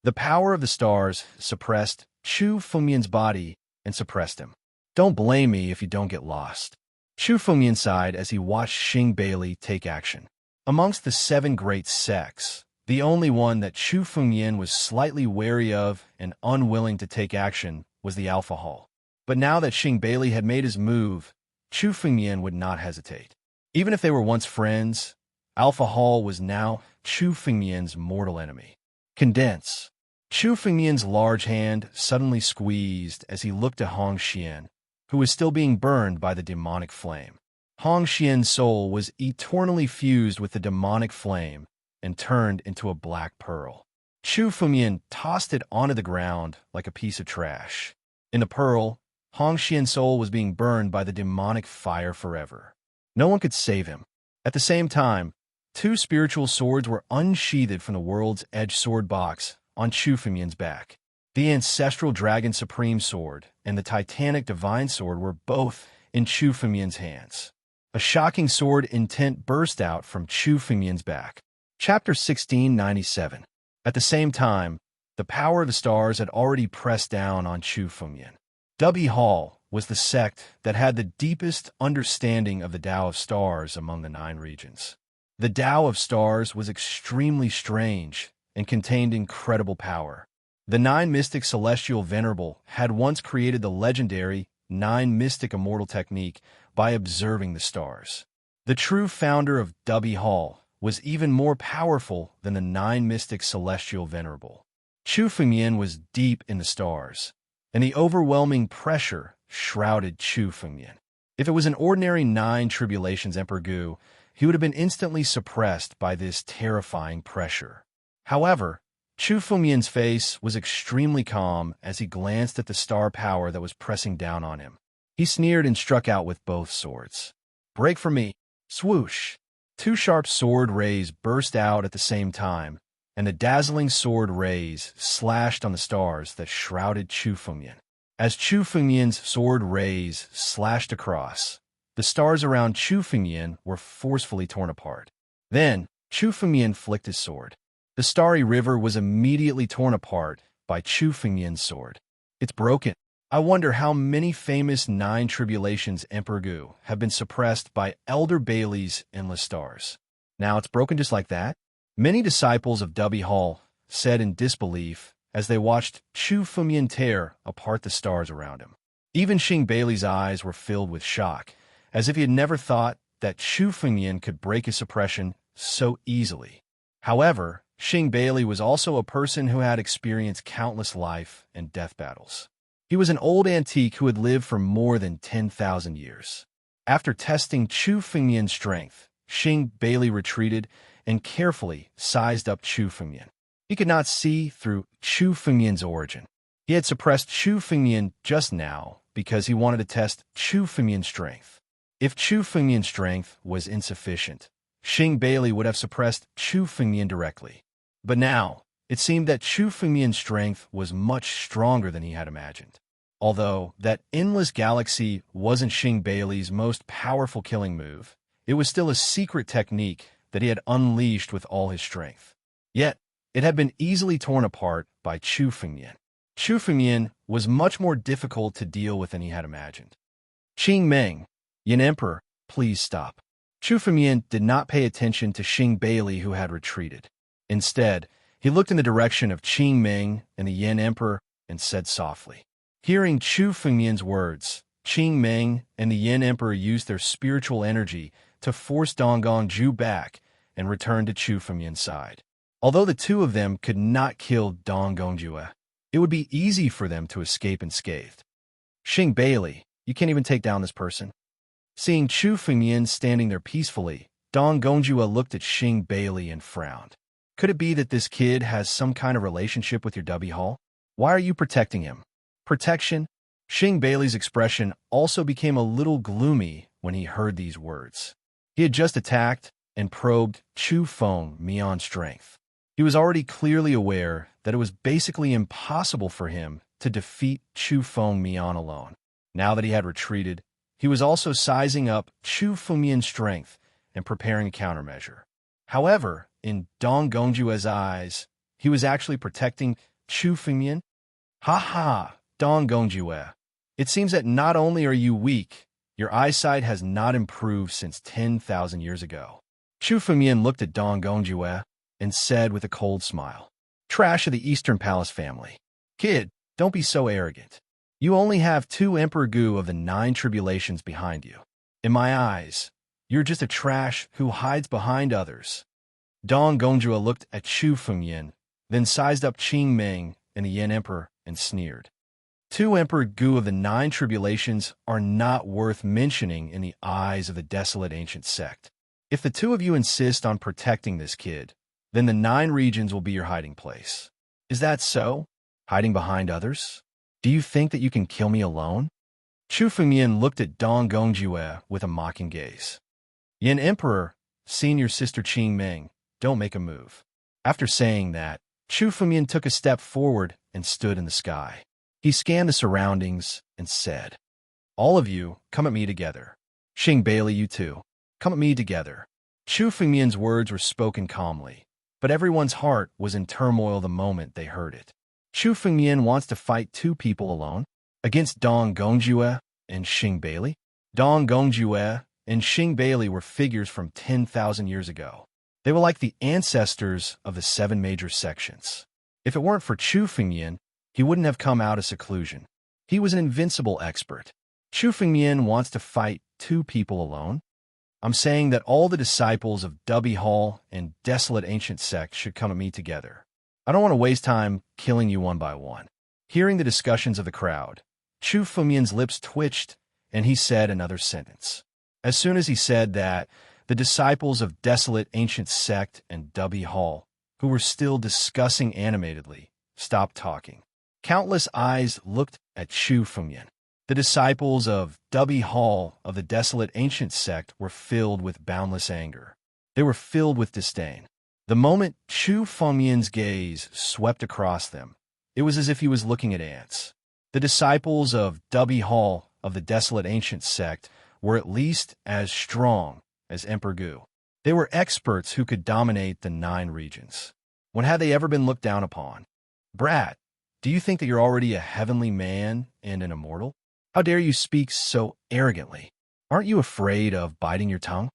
The power of the stars suppressed Chu Fumian's body and suppressed him. Don't blame me if you don't get lost. Chu Fumian sighed as he watched Xing Beili take action. Amongst the 7 great sects, the only one that Chu Fumian was slightly wary of and unwilling to take action was the Alpha Hall. But now that Xing Beili had made his move, Chu Fumian would not hesitate. Even if they were once friends, Alpha Hall was now Chu Fumian's mortal enemy. Condense. Chu Fumian's large hand suddenly squeezed as he looked at Hong Xian, who was still being burned by the demonic flame. Hong Xian's soul was eternally fused with the demonic flame and turned into a black pearl. Chu Fumian tossed it onto the ground like a piece of trash. In the pearl, Hong Xian's soul was being burned by the demonic fire forever. No one could save him. At the same time, 2 spiritual swords were unsheathed from the world's edge sword box on Chu Fumian's back. The ancestral dragon supreme sword and the titanic divine sword were both in Chu Fumian's hands. A shocking sword intent burst out from Chu Fumian's back. Chapter 1697. At the same time, the power of the stars had already pressed down on Chu Fumian. Dubby Hall was the sect that had the deepest understanding of the Tao of Stars among the 9 regions. The Tao of Stars was extremely strange and contained incredible power. The 9 Mystic Celestial Venerable had once created the legendary 9 Mystic Immortal technique by observing the stars. The true founder of Dubby Hall was even more powerful than the 9 Mystic Celestial Venerable. Chu Fumian was deep in the stars, and the overwhelming pressure shrouded Chu Fumian. If it was an ordinary 9 Tribulations Emperor Gu, he would have been instantly suppressed by this terrifying pressure. However, Chu Fumian's face was extremely calm as he glanced at the star power that was pressing down on him. He sneered and struck out with both swords. "Break from me!" Swoosh! Two sharp sword rays burst out at the same time, and the dazzling sword rays slashed on the stars that shrouded Chu Fengmian. As Chu Fengmian's sword rays slashed across, the stars around Chu Fengmian were forcefully torn apart. Then, Chu Fengmian flicked his sword. The starry river was immediately torn apart by Chu Fengmian's sword. "It's broken." I wonder how many famous Nine Tribulations Emperor Gu have been suppressed by Elder Bailey's endless stars. Now it's broken just like that? Many disciples of Dubby Hall said in disbelief as they watched Chu Fengmian tear apart the stars around him. Even Xing Bailey's eyes were filled with shock, as if he had never thought that Chu Fengmian could break his suppression so easily. However, Xing Bailey was also a person who had experienced countless life and death battles. He was an old antique who had lived for more than 10,000 years. After testing Chu Fengmian's strength, Xing Bailey retreated and carefully sized up Chu Fengmian. He could not see through Chu Fengmian's origin. He had suppressed Chu Fengmian just now because he wanted to test Chu Fengmian's strength. If Chu Fengmian's strength was insufficient, Xing Bailey would have suppressed Chu Fengmian directly. But now, it seemed that Chu Fengmian's strength was much stronger than he had imagined. Although that endless galaxy wasn't Xing Bailey's most powerful killing move, it was still a secret technique that he had unleashed with all his strength. Yet, it had been easily torn apart by Chu Fengmian. Chu Fengmian was much more difficult to deal with than he had imagined. "Qing Meng, Yin Emperor, please stop." Chu Fengmian did not pay attention to Xing Bailey, who had retreated. Instead, he looked in the direction of Qing Meng and the Yin Emperor and said softly. Hearing Chu Fengmian's words, Qing Meng and the Yin Emperor used their spiritual energy to force Donggongju back and return to Chu Fengmian's side. Although the two of them could not kill Donggongju, it would be easy for them to escape unscathed. "Xing Bailey, you can't even take down this person." Seeing Chu Fengmian standing there peacefully, Donggongju looked at Xing Bailey and frowned. "Could it be that this kid has some kind of relationship with your Dubby Hall? Why are you protecting him?" Protection? Xing Bailey's expression also became a little gloomy when he heard these words. He had just attacked and probed Chu Fengmian's strength. He was already clearly aware that it was basically impossible for him to defeat Chu Fengmian alone. Now that he had retreated, he was also sizing up Chu Fengmian's strength and preparing a countermeasure. However, in Donggongju's eyes, he was actually protecting Chu Fengmian. "Ha ha, Donggongju. It seems that not only are you weak, your eyesight has not improved since 10,000 years ago." Chu Fengmian looked at Donggongju and said with a cold smile, "Trash of the Eastern Palace family. Kid, don't be so arrogant. You only have 2 Emperor Gu of the 9 Tribulations behind you. In my eyes, you're just a trash who hides behind others." Donggongju looked at Chu Fengmian, then sized up Qing Meng and the Yin Emperor and sneered. 2 Emperor Gu of the 9 Tribulations are not worth mentioning in the eyes of the desolate ancient sect. If the 2 of you insist on protecting this kid, then the 9 regions will be your hiding place. Is that so? Hiding behind others? Do you think that you can kill me alone? Chu Fengmian looked at Donggongju with a mocking gaze. "Yin Emperor, seeing your sister Qing Meng, don't make a move." After saying that, Chu Fengmian took a step forward and stood in the sky. He scanned the surroundings and said, "All of you, come at me together. Xing Bailey, you too. Come at me together." Chu Fengmian's words were spoken calmly, but everyone's heart was in turmoil the moment they heard it. Chu Fengmian wants to fight 2 people alone? Against Donggongju and Xing Bailey? Donggongju and Xing Bailey were figures from 10,000 years ago. They were like the ancestors of the 7 major sections. If it weren't for Chu Fengmian, he wouldn't have come out of seclusion. He was an invincible expert. Chu Fengmian wants to fight 2 people alone? I'm saying that all the disciples of Dubby Hall and Desolate Ancient Sect should come at me together. I don't want to waste time killing you one by one. Hearing the discussions of the crowd, Chu Fengmian's lips twitched, and he said another sentence. As soon as he said that, the disciples of Desolate Ancient Sect and Dubby Hall, who were still discussing animatedly, stopped talking. Countless eyes looked at Chu Fengmian. The disciples of Dubby Hall of the desolate ancient sect were filled with boundless anger. They were filled with disdain. The moment Chu Fengmian's gaze swept across them, it was as if he was looking at ants. The disciples of Dubby Hall of the desolate ancient sect were at least as strong as Emperor Gu. They were experts who could dominate the 9 regions. When had they ever been looked down upon? Brat, do you think that you're already a heavenly man and an immortal? How dare you speak so arrogantly? Aren't you afraid of biting your tongue?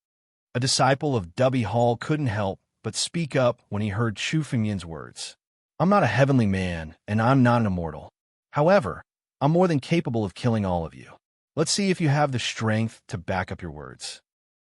A disciple of Dubby Hall couldn't help but speak up when he heard Chu Fengmian's words. I'm not a heavenly man, and I'm not an immortal. However, I'm more than capable of killing all of you. Let's see if you have the strength to back up your words.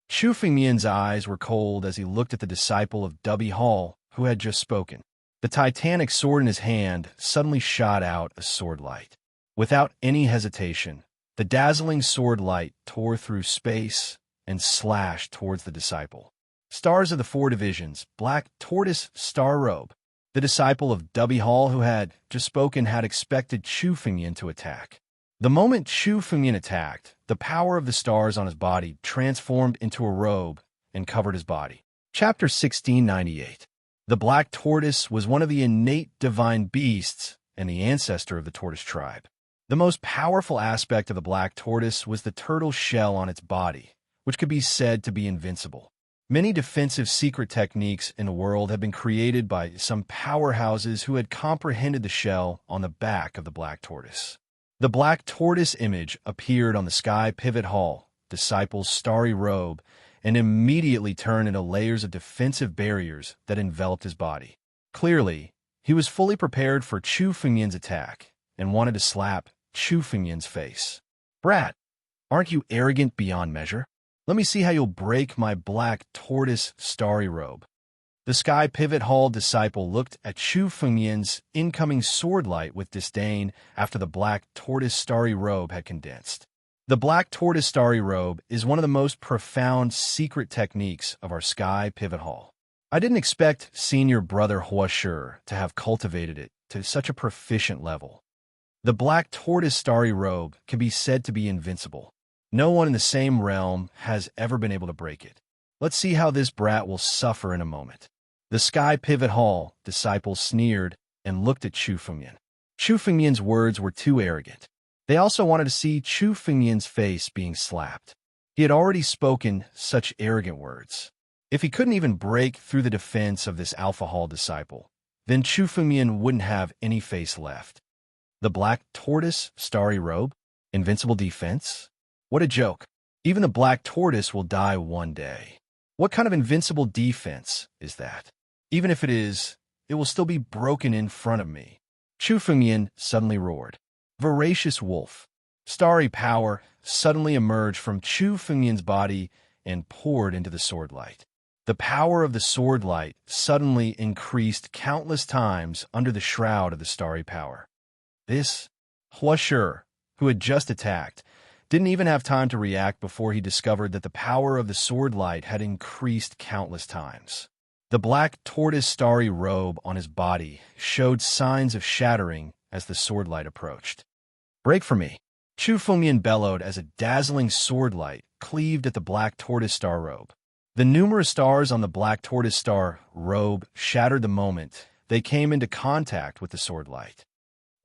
Chu Fengmian's eyes were cold as he looked at the disciple of Dubby Hall who had just spoken. The titanic sword in his hand suddenly shot out a sword light. Without any hesitation, the dazzling sword light tore through space and slashed towards the disciple. Stars of the 4 divisions, Black Tortoise Star Robe. The disciple of Dubby Hall who had just spoken had expected Chu Fengmian to attack. The moment Chu Fengmian attacked, the power of the stars on his body transformed into a robe and covered his body. Chapter 1698. The Black Tortoise was one of the innate divine beasts and the ancestor of the tortoise tribe. The most powerful aspect of the black tortoise was the turtle shell on its body, which could be said to be invincible. Many defensive secret techniques in the world have been created by some powerhouses who had comprehended the shell on the back of the black tortoise. The black tortoise image appeared on the Sky Pivot Hall, disciple's starry robe, and immediately turned into layers of defensive barriers that enveloped his body. Clearly, he was fully prepared for Chu Fengmian's attack and wanted to slap Chu Fengmian's face. Brat, aren't you arrogant beyond measure? Let me see how you'll break my black tortoise starry robe. The Sky Pivot Hall disciple looked at Chu Fengmian's incoming sword light with disdain after the black tortoise starry robe had condensed. The black tortoise starry robe is one of the most profound secret techniques of our Sky Pivot Hall. I didn't expect senior brother Hua Shi to have cultivated it to such a proficient level. The black tortoise starry robe can be said to be invincible. No one in the same realm has ever been able to break it. Let's see how this brat will suffer in a moment. The Sky Pivot Hall disciples sneered and looked at Chu Fengmian. Chu Fengmian's words were too arrogant. They also wanted to see Chu Fengmian's face being slapped. He had already spoken such arrogant words. If he couldn't even break through the defense of this Alpha Hall disciple, then Chu Fengmian wouldn't have any face left. The black tortoise starry robe? Invincible defense? What a joke. Even the black tortoise will die one day. What kind of invincible defense is that? Even if it is, it will still be broken in front of me. Chu Fengmian suddenly roared. Voracious wolf. Starry power suddenly emerged from Chu Fengmian's body and poured into the sword light. The power of the sword light suddenly increased countless times under the shroud of the starry power. This Hua Shi, who had just attacked, didn't even have time to react before he discovered that the power of the sword light had increased countless times. The black tortoise starry robe on his body showed signs of shattering as the sword light approached. Break for me! Chu Fengmian bellowed as a dazzling sword light cleaved at the black tortoise star robe. The numerous stars on the black tortoise star robe shattered the moment they came into contact with the sword light.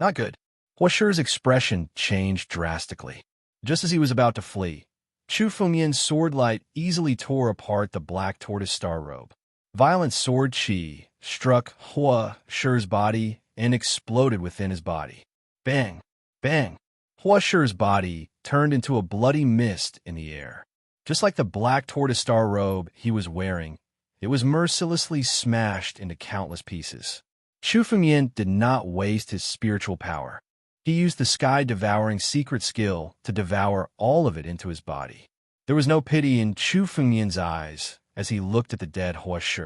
Not good. Hua Shi's expression changed drastically. Just as he was about to flee, Chu Fengmian's sword light easily tore apart the black tortoise star robe. Violent sword chi struck Hua Shi's body and exploded within his body. Bang! Bang! Hua Shi's body turned into a bloody mist in the air. Just like the black tortoise star robe he was wearing, it was mercilessly smashed into countless pieces. Chu Fengmian did not waste his spiritual power. He used the sky-devouring secret skill to devour all of it into his body. There was no pity in Chu Fengmian's eyes as he looked at the dead Hua Shi.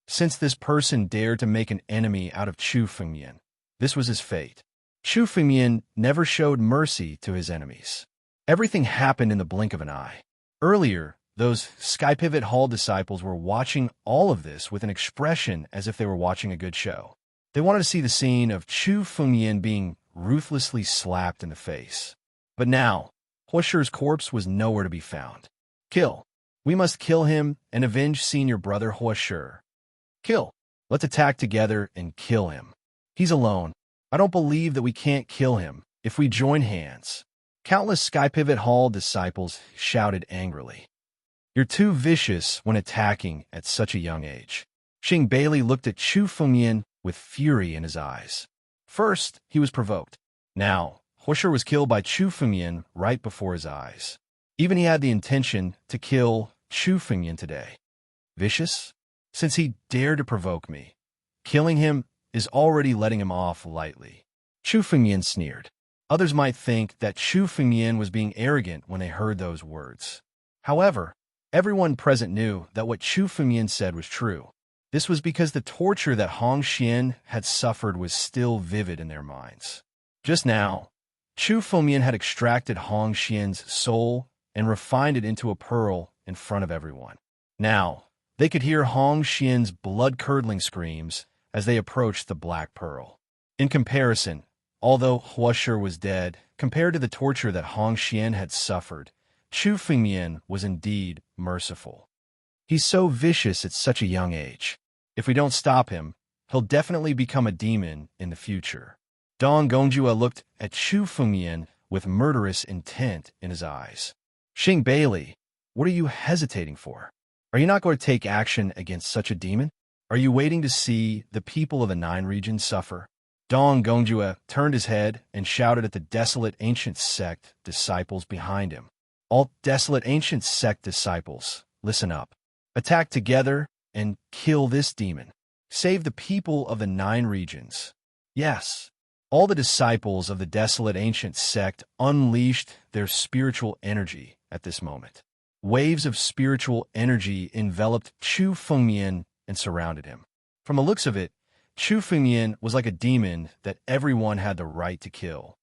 Since this person dared to make an enemy out of Chu Fengmian, this was his fate. Chu Fengmian never showed mercy to his enemies. Everything happened in the blink of an eye. Earlier, those Sky Pivot Hall disciples were watching all of this with an expression as if they were watching a good show. They wanted to see the scene of Chu Fengmian being ruthlessly slapped in the face. But now, Huasher's corpse was nowhere to be found. Kill. We must kill him and avenge senior brother Huasher. Kill. Let's attack together and kill him. He's alone. I don't believe that we can't kill him if we join hands. Countless Sky Pivot Hall disciples shouted angrily. You're too vicious when attacking at such a young age. Xing Bailey looked at Chu Fengyan with fury in his eyes. First, he was provoked. Now, Huasher was killed by Chu Fengyan right before his eyes. Even he had the intention to kill Chu Fengyan today. Vicious? Since he dared to provoke me, killing him is already letting him off lightly. Chu Fengyan sneered. Others might think that Chu Fengyan was being arrogant when they heard those words. However, everyone present knew that what Chu Fengyan said was true. This was because the torture that Hong Xian had suffered was still vivid in their minds. Just now, Chu Fengyan had extracted Hong Xian's soul and refined it into a pearl in front of everyone. Now, they could hear Hong Xian's blood-curdling screams as they approached the black pearl. In comparison, although Huasher was dead, compared to the torture that Hong Xian had suffered, Chu Fengyan was indeed merciful. He's so vicious at such a young age. If we don't stop him, he'll definitely become a demon in the future. Dong Gongjue looked at Chu Fengyan with murderous intent in his eyes. Xing Bailey, what are you hesitating for? Are you not going to take action against such a demon? Are you waiting to see the people of the 9 regions suffer? Dong Gongjue turned his head and shouted at the desolate ancient sect disciples behind him. All desolate ancient sect disciples, listen up. Attack together and kill this demon. Save the people of the 9 regions. Yes, all the disciples of the desolate ancient sect unleashed their spiritual energy at this moment. Waves of spiritual energy enveloped Chu Fengyan and surrounded him. From the looks of it, Chu Fengyan was like a demon that everyone had the right to kill.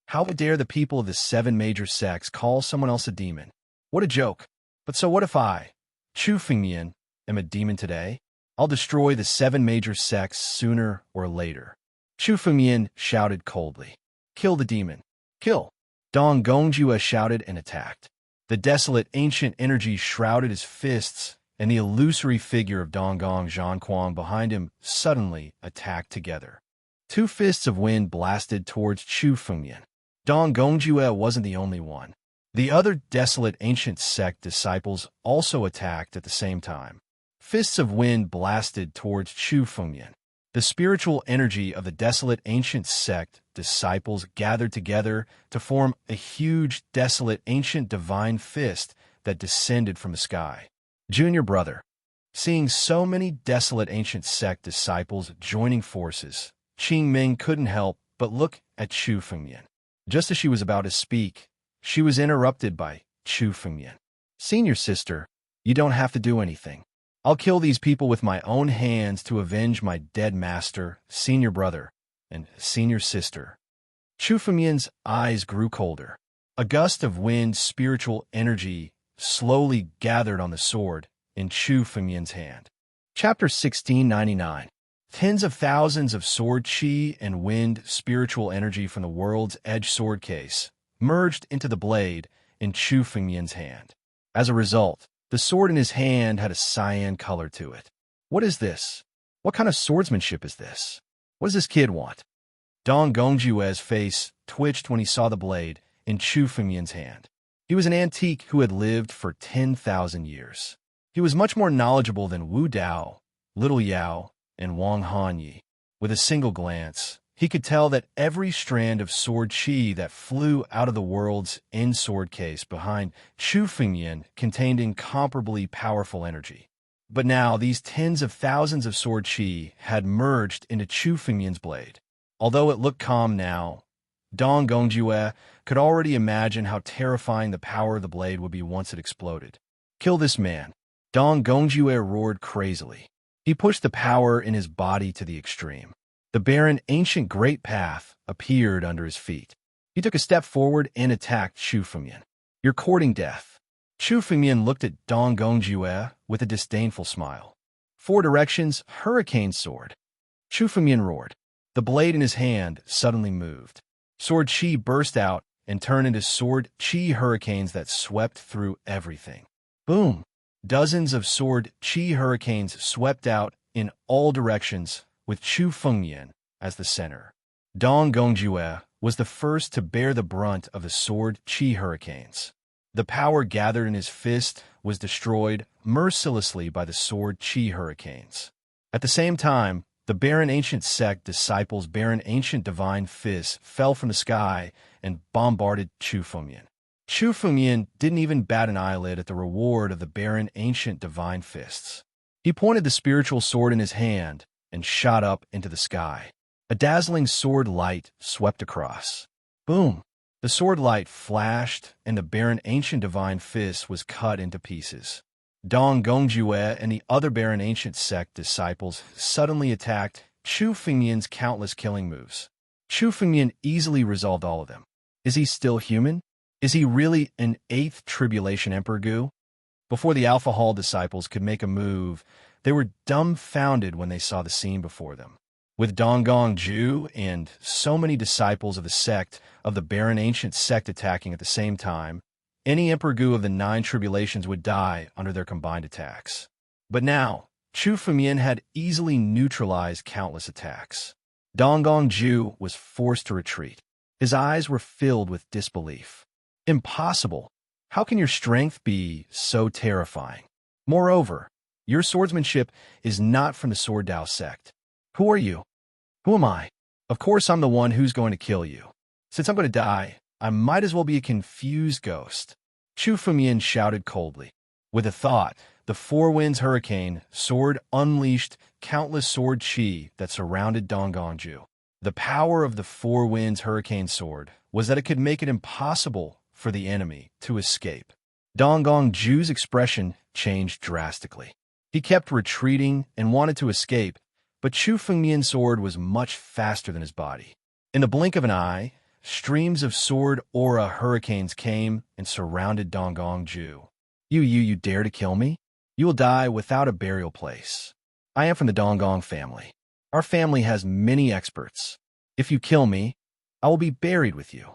How dare the people of the 7 major sects call someone else a demon? What a joke. But so what if I, Chu Fengyan, am a demon today? I'll destroy the 7 major sects sooner or later. Chu Fengyan shouted coldly. Kill the demon. Kill. Dong Gongjue shouted and attacked. The desolate ancient energy shrouded his fists, and the illusory figure of Donggong Zhanquang behind him suddenly attacked together. 2 fists of wind blasted towards Chu Fengyan. Dong Gongjue wasn't the only one. The other desolate ancient sect disciples also attacked at the same time. Fists of wind blasted towards Chu Fengyan. The spiritual energy of the desolate ancient sect disciples gathered together to form a huge desolate ancient divine fist that descended from the sky. Junior brother, seeing so many desolate ancient sect disciples joining forces, Qing Ming couldn't help but look at Chu Fengyan. Just as she was about to speak, she was interrupted by Chu Fengyan. Senior sister, you don't have to do anything. I'll kill these people with my own hands to avenge my dead master, senior brother, and senior sister. Chu Fengyan's eyes grew colder. A gust of wind spiritual energy slowly gathered on the sword in Chu Fengyan's hand. Chapter 1699. Tens of thousands of sword chi and wind spiritual energy from the world's edge sword case merged into the blade in Chu Fengyan's hand. As a result, the sword in his hand had a cyan color to it. What is this? What kind of swordsmanship is this? What does this kid want? Dong Gongjue's face twitched when he saw the blade in Chu Fengyan's hand. He was an antique who had lived for 10,000 years. He was much more knowledgeable than Wu Dao, Little Yao, and Wang Hanyi. With a single glance, he could tell that every strand of sword chi that flew out of the world's end sword case behind Chu Fengyan contained incomparably powerful energy. But now these tens of thousands of sword chi had merged into Chu Fengyan's blade. Although it looked calm now, Dong Gongjue could already imagine how terrifying the power of the blade would be once it exploded. Kill this man. Dong Gongjue roared crazily. He pushed the power in his body to the extreme. The barren, ancient great path appeared under his feet. He took a step forward and attacked Chu Fengyan. You're courting death. Chu Fengyan looked at Dong Gongjue with a disdainful smile. 4 directions, hurricane sword. Chu Fengyan roared. The blade in his hand suddenly moved. Sword chi burst out and turned into sword chi hurricanes that swept through everything. Boom! Dozens of sword chi hurricanes swept out in all directions, with Chu Fengmian as the center. Dong Gongjue was the first to bear the brunt of the sword chi hurricanes. The power gathered in his fist was destroyed mercilessly by the sword chi hurricanes. At the same time, the barren ancient sect disciples' barren ancient divine fists fell from the sky and bombarded Chu Fengmian. Chu Fengmian didn't even bat an eyelid at the reward of the barren ancient divine fists. He pointed the spiritual sword in his hand and shot up into the sky. A dazzling sword light swept across. Boom! The sword light flashed, and the barren ancient divine fist was cut into pieces. Dong Gongjue and the other barren ancient sect disciples suddenly attacked Chu Fengmian's countless killing moves. Chu Fengmian easily resolved all of them. Is he still human? Is he really an 8th Tribulation Emperor Gu? Before the Alpha Hall disciples could make a move, they were dumbfounded when they saw the scene before them. With Donggong Ju and so many disciples of the sect of the barren ancient sect attacking at the same time, any Emperor Gu of the 9 tribulations would die under their combined attacks. But now, Chu Fengmian had easily neutralized countless attacks. Donggong Ju was forced to retreat. His eyes were filled with disbelief. Impossible! How can your strength be so terrifying? Moreover, your swordsmanship is not from the Sword Dao sect. Who are you? Who am I? Of course I'm the one who's going to kill you. Since I'm going to die, I might as well be a confused ghost. Chu Fengmian shouted coldly. With a thought, the Four Winds Hurricane sword unleashed countless sword chi that surrounded Donggong Ju. The power of the Four Winds Hurricane sword was that it could make it impossible for the enemy to escape. Donggong Ju's expression changed drastically. He kept retreating and wanted to escape, but Chu Fengmian's sword was much faster than his body. In the blink of an eye, streams of sword aura hurricanes came and surrounded Donggong Ju. You dare to kill me? You will die without a burial place. I am from the Donggong family. Our family has many experts. If you kill me, I will be buried with you.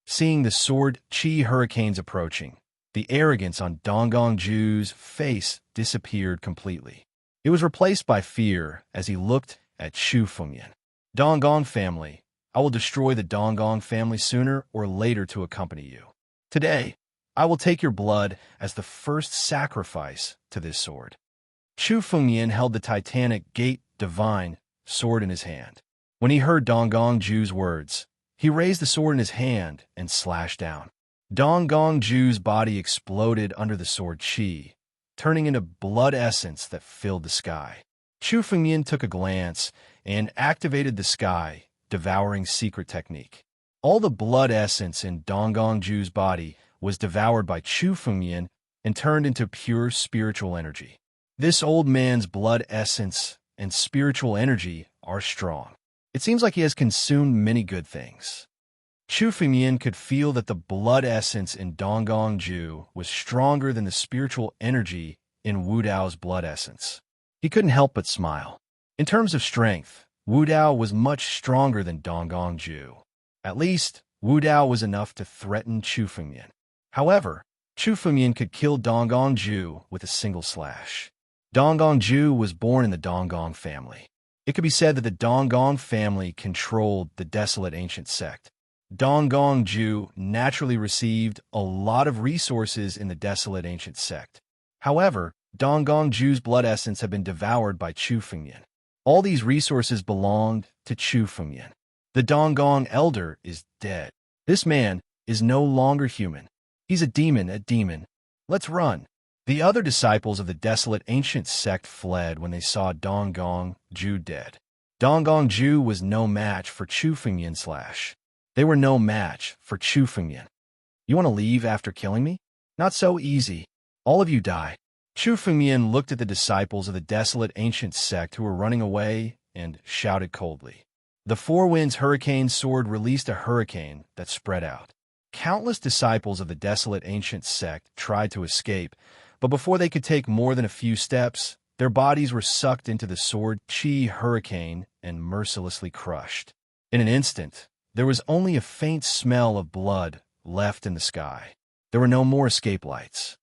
Seeing the sword chi hurricanes approaching, the arrogance on Donggong Ju's face disappeared completely. It was replaced by fear as he looked at Chu Fengmian. Donggong family, I will destroy the Donggong family sooner or later to accompany you. Today, I will take your blood as the first sacrifice to this sword. Chu Fengmian held the titanic gate divine sword in his hand. When he heard Donggong Ju's words, he raised the sword in his hand and slashed down. Donggong Ju's body exploded under the sword chi, turning into blood essence that filled the sky. Chu Fengmian took a glance and activated the sky, devouring secret technique. All the blood essence in Donggong Ju's body was devoured by Chu Fengmian and turned into pure spiritual energy. This old man's blood essence and spiritual energy are strong. It seems like he has consumed many good things. Chu Fengmian could feel that the blood essence in Donggong Ju was stronger than the spiritual energy in Wu Dao's blood essence. He couldn't help but smile. In terms of strength, Wu Dao was much stronger than Donggong Ju. At least, Wu Dao was enough to threaten Chu Fengmian. However, Chu Fengmian could kill Donggong Ju with a single slash. Donggong Ju was born in the Donggong family. It could be said that the Donggong family controlled the desolate ancient sect. Donggong Ju naturally received a lot of resources in the desolate ancient sect. However, Donggong Ju's blood essence had been devoured by Chu Fengmian. All these resources belonged to Chu Fengmian. The Donggong elder is dead. This man is no longer human. He's a demon. Let's run. The other disciples of the desolate ancient sect fled when they saw Donggong Ju dead. Donggong Ju was no match for Chu Fengmian slash. They were no match for Chu Fengmian. You want to leave after killing me? Not so easy. All of you die. Chu Fengmian looked at the disciples of the desolate ancient sect who were running away and shouted coldly. The Four Winds Hurricane sword released a hurricane that spread out. Countless disciples of the desolate ancient sect tried to escape, but before they could take more than a few steps, their bodies were sucked into the sword chi hurricane and mercilessly crushed. In an instant, there was only a faint smell of blood left in the sky. There were no more escape lights.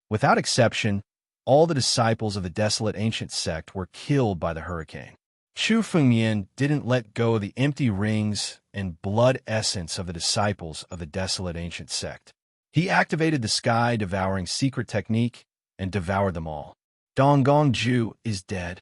Without exception, all the disciples of the desolate ancient sect were killed by the hurricane. Chu Fengmian didn't let go of the empty rings and blood essence of the disciples of the desolate ancient sect. He activated the sky-devouring secret technique and devoured them all. Donggong Ju is dead.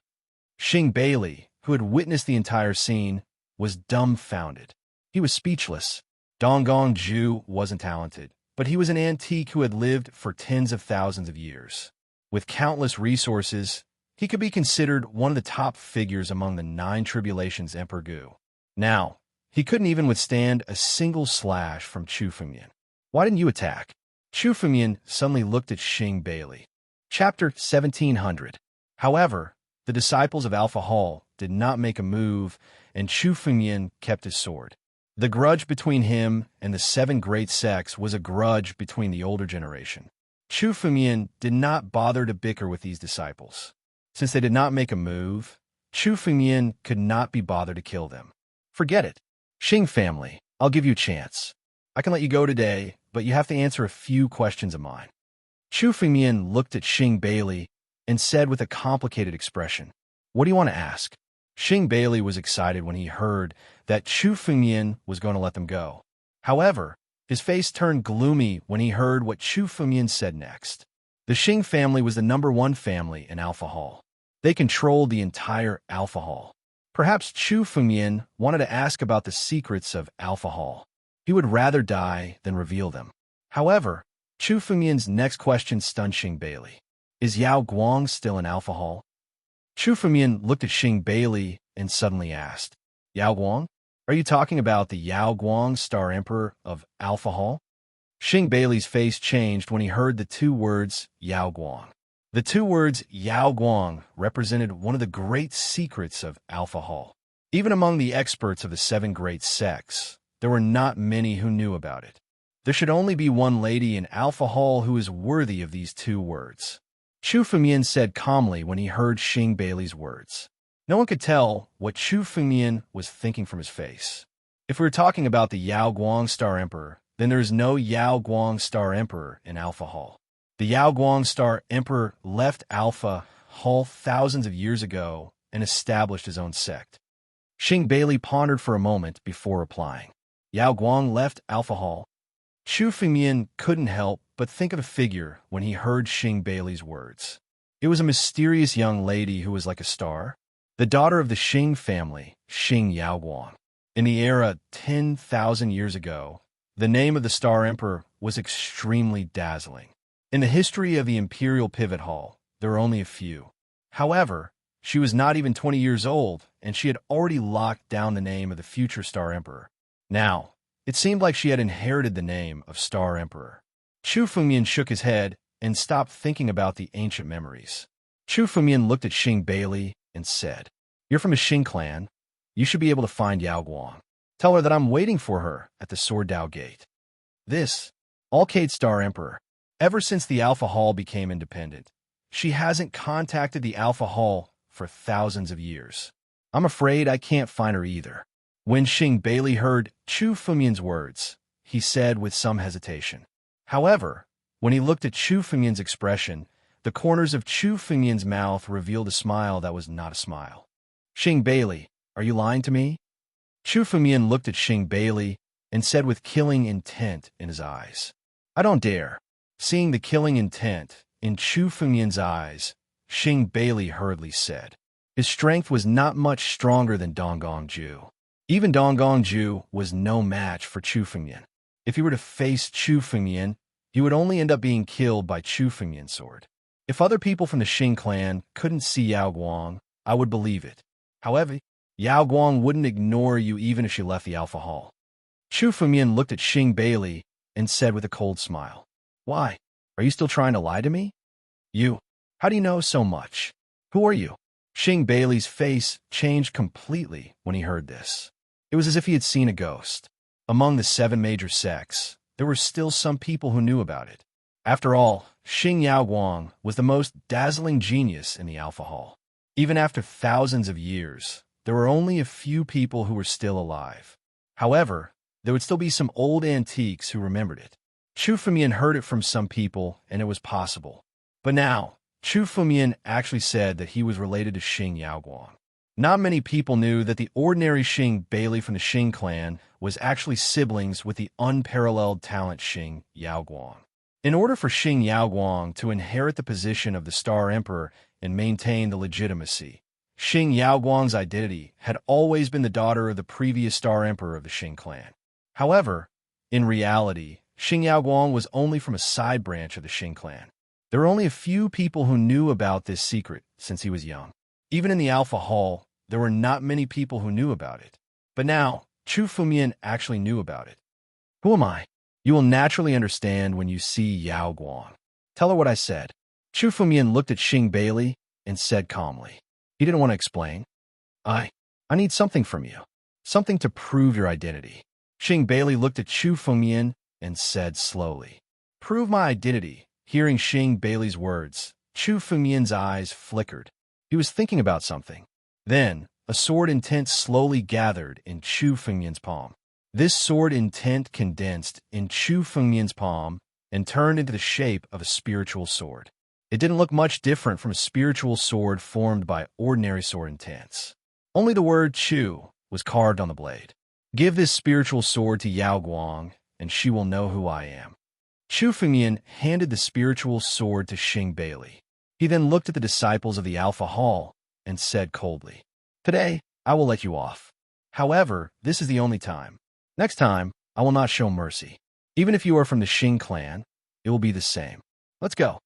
Xing Bailey, who had witnessed the entire scene, was dumbfounded. He was speechless. Donggong Ju wasn't talented, but he was an antique who had lived for tens of thousands of years. With countless resources, he could be considered one of the top figures among the 9 tribulations Emperor Gu. Now, he couldn't even withstand a single slash from Chu Fengmian. Why didn't you attack? Chu Fengmian suddenly looked at Xing Bailey. Chapter 1700. However, the disciples of Alpha Hall did not make a move, and Chu Fengmian kept his sword. The grudge between him and the 7 great sects was a grudge between the older generation. Chu Fengmian did not bother to bicker with these disciples. Since they did not make a move, Chu Fengmian could not be bothered to kill them. Forget it. Xing family, I'll give you a chance. I can let you go today, but you have to answer a few questions of mine. Chu Fengmian looked at Xing Bailey and said with a complicated expression, "What do you want to ask?" Xing Bailey was excited when he heard that Chu Fengmian was going to let them go. However, his face turned gloomy when he heard what Chu Fengmian said next. The Xing family was the #1 family in Alpha Hall. They controlled the entire Alpha Hall. Perhaps Chu Fengmian wanted to ask about the secrets of Alpha Hall. He would rather die than reveal them. However, Chu Fengmian's next question stunned Xing Bailey. Is Yao Guang still in Alpha Hall? Chu Fengmian looked at Xing Bailey and suddenly asked, Yao Guang? Are you talking about the Yao Guang, Star Emperor of Alpha Hall? Xing Bailey's face changed when he heard the 2 words Yao Guang. The 2 words Yao Guang represented one of the great secrets of Alpha Hall. Even among the experts of the 7 great sects, there were not many who knew about it. There should only be one lady in Alpha Hall who is worthy of these 2 words. Chu Fengmian said calmly when he heard Xing Bailey's words. No one could tell what Chu Fengmian was thinking from his face. If we were talking about the Yao Guang Star Emperor, then there is no Yao Guang Star Emperor in Alpha Hall. The Yao Guang Star Emperor left Alpha Hall thousands of years ago and established his own sect. Xing Bailey pondered for a moment before replying. Yao Guang left Alpha Hall. Chu Fengmian couldn't help but think of a figure when he heard Xing Bailey's words. It was a mysterious young lady who was like a star, the daughter of the Xing family, Xing Yaoguang. In the era 10,000 years ago, the name of the Star Emperor was extremely dazzling. In the history of the Imperial Pivot Hall, there are only a few. However, she was not even 20 years old, and she had already locked down the name of the future Star Emperor. Now, it seemed like she had inherited the name of Star Emperor. Chu Fengmian shook his head and stopped thinking about the ancient memories. Chu Fengmian looked at Xing Bailey and said, You're from a Xing clan. You should be able to find Yao Guang. Tell her that I'm waiting for her at the Sword Dao Gate. This, Alcade Star Emperor, ever since the Alpha Hall became independent, she hasn't contacted the Alpha Hall for thousands of years. I'm afraid I can't find her either. When Xing Bailey heard Chu Fengmian's words, he said with some hesitation. However, when he looked at Chu Fengmian's expression, the corners of Chu Fengmian's mouth revealed a smile that was not a smile. Xing Bailey, are you lying to me? Chu Fengmian looked at Xing Bailey and said with killing intent in his eyes. I don't dare. Seeing the killing intent in Chu Fengmian's eyes, Xing Bailey hurriedly said. His strength was not much stronger than Donggong Ju. Even Donggong Ju was no match for Chu Fengmian. If he were to face Chu Fengmian, he would only end up being killed by Chu Fengmian's sword. If other people from the Xing clan couldn't see Yao Guang, I would believe it. However, Yao Guang wouldn't ignore you even if she left the Alpha Hall. Chu Fengmian looked at Xing Bailey and said with a cold smile, Why? Are you still trying to lie to me? You. How do you know so much? Who are you? Xing Bailey's face changed completely when he heard this. It was as if he had seen a ghost. Among the 7 major sects, there were still some people who knew about it. After all, Xing Yaoguang was the most dazzling genius in the Alpha Hall. Even after thousands of years, there were only a few people who were still alive. However, there would still be some old antiques who remembered it. Chu Fengmian heard it from some people, and it was possible. But now, Chu Fengmian actually said that he was related to Xing Yaoguang. Not many people knew that the ordinary Xing Bailey from the Xing clan was actually siblings with the unparalleled talent Xing Yaoguang. In order for Xing Yaoguang to inherit the position of the Star Emperor and maintain the legitimacy, Xing Yaoguang's identity had always been the daughter of the previous Star Emperor of the Xing clan. However, in reality, Xing Yaoguang was only from a side branch of the Xing clan. There were only a few people who knew about this secret since he was young. Even in the Alpha Hall, there were not many people who knew about it. But now, Chu Fengmian actually knew about it. Who am I? You will naturally understand when you see Yao Guang. Tell her what I said. Chu Fengmian looked at Xing Bailey and said calmly. He didn't want to explain. I need something from you. Something to prove your identity. Xing Bailey looked at Chu Fengmian and said slowly. Prove my identity. Hearing Xing Bailey's words, Chu Fengmian's eyes flickered. He was thinking about something. Then, a sword intent slowly gathered in Chu Fengmian's palm. This sword intent condensed in Chu Fengmian's palm and turned into the shape of a spiritual sword. It didn't look much different from a spiritual sword formed by ordinary sword intents. Only the word Chu was carved on the blade. Give this spiritual sword to Yao Guang, and she will know who I am. Chu Fengmian handed the spiritual sword to Xing Bailey. He then looked at the disciples of the Alpha Hall and said coldly, Today, I will let you off. However, this is the only time. Next time, I will not show mercy. Even if you are from the Xing clan, it will be the same. Let's go.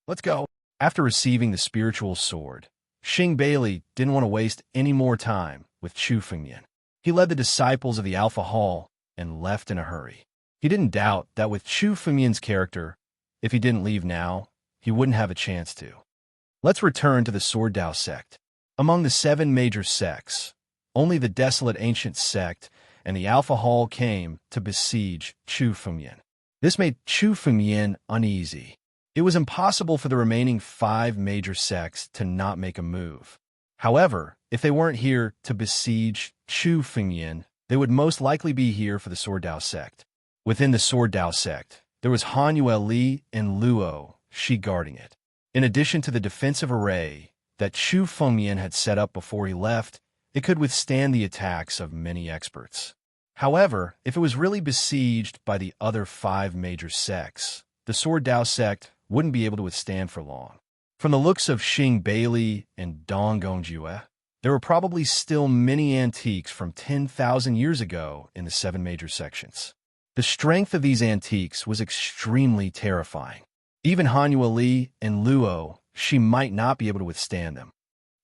Let's go. After receiving the spiritual sword, Xing Bailey didn't want to waste any more time with Chu Fengmian. He led the disciples of the Alpha Hall and left in a hurry. He didn't doubt that with Chu Fengmian's character, if he didn't leave now, he wouldn't have a chance to. Let's return to the Sword Dao sect. Among the 7 major sects, only the desolate ancient sect and the Alpha Hall came to besiege Chu Fengmian. This made Chu Fengmian uneasy. It was impossible for the remaining 5 major sects to not make a move. However, if they weren't here to besiege Chu Fengmian, they would most likely be here for the Sword Dao sect. Within the Sword Dao sect, there was Han Yueli and Luo, she guarding it. In addition to the defensive array that Chu Fengmian had set up before he left, it could withstand the attacks of many experts. However, if it was really besieged by the other 5 major sects, the Sword Dao sect wouldn't be able to withstand for long. From the looks of Xing Bailey and Dong Gongjue, there were probably still many antiques from 10,000 years ago in the 7 major sections. The strength of these antiques was extremely terrifying. Even Han Yueli and Luo, she might not be able to withstand them.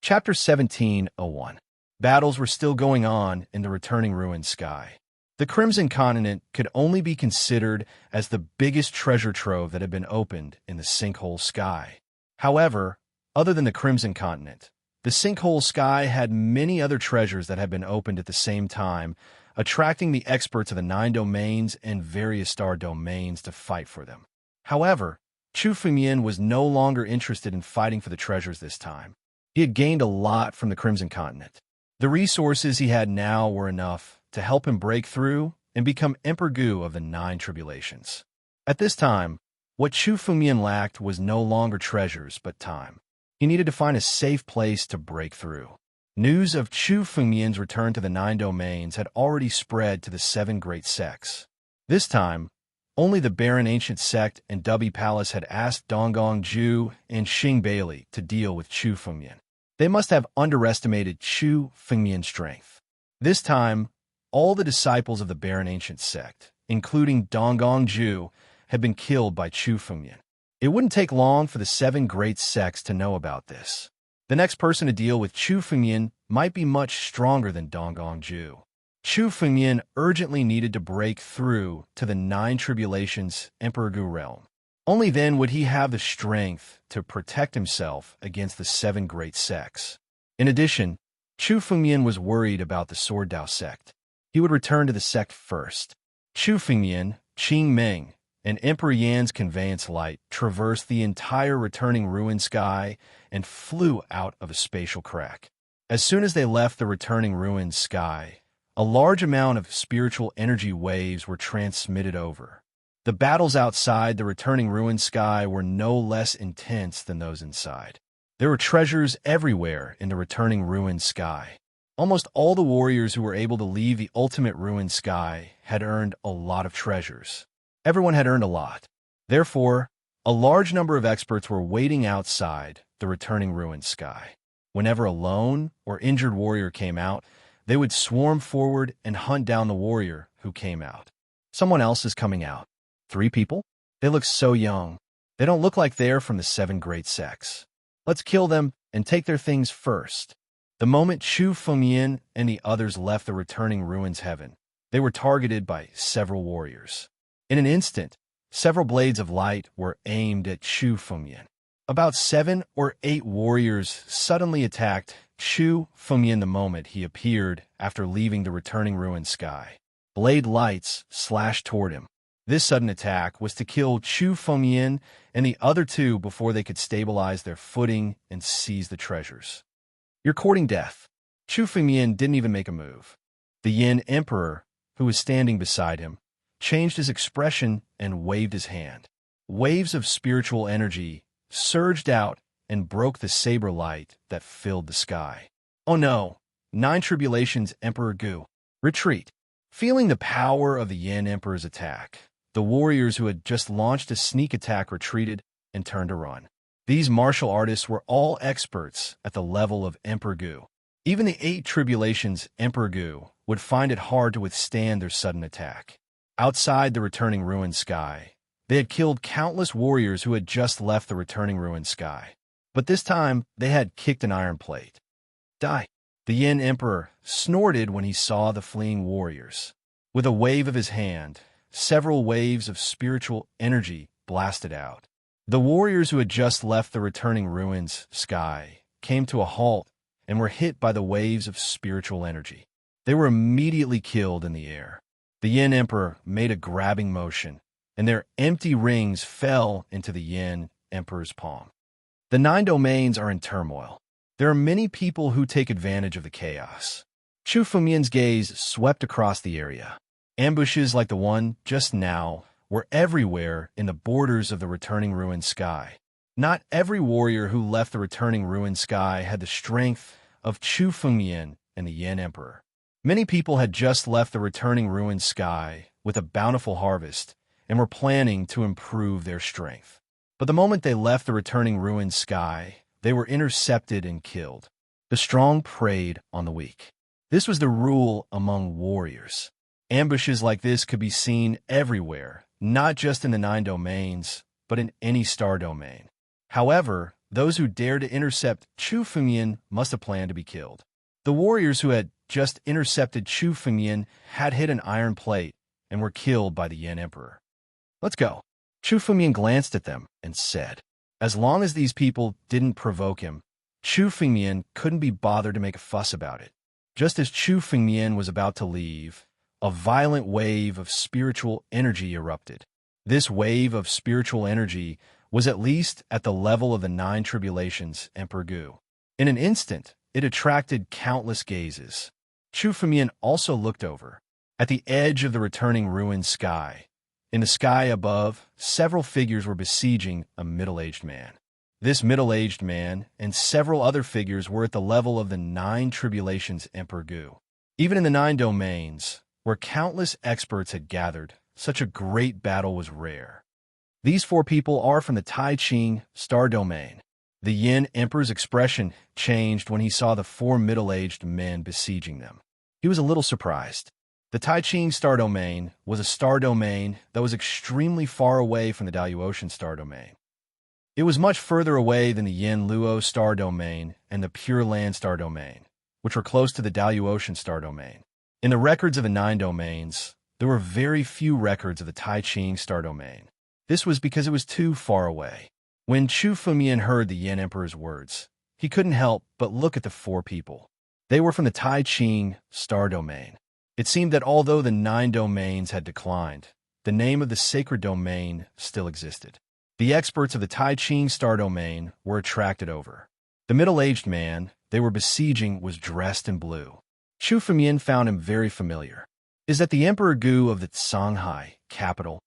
Chapter 17:01. Battles were still going on in the returning ruined sky. The Crimson Continent could only be considered as the biggest treasure trove that had been opened in the Sinkhole Sky. However, other than the Crimson Continent, the Sinkhole Sky had many other treasures that had been opened at the same time, attracting the experts of the 9 domains and various star domains to fight for them. However, Chu Fengmian was no longer interested in fighting for the treasures this time. He had gained a lot from the Crimson Continent. The resources he had now were enough to help him break through and become Emperor Gu of the 9 tribulations. At this time, what Chu Fengmian lacked was no longer treasures but time. He needed to find a safe place to break through. News of Chu Fengmian's return to the 9 domains had already spread to the 7 great sects. This time, only the Barren Ancient Sect and Dubby Palace had asked Donggong Ju and Xing Bailey to deal with Chu Fengmian. They must have underestimated Chu Fengmian's strength. This time, all the disciples of the Barren Ancient Sect, including Donggong Ju, had been killed by Chu Fengmian. It wouldn't take long for the 7 great sects to know about this. The next person to deal with Chu Fengmian might be much stronger than Donggong Ju. Chu Fengmian urgently needed to break through to the 9 tribulations Emperor Gu realm. Only then would he have the strength to protect himself against the 7 great sects. In addition, Chu Fengmian was worried about the Sword Dao sect. He would return to the sect first. Chu Fengmian, Qing Meng, and Emperor Yan's conveyance light traversed the entire returning ruined sky and flew out of a spatial crack. As soon as they left the returning ruined sky, A large amount of spiritual energy waves were transmitted over. The battles outside the returning ruined sky were no less intense than those inside. There were treasures everywhere in the returning ruined sky. Almost all the warriors who were able to leave the ultimate ruined sky had earned a lot of treasures. Everyone had earned a lot. Therefore, a large number of experts were waiting outside the returning ruined sky. Whenever a lone or injured warrior came out, they would swarm forward and hunt down the warrior who came out. Someone else is coming out. 3 people? They look so young. They don't look like they're from the 7 great sects. Let's kill them and take their things first. The moment Chu Fengyan and the others left the returning ruins heaven, they were targeted by several warriors. In an instant, several blades of light were aimed at Chu Fengyan. About 7 or 8 warriors suddenly attacked Chu Fengyan the moment he appeared after leaving the returning ruined sky. Blade lights slashed toward him. This sudden attack was to kill Chu Fengyan and the other 2 before they could stabilize their footing and seize the treasures. You're courting death. Chu Fengyan didn't even make a move. The Yin Emperor, who was standing beside him, changed his expression and waved his hand. Waves of spiritual energy surged out and broke the saber light that filled the sky. Oh no! 9 Tribulations Emperor Gu. Retreat. Feeling the power of the Yin Emperor's attack, the warriors who had just launched a sneak attack retreated and turned to run. These martial artists were all experts at the level of Emperor Gu. Even the 8 Tribulations Emperor Gu would find it hard to withstand their sudden attack. Outside the returning ruined sky, they had killed countless warriors who had just left the returning ruined sky. But this time, they had kicked an iron plate. Die! The Yin Emperor snorted when he saw the fleeing warriors. With a wave of his hand, several waves of spiritual energy blasted out. The warriors who had just left the returning ruins sky came to a halt and were hit by the waves of spiritual energy. They were immediately killed in the air. The Yin Emperor made a grabbing motion, and their empty rings fell into the Yin Emperor's palm. The 9 domains are in turmoil. There are many people who take advantage of the chaos. Chu Fengyan's gaze swept across the area. Ambushes like the one just now were everywhere in the borders of the returning ruined sky. Not every warrior who left the returning ruined sky had the strength of Chu Fengyan and the Yin Emperor. Many people had just left the returning ruined sky with a bountiful harvest and were planning to improve their strength. But the moment they left the returning ruined sky, they were intercepted and killed. The strong preyed on the weak. This was the rule among warriors. Ambushes like this could be seen everywhere, not just in the 9 domains, but in any star domain. However, those who dared to intercept Chu Fengyan must have planned to be killed. The warriors who had just intercepted Chu Fengyan had hit an iron plate and were killed by the Yin Emperor. Let's go. Chu Fengyan glanced at them and said, as long as these people didn't provoke him, Chu Fengyan couldn't be bothered to make a fuss about it. Just as Chu Fengyan was about to leave, a violent wave of spiritual energy erupted. This wave of spiritual energy was at least at the level of the 9 Tribulations Emperor Gu. In an instant, it attracted countless gazes. Chu Fengyan also looked over. At the edge of the returning ruined sky, in the sky above, several figures were besieging a middle-aged man. This middle-aged man and several other figures were at the level of the 9 Tribulations Emperor Gu. Even in the 9 domains, where countless experts had gathered, such a great battle was rare. These 4 people are from the Tai Ching star domain. The Yin Emperor's expression changed when he saw the 4 middle-aged men besieging them. He was a little surprised. The Tai Ching star domain was a star domain that was extremely far away from the Daluotian star domain. It was much further away than the Yin Luo star domain and the Pure Land star domain, which were close to the Daluotian star domain. In the records of the 9 domains, there were very few records of the Tai Ching star domain. This was because it was too far away. When Chu Fengyan heard the Yin Emperor's words, he couldn't help but look at the 4 people. They were from the Tai Ching star domain. It seemed that although the 9 domains had declined, the name of the sacred domain still existed. The experts of the Tai Ching star domain were attracted over. The middle-aged man they were besieging was dressed in blue. Chu Fengmian found him very familiar. Is that the Emperor Gu of the Shanghai capital?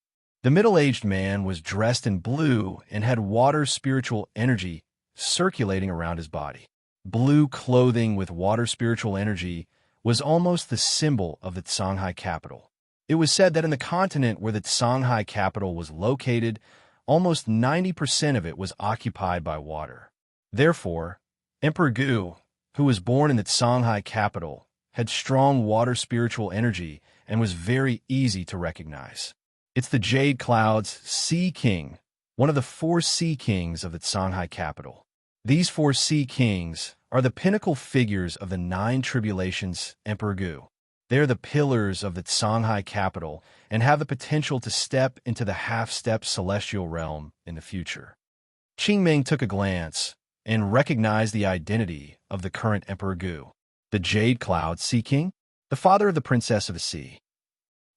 The middle-aged man was dressed in blue and had water spiritual energy circulating around his body. Blue clothing with water spiritual energy was almost the symbol of the Shanghai capital. It was said that in the continent where the Shanghai capital was located, almost 90% of it was occupied by water. Therefore, Emperor Gu, who was born in the Shanghai capital, had strong water spiritual energy and was very easy to recognize. It's the Jade Cloud's Sea King, one of the 4 Sea Kings of the Shanghai capital. These 4 Sea Kings are the pinnacle figures of the 9 tribulations Emperor Gu. They are the pillars of the Shanghai capital and have the potential to step into the half-step celestial realm in the future. Qingming took a glance and recognized the identity of the current Emperor Gu, the Jade Cloud Sea King, the father of the Princess of the Sea.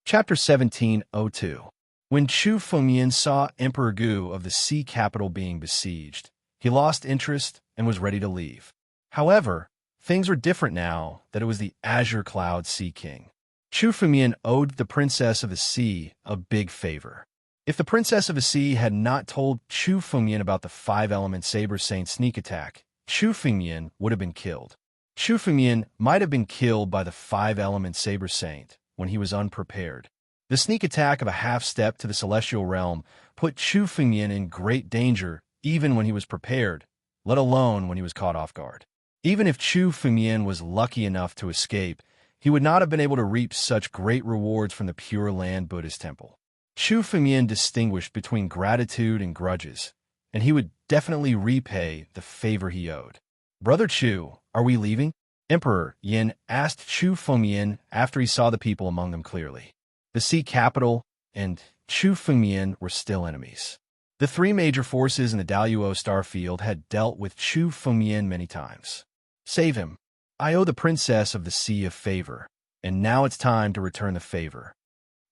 Chapter 1702. When Chu Fengmian saw Emperor Gu of the sea capital being besieged, he lost interest and was ready to leave. However, things were different now that it was the Azure Cloud Sea King. Chu Fengmian owed the Princess of the Sea a big favor. If the Princess of the Sea had not told Chu Fengmian about the 5-element Saber Saint sneak attack, Chu Fengmian would have been killed. Chu Fengmian might have been killed by the 5-element Saber Saint when he was unprepared. The sneak attack of a half-step to the celestial realm put Chu Fengmian in great danger even when he was prepared, let alone when he was caught off guard. Even if Chu Fengmian was lucky enough to escape, he would not have been able to reap such great rewards from the Pure Land Buddhist Temple. Chu Fengmian distinguished between gratitude and grudges, and he would definitely repay the favor he owed. "Brother Chu, are we leaving?" Emperor Yin asked Chu Fengmian after he saw the people among them clearly. The sea capital and Chu Fengmian were still enemies. The 3 major forces in the Daluo star field had dealt with Chu Fengmian many times. "Save him. I owe the Princess of the Sea a favor, and now it's time to return the favor,"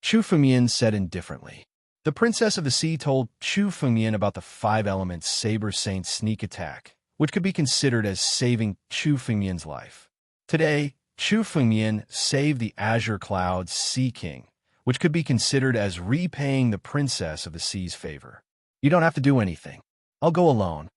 Chu Fengmian said indifferently. The Princess of the Sea told Chu Fengmian about the 5-element Saber Saint sneak attack, which could be considered as saving Chu Fengmian's life. Today, Chu Fengmian saved the Azure Cloud Sea King, which could be considered as repaying the Princess of the Sea's favor. "You don't have to do anything. I'll go alone."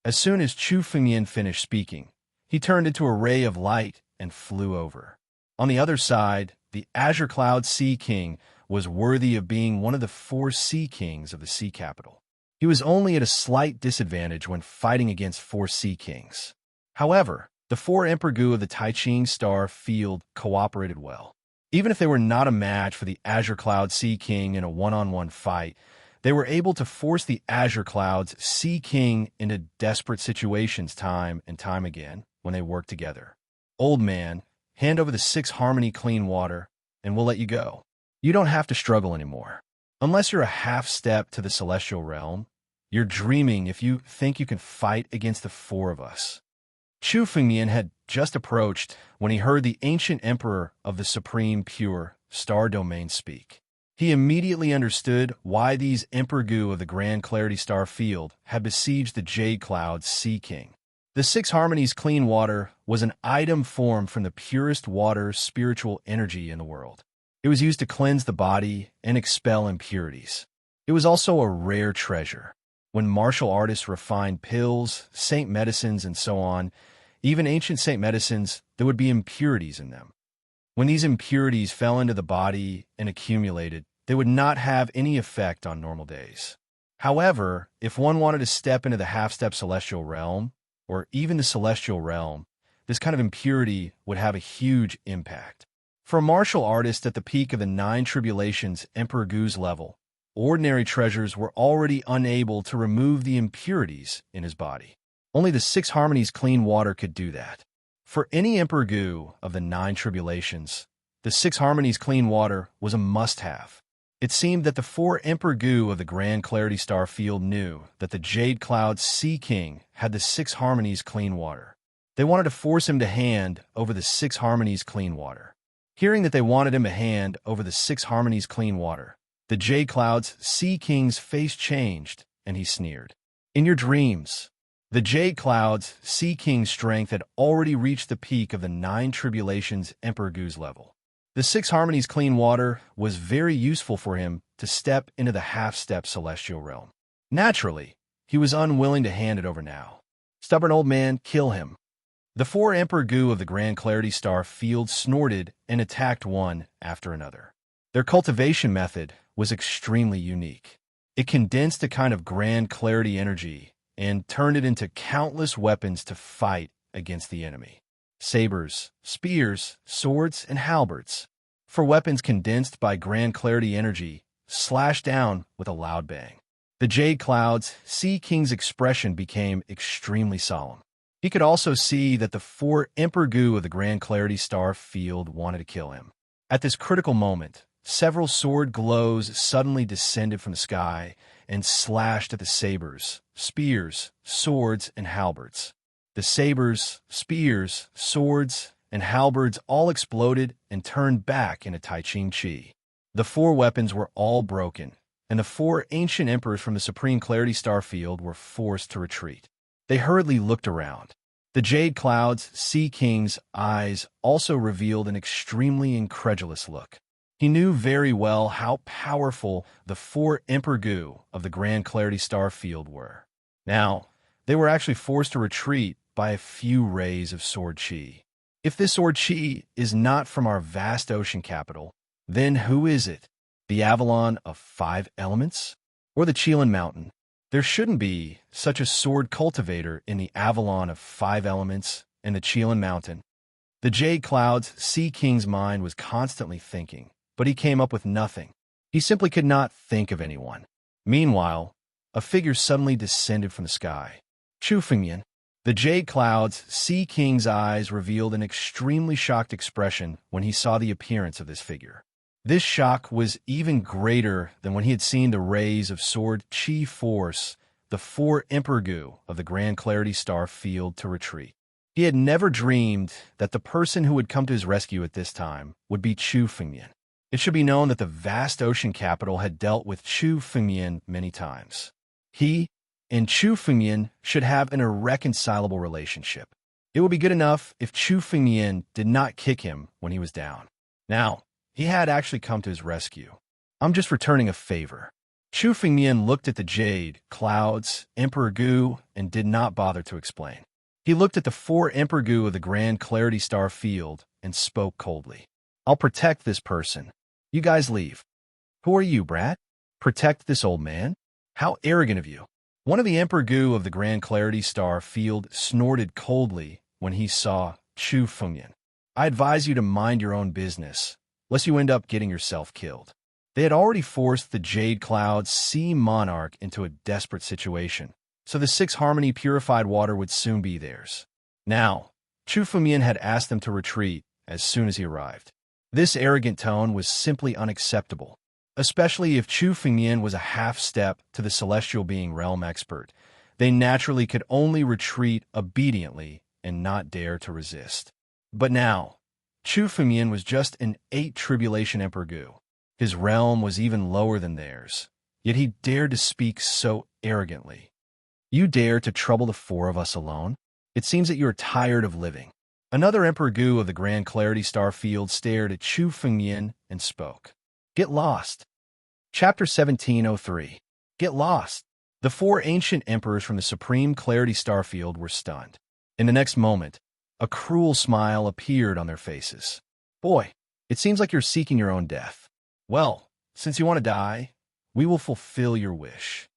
As soon as Chu Fengmian finished speaking, he turned into a ray of light and flew over. On the other side, the Azure Cloud Sea King was worthy of being one of the 4 Sea Kings of the sea capital. He was only at a slight disadvantage when fighting against 4 Sea Kings. However, the 4 Emperor Gu of the Taiching Star Field cooperated well. Even if they were not a match for the Azure Cloud Sea King in a one-on-one fight, they were able to force the Azure Cloud's Sea King into desperate situations time and time again when they worked together. "Old man, hand over the 6 Harmony clean water, and we'll let you go. You don't have to struggle anymore. Unless you're a half-step to the celestial realm, you're dreaming if you think you can fight against the 4 of us." Chu Fengmian had just approached when he heard the ancient emperor of the Supreme Pure Star Domain speak. He immediately understood why these Emperor Gu of the Grand Clarity Star Field had besieged the Jade Cloud Sea King. The 6 Harmonies clean water was an item formed from the purest water spiritual energy in the world. It was used to cleanse the body and expel impurities. It was also a rare treasure. When martial artists refined pills, saint medicines, and so on, even ancient saint medicines, there would be impurities in them. When these impurities fell into the body and accumulated, they would not have any effect on normal days. However, if one wanted to step into the half-step celestial realm, or even the celestial realm, this kind of impurity would have a huge impact. For a martial artist at the peak of the 9 tribulations Emperor Gu's level, ordinary treasures were already unable to remove the impurities in his body. Only the 6 Harmonies clean water could do that. For any Emperor Gu of the 9 tribulations, the 6 Harmonies clean water was a must-have. It seemed that the 4 Emperor Gu of the Grand Clarity Star Field knew that the Jade Cloud Sea King had the 6 Harmonies clean water. They wanted to force him to hand over the 6 Harmonies clean water. Hearing that they wanted him to hand over the 6 Harmonies clean water, the Jade Cloud's Sea King's face changed, and he sneered. "In your dreams, The Jade Cloud's Sea King's strength had already reached the peak of the 9 Tribulations Emperor Gu's level. The 6 Harmonies clean water was very useful for him to step into the half-step celestial realm. Naturally, he was unwilling to hand it over now. Stubborn old man, kill him. The 4 Emperor Gu of the Grand Clarity Star Field snorted and attacked one after another. Their cultivation method was extremely unique. It condensed a kind of Grand Clarity energy and turned it into countless weapons to fight against the enemy. Sabers, spears, swords, and halberds. 4 weapons condensed by Grand Clarity energy slashed down with a loud bang. The Jade Cloud's Sea King's expression became extremely solemn. He could also see that the 4 Emperor Gu of the Grand Clarity Star Field wanted to kill him. At this critical moment, several sword glows suddenly descended from the sky and slashed at the sabers, spears, swords, and halberds. The sabers, spears, swords, and halberds all exploded and turned back into Tai Ching Chi. The 4 weapons were all broken, and the 4 ancient emperors from the Supreme Clarity Star Field were forced to retreat. They hurriedly looked around. The Jade Cloud's Sea King's eyes also revealed an extremely incredulous look. He knew very well how powerful the 4 Emperor Gu of the Grand Clarity Star Field were. Now, they were actually forced to retreat by a few rays of sword chi. If this sword chi is not from our vast ocean capital, then who is it? The Avalon of 5 elements? Or the Chilan Mountain? There shouldn't be such a sword cultivator in the Avalon of 5 elements and the Chilan Mountain. The Jade Cloud's Sea King's mind was constantly thinking, but he came up with nothing. He simply could not think of anyone. Meanwhile, a figure suddenly descended from the sky. Chu Fengyan. The Jade Cloud's Sea King's eyes revealed an extremely shocked expression when he saw the appearance of this figure. This shock was even greater than when he had seen the rays of sword chi force the 4 Emperor Gu of the Grand Clarity Star Field to retreat. He had never dreamed that the person who would come to his rescue at this time would be Chu Fengyan. It should be known that the vast ocean capital had dealt with Chu Fengyan many times. He and Chu Fengyan should have an irreconcilable relationship. It would be good enough if Chu Fengyan did not kick him when he was down. Now, he had actually come to his rescue. I'm just returning a favor. Chu Fengyan looked at the Jade Cloud's Emperor Gu and did not bother to explain. He looked at the 4 Emperor Gu of the Grand Clarity Star Field and spoke coldly. I'll protect this person. You guys leave. Who are you, brat? Protect this old man? How arrogant of you. One of the Emperor Gu of the Grand Clarity Star Field snorted coldly when he saw Chu Fengyan. I advise you to mind your own business, lest you end up getting yourself killed. They had already forced the Jade Cloud's Sea Monarch into a desperate situation, so the 6 Harmony purified water would soon be theirs. Now, Chu Fengyan had asked them to retreat as soon as he arrived. This arrogant tone was simply unacceptable, especially if Chu Fengyan was a half-step to the celestial being realm expert. They naturally could only retreat obediently and not dare to resist. But now, Chu Fengyan was just an 8 Tribulation Emperor Gu. His realm was even lower than theirs, yet he dared to speak so arrogantly. You dare to trouble the 4 of us alone? It seems that you are tired of living. Another Emperor Gu of the Grand Clarity Star Field stared at Chu Fengyan and spoke. Get lost. Chapter 1703. Get lost. The 4 ancient emperors from the Supreme Clarity Star Field were stunned. In the next moment, a cruel smile appeared on their faces. Boy, it seems like you're seeking your own death. Well, since you want to die, we will fulfill your wish.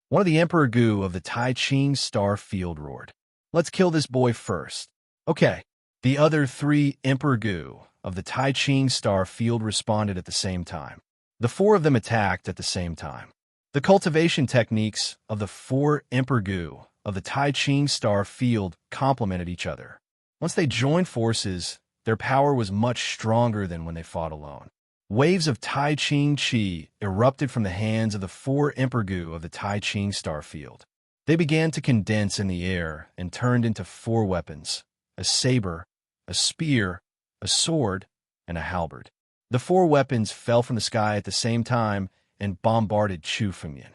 One of the Emperor Gu of the Tai Ching Star Field roared. Let's kill this boy first. Okay. The other 3 Emperor Gu of the Tai Ching Star Field responded at the same time. The 4 of them attacked at the same time. The cultivation techniques of the 4 Emperor Gu of the Tai Ching Star Field complemented each other. Once they joined forces, their power was much stronger than when they fought alone. Waves of Tai Ching Chi erupted from the hands of the 4 Emperor Gu of the Tai Ching Star Field. They began to condense in the air and turned into 4 weapons: a saber, a spear, a sword, and a halberd. The 4 weapons fell from the sky at the same time and bombarded Chu Fengyan.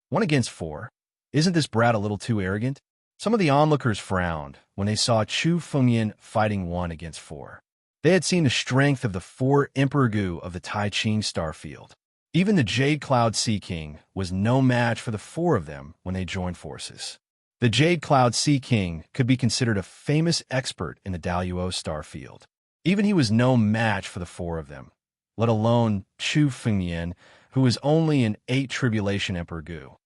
1 against 4? Isn't this brat a little too arrogant? Some of the onlookers frowned when they saw Chu Fengyan fighting 1 against 4. They had seen the strength of the 4 Emperor Gu of the Tai Ching star field. Even the Jade Cloud Sea King was no match for the 4 of them when they joined forces. The Jade Cloud Sea King could be considered a famous expert in the Daluo star field. Even he was no match for the 4 of them, let alone Chu Fengyan, who was only an 8 Tribulation Emperor Gu.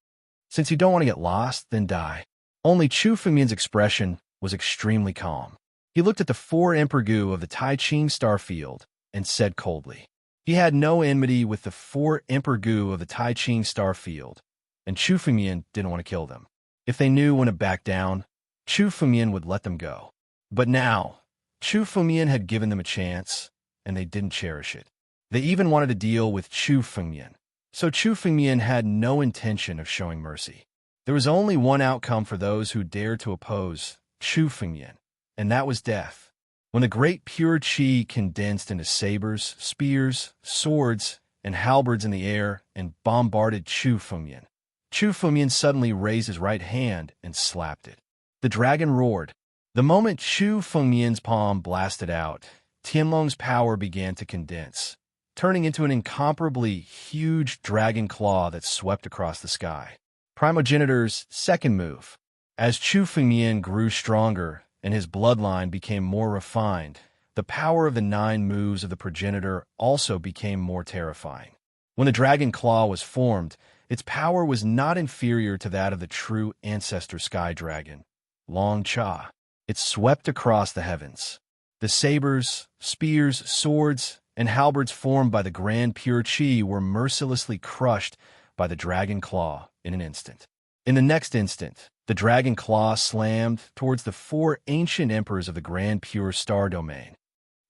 Since you don't want to get lost, then die. Only Chu Fengyan's expression was extremely calm. He looked at the 4 Emperor Gu of the Tai Ching star field and said coldly. He had no enmity with the 4 Emperor Gu of the Tai Ching star field, and Chu Fengyan didn't want to kill them. If they knew when to back down, Chu Fengyan would let them go. But now, Chu Fengyan had given them a chance, and they didn't cherish it. They even wanted to deal with Chu Fengyan. So Chu Fengyan had no intention of showing mercy. There was only one outcome for those who dared to oppose Chu Fengyan, and that was death. When the great pure chi condensed into sabers, spears, swords, and halberds in the air and bombarded Chu Fengyan, Chu Fengyan suddenly raised his right hand and slapped it. The dragon roared. The moment Chu Fengyan's palm blasted out, Tianlong's power began to condense, turning into an incomparably huge dragon claw that swept across the sky. Primogenitor's second move. As Chu Fengyan grew stronger and his bloodline became more refined, the power of the 9 moves of the progenitor also became more terrifying. When the dragon claw was formed, its power was not inferior to that of the true ancestor sky dragon, Long Cha. It swept across the heavens. The sabers, spears, swords, and halberds formed by the grand pure chi were mercilessly crushed by the dragon claw in an instant. In the next instant, the dragon claw slammed towards the 4 ancient emperors of the grand pure star domain.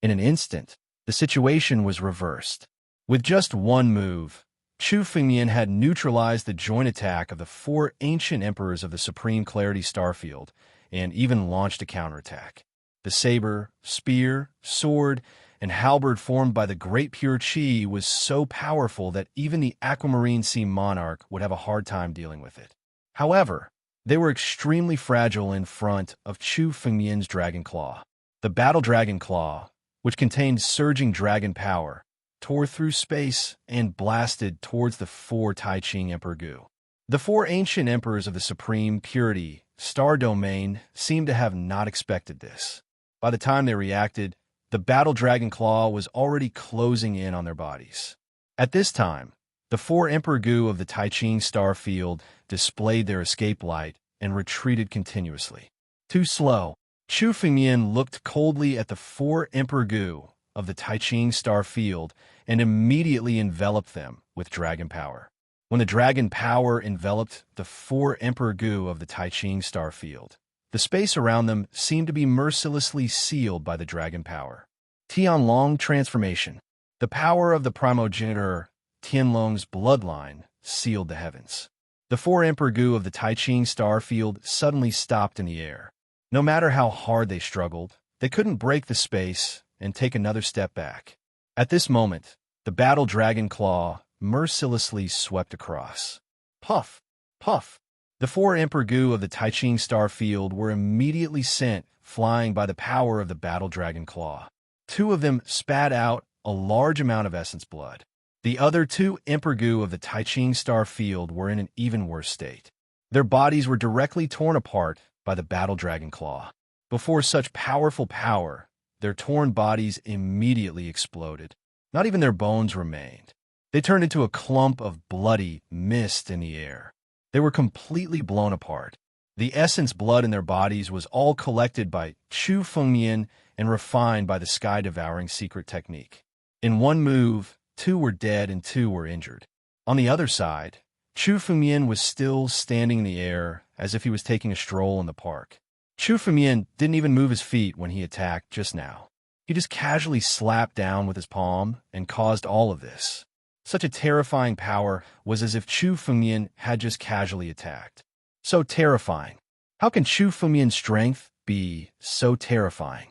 In an instant, the situation was reversed. With just one move, Chu Fengyan had neutralized the joint attack of the 4 ancient emperors of the Supreme Clarity Starfield and even launched a counterattack. The saber, spear, sword, and halberd formed by the Great Pure Chi was so powerful that even the Aquamarine Sea Monarch would have a hard time dealing with it. However, they were extremely fragile in front of Chu Fengyan's Dragon Claw. The Battle Dragon Claw, which contained surging dragon power, tore through space and blasted towards the 4 Tai Ching Emperor Gu. The 4 ancient emperors of the Supreme Purity Star Domain seemed to have not expected this. By the time they reacted, the Battle Dragon Claw was already closing in on their bodies. At this time, the 4 Emperor Gu of the Tai Ching star field displayed their escape light and retreated continuously. Too slow, Chu Fengyan looked coldly at the 4 Emperor Gu of the Tai Ching star field and immediately enveloped them with dragon power. When the dragon power enveloped the 4 Emperor Gu of the Tai Ching star field, the space around them seemed to be mercilessly sealed by the dragon power. Tianlong transformation. The power of the primogenitor Tianlong's bloodline sealed the heavens. The 4 Emperor Gu of the Tai Ching star field suddenly stopped in the air. No matter how hard they struggled, they couldn't break the space and take another step back. At this moment, the Battle Dragon Claw mercilessly swept across. Puff! Puff! The 4 Emperor Gu of the Tai Ching star field were immediately sent flying by the power of the Battle Dragon Claw. 2 of them spat out a large amount of essence blood. The other 2 Emperor Gu of the Tai Ching star field were in an even worse state. Their bodies were directly torn apart by the Battle Dragon Claw. Before such powerful power, their torn bodies immediately exploded. Not even their bones remained. They turned into a clump of bloody mist in the air. They were completely blown apart. The essence blood in their bodies was all collected by Chu Fengyan and refined by the sky-devouring secret technique. In one move, 2 were dead and 2 were injured. On the other side, Chu Fengyan was still standing in the air as if he was taking a stroll in the park. Chu Fengyan didn't even move his feet when he attacked just now. He just casually slapped down with his palm and caused all of this. Such a terrifying power was as if Chu Fengyan had just casually attacked. So terrifying. How can Chu Fengyan's strength be so terrifying?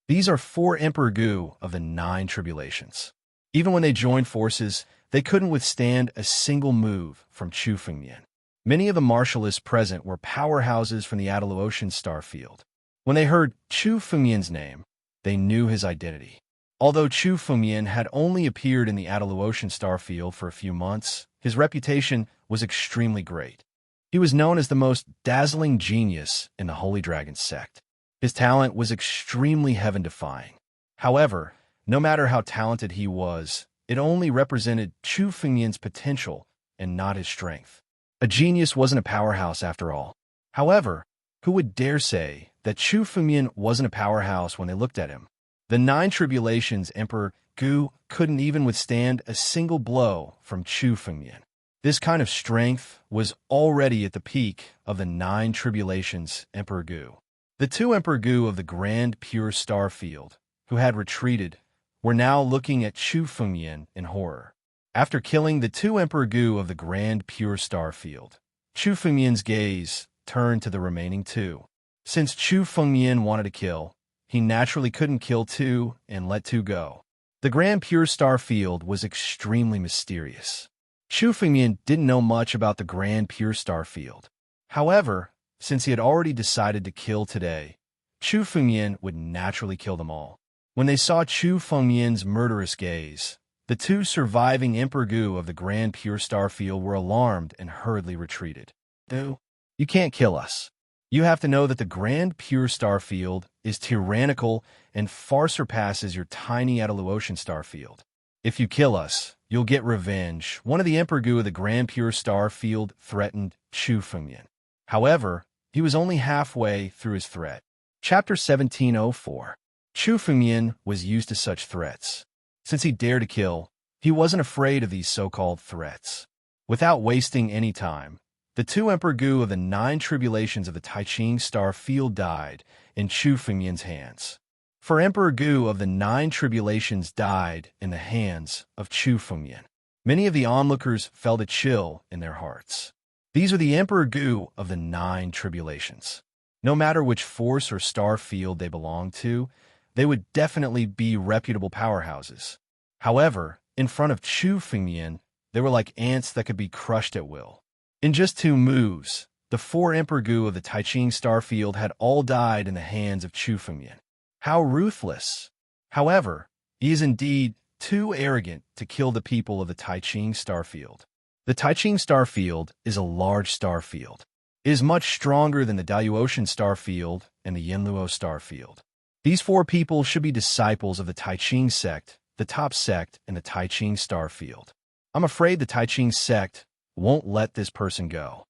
These are 4 Emperor Gu of the 9 tribulations. Even when they joined forces, they couldn't withstand a single move from Chu Fengyan. Many of the martialists present were powerhouses from the Adeluotian star field. When they heard Chu Fengmian's name, they knew his identity. Although Chu Fengmian had only appeared in the Adeluotian star field for a few months, his reputation was extremely great. He was known as the most dazzling genius in the Holy Dragon sect. His talent was extremely heaven-defying. However, no matter how talented he was, it only represented Chu Fengmian's potential and not his strength. A genius wasn't a powerhouse after all. However, who would dare say that Chu Fengmian wasn't a powerhouse when they looked at him? The Nine Tribulations Emperor Gu couldn't even withstand a single blow from Chu Fengmian. This kind of strength was already at the peak of the Nine Tribulations Emperor Gu. The two Emperor Gu of the Grand Pure Star Field, who had retreated, were now looking at Chu Fengmian in horror. After killing the two Emperor Gu of the Grand Pure Star Field, Chu Fengmian's gaze turned to the remaining two. Since Chu Fengmian wanted to kill, he naturally couldn't kill two and let two go. The Grand Pure Star Field was extremely mysterious. Chu Fengmian didn't know much about the Grand Pure Star Field. However, since he had already decided to kill today, Chu Fengmian would naturally kill them all. When they saw Chu Fengmian's murderous gaze, the two surviving Emperor Gu of the Grand Pure Star Field were alarmed and hurriedly retreated. "Du, you can't kill us. You have to know that the Grand Pure Star Field is tyrannical and far surpasses your tiny Adeluotian Star Field. If you kill us, you'll get revenge." One of the Emperor Gu of the Grand Pure Star Field threatened Chu Fengmian. However, he was only halfway through his threat. Chapter 1704. Chu Fengmian was used to such threats. Since he dared to kill, he wasn't afraid of these so-called threats. Without wasting any time, the two Emperor Gu of the Nine Tribulations of the Taiching Star Field died in Chu Fengmian's hands. For Emperor Gu of the Nine Tribulations died in the hands of Chu Fengmian. Many of the onlookers felt a chill in their hearts. These are the Emperor Gu of the Nine Tribulations. No matter which force or star field they belonged to, they would definitely be reputable powerhouses. However, in front of Chu Fengmian, they were like ants that could be crushed at will. In just 2 moves, the 4 Emperor Gu of the Taiching Star Field had all died in the hands of Chu Fengmian. How ruthless! However, he is indeed too arrogant to kill the people of the Taiching Star Field. The Taiching Star Field is a large star field. It is much stronger than the Daluotian Star Field and the Yinluo Star Field. These 4 people should be disciples of the Taiching sect, the top sect in the Taiching Star Field. I'm afraid the Taiching sect won't let this person go.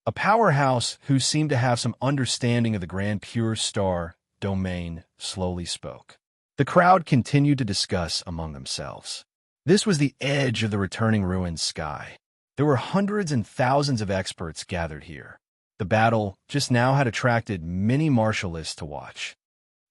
A powerhouse who seemed to have some understanding of the Grand Pure Star domain slowly spoke. The crowd continued to discuss among themselves. This was the edge of the returning ruined sky. There were hundreds and thousands of experts gathered here. The battle just now had attracted many martialists to watch.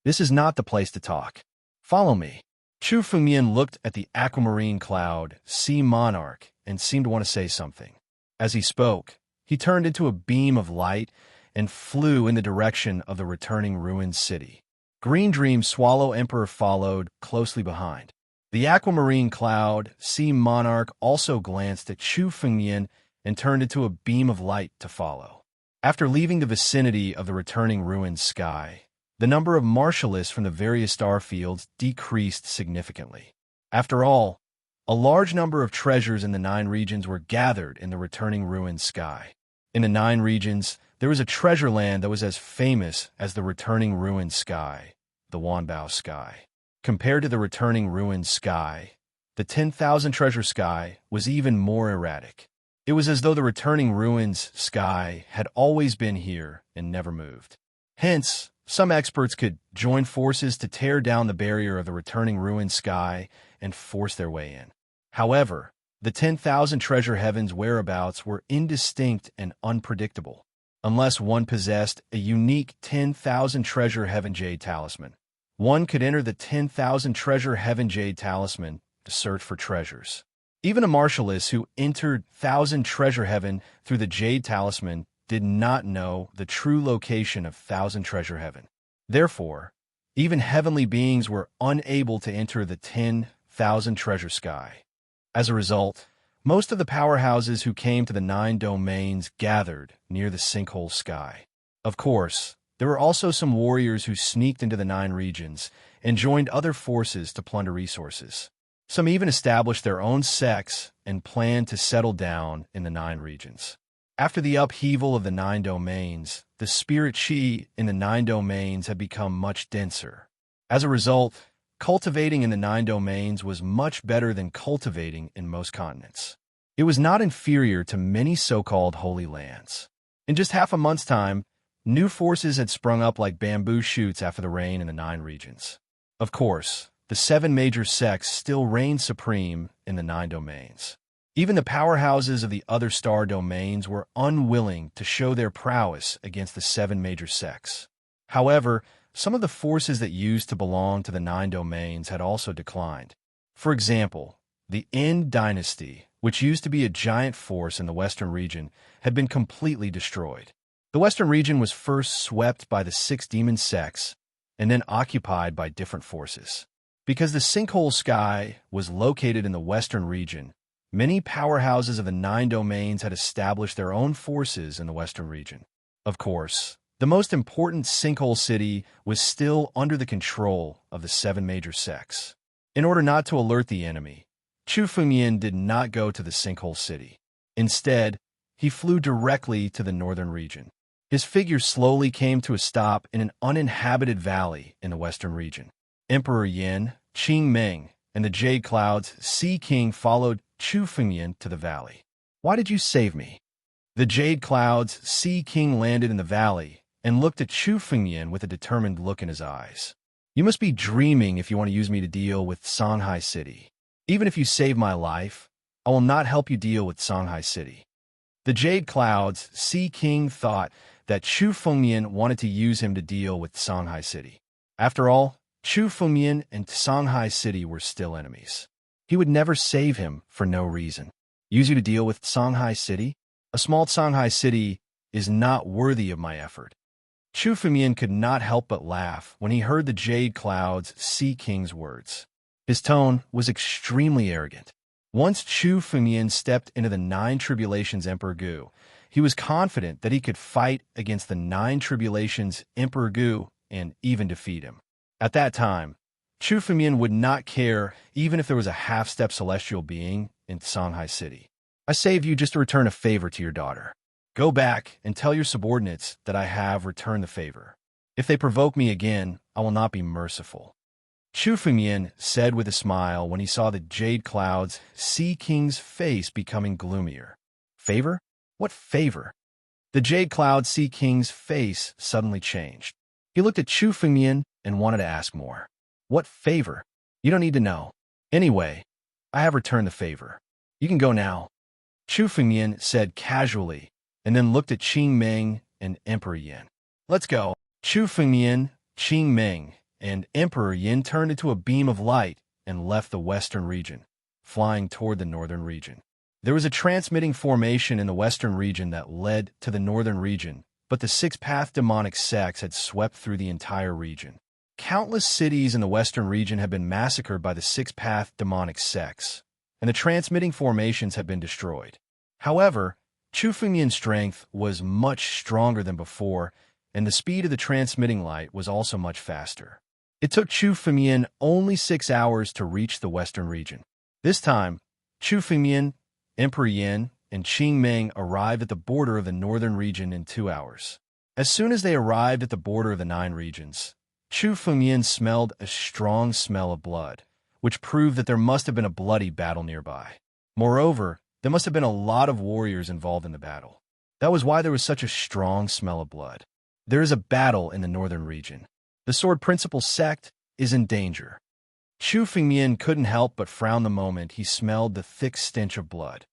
This is not the place to talk. Follow me. Chu Fengmian looked at the aquamarine cloud, sea monarch, and seemed to want to say something. As he spoke, he turned into a beam of light and flew in the direction of the returning ruined city. Green Dream Swallow Emperor followed closely behind. The aquamarine cloud, sea monarch, also glanced at Chu Fengmian and turned into a beam of light to follow. After leaving the vicinity of the returning ruined sky, the number of martialists from the various star fields decreased significantly. After all, a large number of treasures in the 9 regions were gathered in the returning ruined sky. In the 9 regions, there was a treasure land that was as famous as the returning ruined sky, the Wanbao Sky. Compared to the returning ruined sky, the 10,000 treasure sky was even more erratic. It was as though the returning ruins sky had always been here and never moved. Hence, some experts could join forces to tear down the barrier of the returning ruined sky and force their way in. However, the 10,000 treasure heavens whereabouts were indistinct and unpredictable, unless one possessed a unique 10,000 treasure heaven jade talisman. One could enter the 10,000 treasure heaven jade talisman to search for treasures. Even a martialist who entered 1,000 treasure heaven through the jade talisman did not know the true location of 1,000 treasure heaven. Therefore, even heavenly beings were unable to enter the 10,000 treasure sky. As a result, Most of the powerhouses who came to the 9 domains gathered near the sinkhole sky. Of course, there were also some warriors who sneaked into the 9 regions and joined other forces to plunder resources. Some even established their own sects and planned to settle down in the 9 regions. After the upheaval of the 9 domains, the spirit chi in the 9 domains had become much denser. As a result, cultivating in the 9 domains was much better than cultivating in most continents. It was not inferior to many so-called holy lands. In just half a month's time, new forces had sprung up like bamboo shoots after the rain in the 9 regions. Of course, the 7 major sects still reigned supreme in the 9 domains. Even the powerhouses of the other star domains were unwilling to show their prowess against the 7 major sects. However, some of the forces that used to belong to the 9 domains had also declined. For example, the End dynasty, which used to be a giant force in the Western region, had been completely destroyed. The Western region was first swept by the 6 demon sects and then occupied by different forces. Because the sinkhole sky was located in the Western region, many powerhouses of the 9 domains had established their own forces in the Western region. Of course, the most important sinkhole city was still under the control of the 7 major sects. In order not to alert the enemy, Chu Fengmian did not go to the sinkhole city. Instead, he flew directly to the northern region. His figure slowly came to a stop in an uninhabited valley in the Western region. Emperor Yin, Qing Ming, and the Jade Cloud's Sea King followed Chu Fengmian to the valley. "Why did you save me?" The Jade Cloud's Sea King landed in the valley and looked at Chu Fengmian with a determined look in his eyes. "You must be dreaming if you want to use me to deal with Songhai City. Even if you save my life, I will not help you deal with Songhai City." The Jade Cloud's Sea King thought that Chu Fengmian wanted to use him to deal with Songhai City. After all, Chu Fengmian and Songhai City were still enemies. He would never save him for no reason. Use you to deal with Songhai City? A small Songhai City is not worthy of my effort. Chu Fengmian could not help but laugh when he heard the Jade Cloud's Sea King's words. His tone was extremely arrogant. Once Chu Fengmian stepped into the 9 Tribulations Emperor Gu, he was confident that he could fight against the 9 Tribulations Emperor Gu and even defeat him. At that time, Chu Fengmian would not care even if there was a half-step celestial being in Songhai City. "I saved you just to return a favor to your daughter. Go back and tell your subordinates that I have returned the favor. If they provoke me again, I will not be merciful." Chu Fengmian said with a smile when he saw the Jade Cloud's Sea King's face becoming gloomier. "Favor? What favor?" The Jade Cloud Sea King's face suddenly changed. He looked at Chu Fengmian and wanted to ask more. "What favor? You don't need to know. Anyway, I have returned the favor. You can go now." Chu Fengmian said casually, and then looked at Qing Ming and Emperor Yin. "Let's go." Chu Fengmian, Qing Ming, and Emperor Yin turned into a beam of light and left the western region, flying toward the northern region. There was a transmitting formation in the western region that led to the northern region, but the 6-path demonic sects had swept through the entire region. Countless cities in the western region had been massacred by the 6-path demonic sects, and the transmitting formations had been destroyed. However, Chu Fengmian's strength was much stronger than before, and the speed of the transmitting light was also much faster. It took Chu Fengmian only 6 hours to reach the western region. This time, Chu Fengmian, Emperor Yin, and Qing Ming arrived at the border of the northern region in 2 hours. As soon as they arrived at the border of the 9 regions, Chu Fengmian smelled a strong smell of blood, which proved that there must have been a bloody battle nearby. Moreover, there must have been a lot of warriors involved in the battle. That was why there was such a strong smell of blood. There is a battle in the northern region. The Sword Principal sect is in danger. Chu Fengmian couldn't help but frown the moment he smelled the thick stench of blood.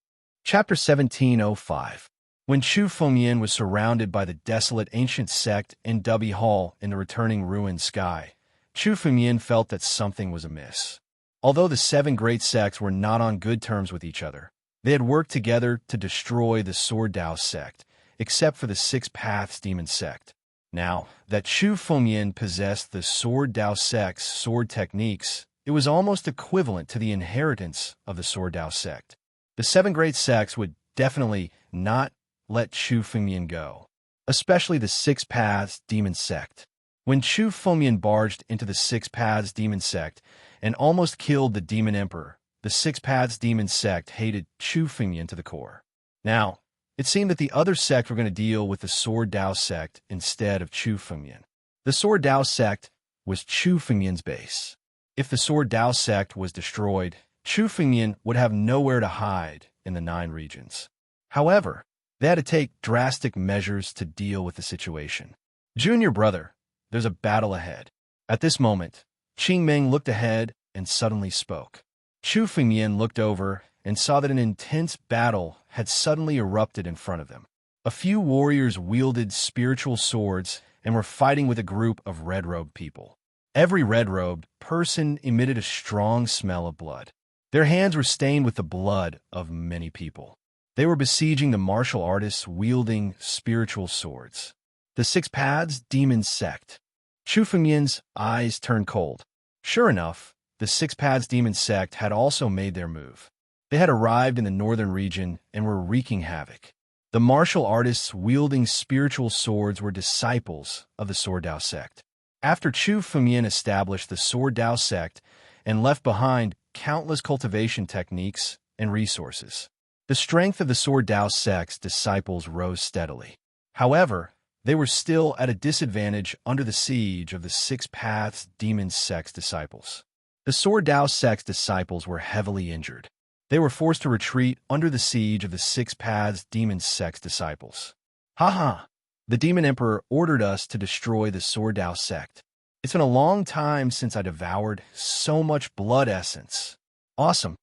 Chapter 1705. When Chu Fengmian was surrounded by the desolate ancient sect in Dubby Hall in the returning ruined sky, Chu Fengmian felt that something was amiss. Although the 7 great sects were not on good terms with each other, they had worked together to destroy the Sword Dao sect, except for the 6 Paths Demon sect. Now that Chu Fengmian possessed the Sword Dao sect's sword techniques, it was almost equivalent to the inheritance of the Sword Dao sect. The seven great sects would definitely not let Chu Fengmian go, especially the Six Paths Demon Sect. When Chu Fengmian barged into the Six Paths Demon Sect and almost killed the Demon Emperor, the Six Paths Demon Sect hated Chu Fengmian to the core. Now, it seemed that the other sect were going to deal with the Sword Dao sect instead of Chu Fengmian. The Sword Dao sect was Chu Fengmian's base. If the Sword Dao sect was destroyed, Chu Fengmian would have nowhere to hide in the 9 regions. However, they had to take drastic measures to deal with the situation. Junior brother, there's a battle ahead. At this moment, Qing Meng looked ahead and suddenly spoke. Chu Fengmian looked over and saw that an intense battle had suddenly erupted in front of them. A few warriors wielded spiritual swords and were fighting with a group of red-robed people. Every red-robed person emitted a strong smell of blood. Their hands were stained with the blood of many people. They were besieging the martial artists wielding spiritual swords. The Six Paths Demon Sect. Chu Fengmian's eyes turned cold. Sure enough, the Six Paths Demon Sect had also made their move. They had arrived in the northern region and were wreaking havoc. The martial artists wielding spiritual swords were disciples of the Sword Dao sect. After Chu Fengmian established the Sword Dao sect and left behind countless cultivation techniques and resources, the strength of the Sword Dao sect's disciples rose steadily. However, they were still at a disadvantage under the siege of the Six Paths Demon Sect's disciples. The Sword Dao sect's disciples were heavily injured. They were forced to retreat under the siege of the Six Paths Demon Sect's disciples. Ha! The Demon Emperor ordered us to destroy the Sword Dao sect. It's been a long time since I devoured so much blood essence. Awesome.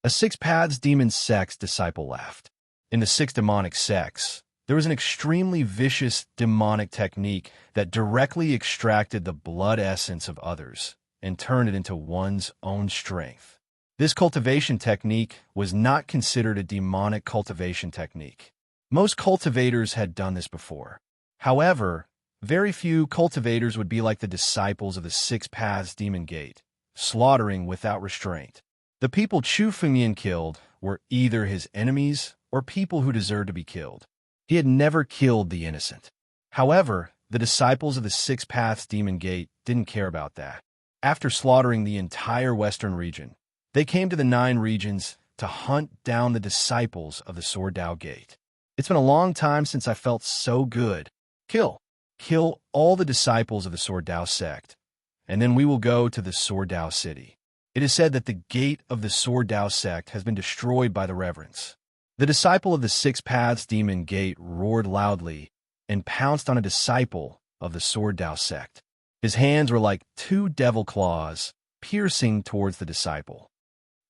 A Six Paths Demon Sect's disciple laughed. In the 6 demonic sects, there was an extremely vicious demonic technique that directly extracted the blood essence of others and turned it into one's own strength. This cultivation technique was not considered a demonic cultivation technique. Most cultivators had done this before. However, very few cultivators would be like the disciples of the Six Paths Demon Gate, slaughtering without restraint. The people Chu Fengmian killed were either his enemies or people who deserved to be killed. He had never killed the innocent. However, the disciples of the Six Paths Demon Gate didn't care about that. After slaughtering the entire western region, they came to the 9 regions to hunt down the disciples of the Sword Dao Gate. It's been a long time since I felt so good. Kill all the disciples of the Sword Dao sect, and then we will go to the Sword Dao city. It is said that the gate of the Sword Dao sect has been destroyed by the reverends. The disciple of the Six Paths Demon Gate roared loudly and pounced on a disciple of the Sword Dao sect. His hands were like 2 devil claws, piercing towards the disciple.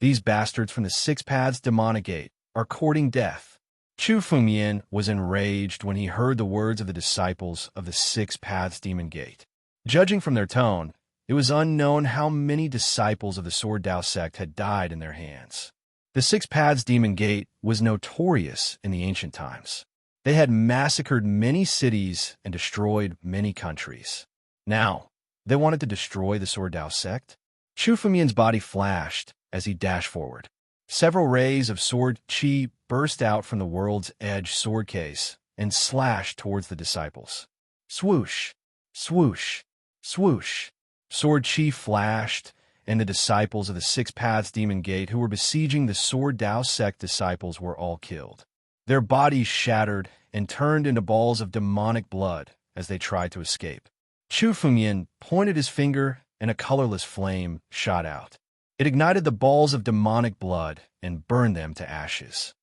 These bastards from the Six Paths Demonic Gate are courting death. Chu Fengmian was enraged when he heard the words of the disciples of the Six Paths Demon Gate. Judging from their tone, it was unknown how many disciples of the Sword Dao sect had died in their hands. The Six Paths Demon Gate was notorious in the ancient times. They had massacred many cities and destroyed many countries. Now, they wanted to destroy the Sword Dao sect? Chu Fengmian's body flashed as he dashed forward. Several rays of sword chi burst out from the world's edge sword case and slashed towards the disciples. Swoosh, swoosh, swoosh. Sword chi flashed, and the disciples of the Six Paths Demon Gate who were besieging the Sword Dao sect disciples were all killed. Their bodies shattered and turned into balls of demonic blood as they tried to escape. Chu Fengmian pointed his finger and a colorless flame shot out. It ignited the balls of demonic blood and burned them to ashes.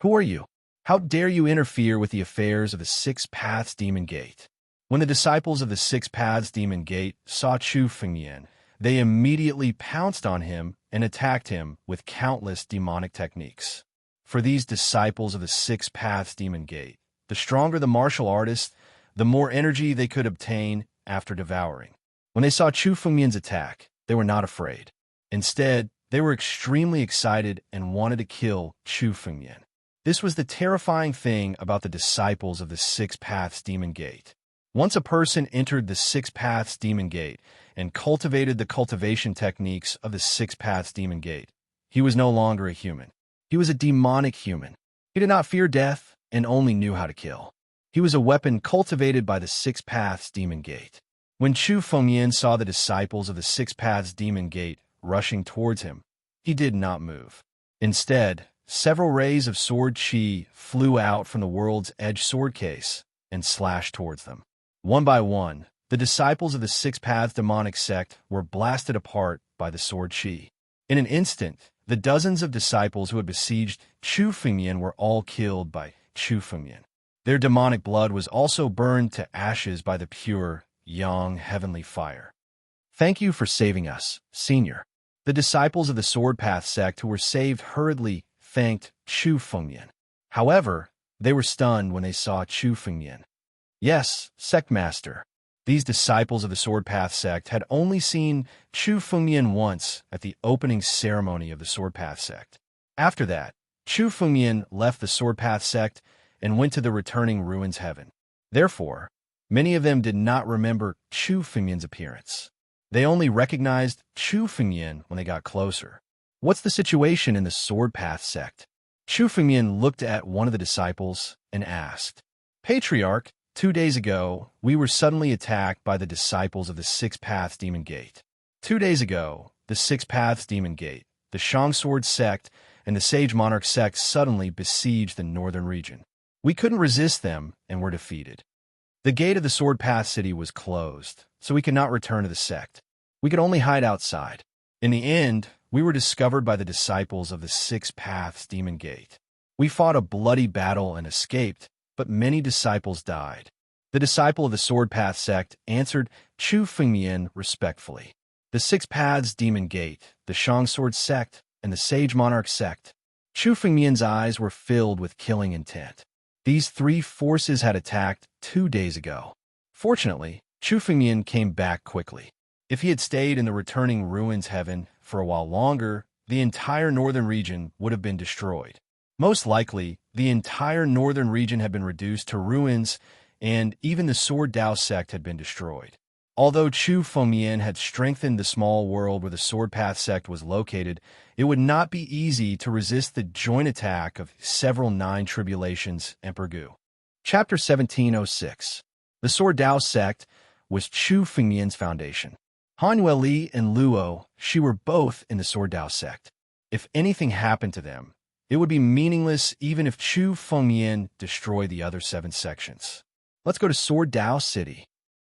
Who are you? How dare you interfere with the affairs of the Six Paths Demon Gate? When the disciples of the Six Paths Demon Gate saw Chu Fengmian, they immediately pounced on him and attacked him with countless demonic techniques. For these disciples of the Six Paths Demon Gate, the stronger the martial artist, the more energy they could obtain after devouring. When they saw Chu Fengmian's attack, they were not afraid. Instead, they were extremely excited and wanted to kill Chu Fengmian. This was the terrifying thing about the disciples of the Six Paths Demon Gate. Once a person entered the Six Paths Demon Gate and cultivated the cultivation techniques of the Six Paths Demon Gate, he was no longer a human. He was a demonic human. He did not fear death and only knew how to kill. He was a weapon cultivated by the Six Paths Demon Gate. When Chu Fengmian saw the disciples of the Six Paths Demon Gate rushing towards him, he did not move. Instead, several rays of sword chi flew out from the world's edge sword case and slashed towards them. One by one, the disciples of the Six Paths demonic sect were blasted apart by the sword chi. In an instant, the dozens of disciples who had besieged Chu Fengmian were all killed by Chu Fengmian. Their demonic blood was also burned to ashes by the pure, yang heavenly fire. Thank you for saving us, Senior. The disciples of the Sword Path sect who were saved hurriedly thanked Chu Fengmian. However, they were stunned when they saw Chu Fengmian. Yes, Sect Master. These disciples of the Sword Path sect had only seen Chu Fengmian once at the opening ceremony of the Sword Path sect. After that, Chu Fengmian left the Sword Path sect and went to the returning ruins heaven. Therefore, many of them did not remember Chu Fengmian's appearance. They only recognized Chu Fengmian when they got closer. What's the situation in the Sword Path sect? Chu Fengmian looked at one of the disciples and asked, Patriarch, 2 days ago, we were suddenly attacked by the disciples of the Six Paths Demon Gate. 2 days ago, the Six Paths Demon Gate, the Shang Sword sect, and the Sage Monarch sect suddenly besieged the northern region. We couldn't resist them and were defeated. The gate of the Sword Path city was closed, so we could not return to the sect. We could only hide outside. In the end, we were discovered by the disciples of the Six Paths Demon Gate. We fought a bloody battle and escaped, but many disciples died. The disciple of the Sword Path sect answered Chu Fengmian respectfully. The Six Paths Demon Gate, the Shang Sword sect, and the Sage Monarch sect. Chu Fengmian's eyes were filled with killing intent. These three forces had attacked 2 days ago. Fortunately, Chu Fengmian came back quickly. If he had stayed in the returning ruins heaven for a while longer, the entire northern region would have been destroyed. Most likely, the entire northern region had been reduced to ruins, and even the Sword Dao sect had been destroyed. Although Chu Fengmian had strengthened the small world where the Sword Path sect was located, it would not be easy to resist the joint attack of several Nine Tribulations Emperor Gu. Chapter 1706. The Sword Dao sect was Chu Fengmian's foundation. Han Yueli and Luo, she were both in the Sword Dao sect. If anything happened to them, it would be meaningless even if Chu Fengmian destroyed the other 7 sections. Let's go to Sword Dao City.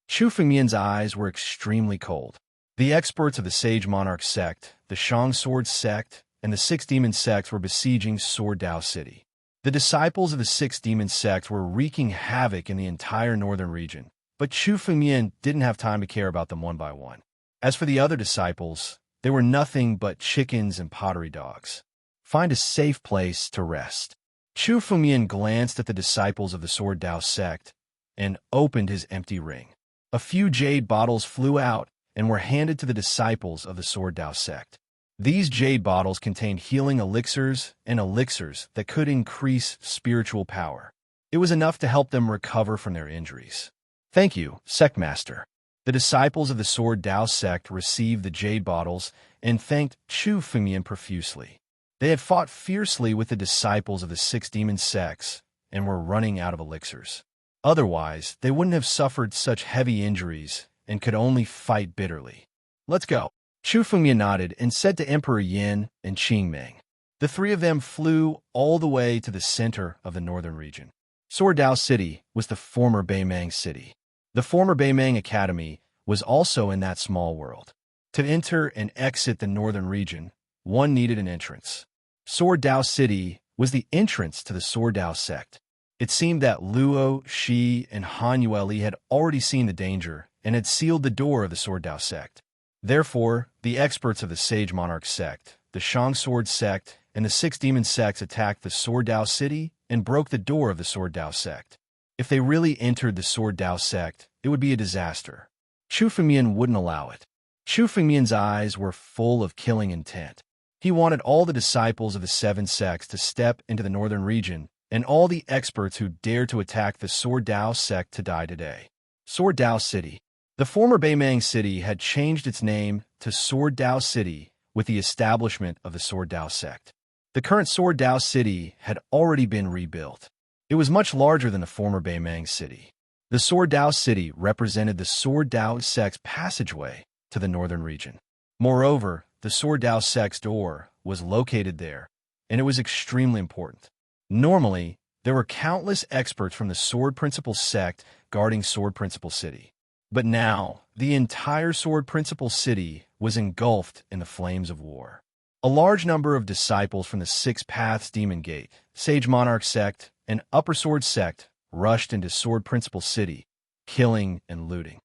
Chu Fengmian's eyes were extremely cold. The experts of the Sage Monarch sect, the Shang Sword sect, and the 6 demon sects were besieging Sword Dao City. The disciples of the 6 demon sects were wreaking havoc in the entire northern region, but Chu Fengmian didn't have time to care about them one by one. As for the other disciples, they were nothing but chickens and pottery dogs. Find a safe place to rest. Chu Fengmian glanced at the disciples of the Sword Dao sect and opened his empty ring. A few jade bottles flew out and were handed to the disciples of the Sword Dao sect. These jade bottles contained healing elixirs and elixirs that could increase spiritual power. It was enough to help them recover from their injuries. Thank you, Sect Master. The disciples of the Sword Dao sect received the jade bottles and thanked Chu Fengmian profusely. They had fought fiercely with the disciples of the 6 demon sects and were running out of elixirs. Otherwise, they wouldn't have suffered such heavy injuries and could only fight bitterly. Let's go. Chu Fengmian nodded and said to Emperor Yin and Qing Meng. The 3 of them flew all the way to the center of the northern region. Sword Dao City was the former Beimang city. The former Beimang Academy was also in that small world. To enter and exit the northern region, one needed an entrance. Sword Dao City was the entrance to the Sword Dao sect. It seemed that Luo, Shi, and Han Yueli had already seen the danger and had sealed the door of the Sword Dao sect. Therefore, the experts of the Sage Monarch sect, the Shang Sword sect, and the 6 demon sects attacked the Sword Dao City and broke the door of the Sword Dao sect. If they really entered the Sword Dao sect, it would be a disaster. Chu Fengmian wouldn't allow it. Chu Fengmian's eyes were full of killing intent. He wanted all the disciples of the 7 sects to step into the northern region and all the experts who dared to attack the Sword Dao sect to die today. Sword Dao City. The former Beimang city had changed its name to Sword Dao City with the establishment of the Sword Dao sect. The current Sword Dao city had already been rebuilt. It was much larger than the former Beimang city. The Sword Dao city represented the Sword Dao sect's passageway to the northern region. Moreover, the Sword Dao sect's door was located there, and it was extremely important. Normally, there were countless experts from the Sword Principal sect guarding Sword Principal City. But now, the entire Sword Principal City was engulfed in the flames of war. A large number of disciples from the Six Paths Demon Gate, Sage Monarch sect, and Upper Sword sect rushed into Sword Principal City, killing and looting.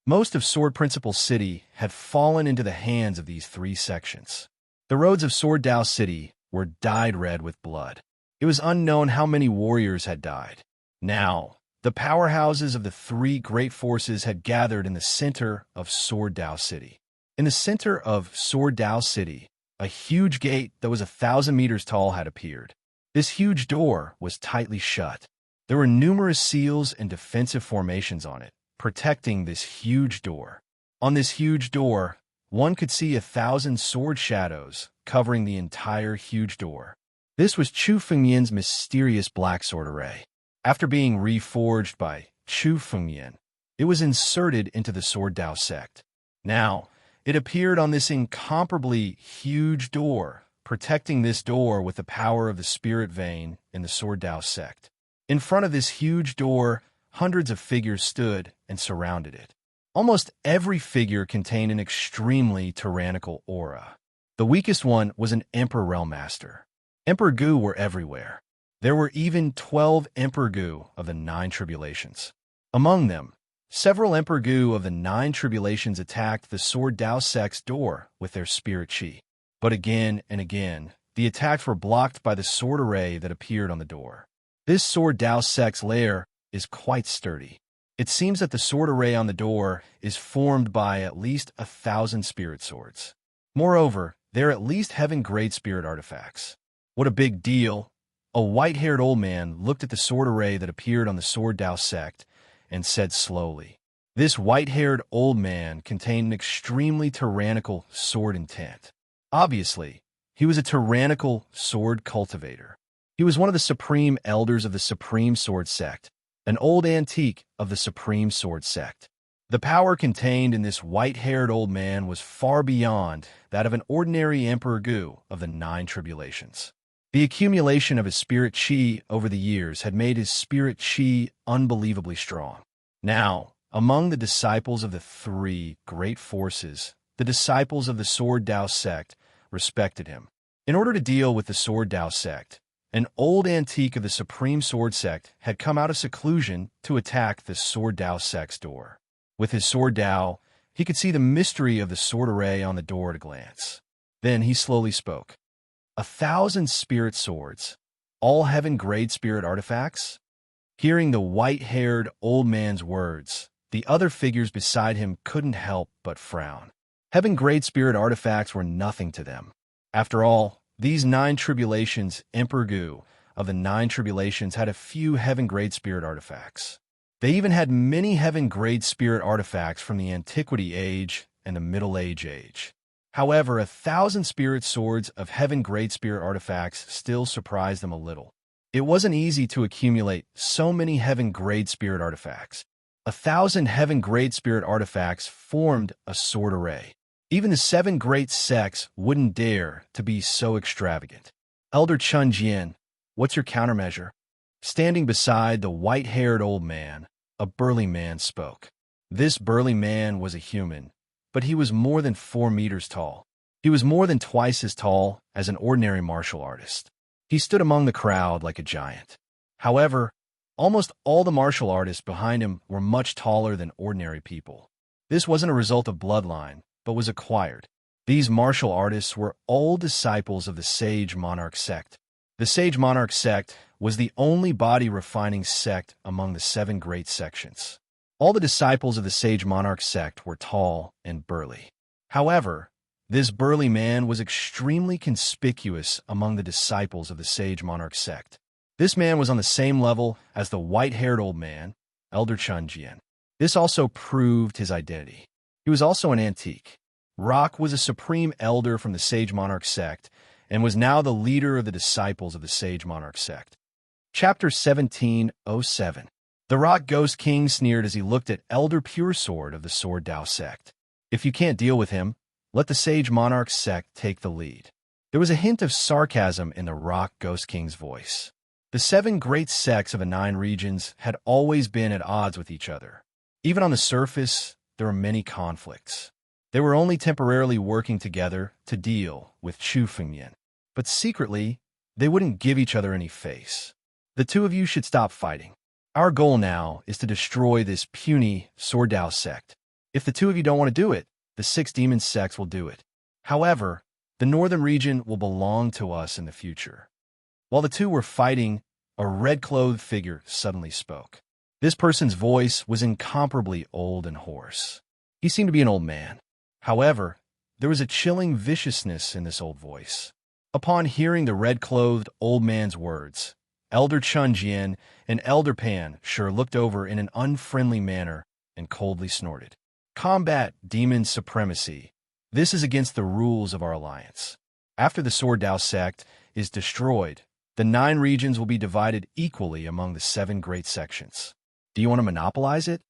Most of Sword Principal City had fallen into the hands of these three sections. The roads of Sword Dao City were dyed red with blood. It was unknown how many warriors had died. Now, the powerhouses of the three great forces had gathered in the center of Sword Dao City. In the center of Sword Dao City, a huge gate that was 1,000 meters tall had appeared. This huge door was tightly shut. There were numerous seals and defensive formations on it, protecting this huge door. On this huge door, one could see 1,000 sword shadows covering the entire huge door. This was Chu Fengmian's mysterious black sword array. After being reforged by Chu Fengmian, it was inserted into the Sword Dao sect. Now, it appeared on this incomparably huge door, protecting this door with the power of the spirit vein in the Sword Dao sect. In front of this huge door, hundreds of figures stood and surrounded it. Almost every figure contained an extremely tyrannical aura. The weakest one was an Emperor Realm Master. Emperor Gu were everywhere. There were even 12 Emperor Gu of the 9 Tribulations. Among them, several Emperor Gu of the 9 Tribulations attacked the Sword Dao sect's door with their spirit chi. But again and again, the attacks were blocked by the sword array that appeared on the door. This Sword Dao sect's lair is quite sturdy. It seems that the sword array on the door is formed by at least 1,000 spirit swords. Moreover, there are at least heaven-grade spirit artifacts. What a big deal! A white-haired old man looked at the sword array that appeared on the Sword Dao sect and said slowly, "This white-haired old man contained an extremely tyrannical sword intent. Obviously, he was a tyrannical sword cultivator. He was one of the supreme elders of the Supreme Sword sect, an old antique of the Supreme Sword sect. The power contained in this white-haired old man was far beyond that of an ordinary Emperor Gu of the 9 Tribulations. The accumulation of his spirit chi over the years had made his spirit chi unbelievably strong. Now, among the disciples of the 3 great forces, the disciples of the Sword Dao sect respected him. In order to deal with the Sword Dao sect, an old antique of the Supreme Sword sect had come out of seclusion to attack the Sword Dao sect's door. With his Sword Dao, he could see the mystery of the sword array on the door at a glance. Then he slowly spoke. 1,000 spirit swords, all heaven-grade spirit artifacts? Hearing the white-haired old man's words, the other figures beside him couldn't help but frown. Heaven-grade spirit artifacts were nothing to them. After all, these 9 Tribulations Emperor Gu of the 9 Tribulations had a few heaven-grade spirit artifacts. They even had many heaven-grade spirit artifacts from the Antiquity Age and the Middle Age. However, 1,000 spirit swords of heaven-grade spirit artifacts still surprised them a little. It wasn't easy to accumulate so many heaven-grade spirit artifacts. 1,000 heaven-grade spirit artifacts formed a sword array. Even the 7 great sects wouldn't dare to be so extravagant. Elder Chun Jian, what's your countermeasure? Standing beside the white-haired old man, a burly man spoke. This burly man was a human, but he was more than 4 meters tall. He was more than twice as tall as an ordinary martial artist. He stood among the crowd like a giant. However, almost all the martial artists behind him were much taller than ordinary people. This wasn't a result of bloodline, but was acquired. These martial artists were all disciples of the Sage Monarch sect. The Sage Monarch sect was the only body-refining sect among the 7 great sections. All the disciples of the Sage Monarch sect were tall and burly. However, this burly man was extremely conspicuous among the disciples of the Sage Monarch sect. This man was on the same level as the white-haired old man, Elder Chun Jian. This also proved his identity. He was also an antique. Rock was a supreme elder from the Sage Monarch sect, and was now the leader of the disciples of the Sage Monarch sect. Chapter 17:07. The Rock Ghost King sneered as he looked at Elder Puresword of the Sword Dao sect. If you can't deal with him, let the Sage Monarch sect take the lead. There was a hint of sarcasm in the Rock Ghost King's voice. The 7 great sects of the 9 regions had always been at odds with each other. Even on the surface, there were many conflicts. They were only temporarily working together to deal with Chu Fengmian. But secretly, they wouldn't give each other any face. The two of you should stop fighting. Our goal now is to destroy this puny Sword Dao sect. If the two of you don't want to do it, the 6 demon sects will do it. However, the northern region will belong to us in the future. While the two were fighting, a red-clothed figure suddenly spoke. This person's voice was incomparably old and hoarse. He seemed to be an old man. However, there was a chilling viciousness in this old voice. Upon hearing the red-clothed old man's words, Elder Chun Jian and Elder Pan sure looked over in an unfriendly manner and coldly snorted. Combat demon supremacy. This is against the rules of our alliance. After the Sword Dao sect is destroyed, the 9 regions will be divided equally among the 7 great sections. Do you want to monopolize it?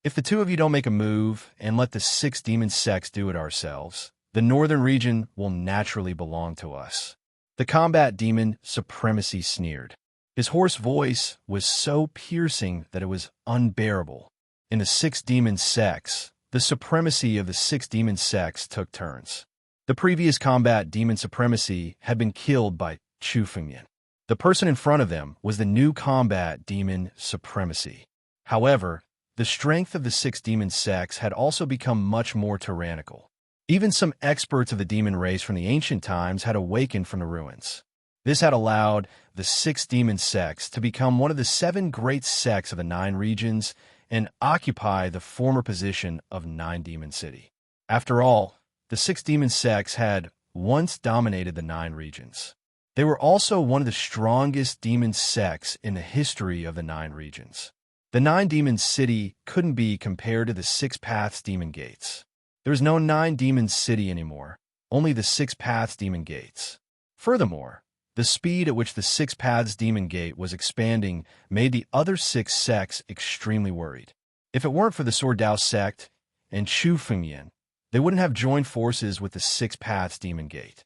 If the two of you don't make a move and let the 6 demon sects do it ourselves, the northern region will naturally belong to us. The combat demon supremacy sneered. His hoarse voice was so piercing that it was unbearable. In the 6 demon sects, the supremacy of the 6 demon sects took turns. The previous combat demon supremacy had been killed by Chu Fengmian. The person in front of them was the new combat demon supremacy. However, the strength of the 6 demon sects had also become much more tyrannical. Even some experts of the demon race from the ancient times had awakened from the ruins. This had allowed the 6 demon sects to become one of the 7 great sects of the 9 regions and occupy the former position of 9 Demon City. After all, the 6 demon sects had once dominated the 9 regions. They were also one of the strongest demon sects in the history of the 9 regions. The 9 Demon City couldn't be compared to the 6 Paths Demon Gates. There was no 9 Demon City anymore, only the 6 Paths Demon Gates. Furthermore, the speed at which the 6 Paths Demon Gate was expanding made the other 6 sects extremely worried. If it weren't for the Sword Dao sect and Chu Fengmian, they wouldn't have joined forces with the 6 Paths Demon Gate.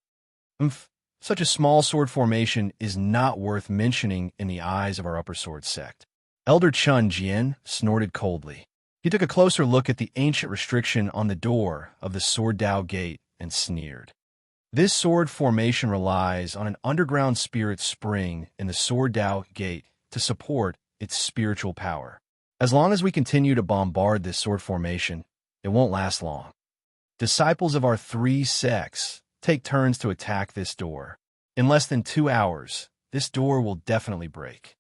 Such a small sword formation is not worth mentioning in the eyes of our upper sword sect. Elder Chun Jian snorted coldly. He took a closer look at the ancient restriction on the door of the Sword Dao Gate and sneered. This sword formation relies on an underground spirit spring in the Sword Dao Gate to support its spiritual power. As long as we continue to bombard this sword formation, it won't last long. Disciples of our 3 sects take turns to attack this door. In less than 2 hours, this door will definitely break.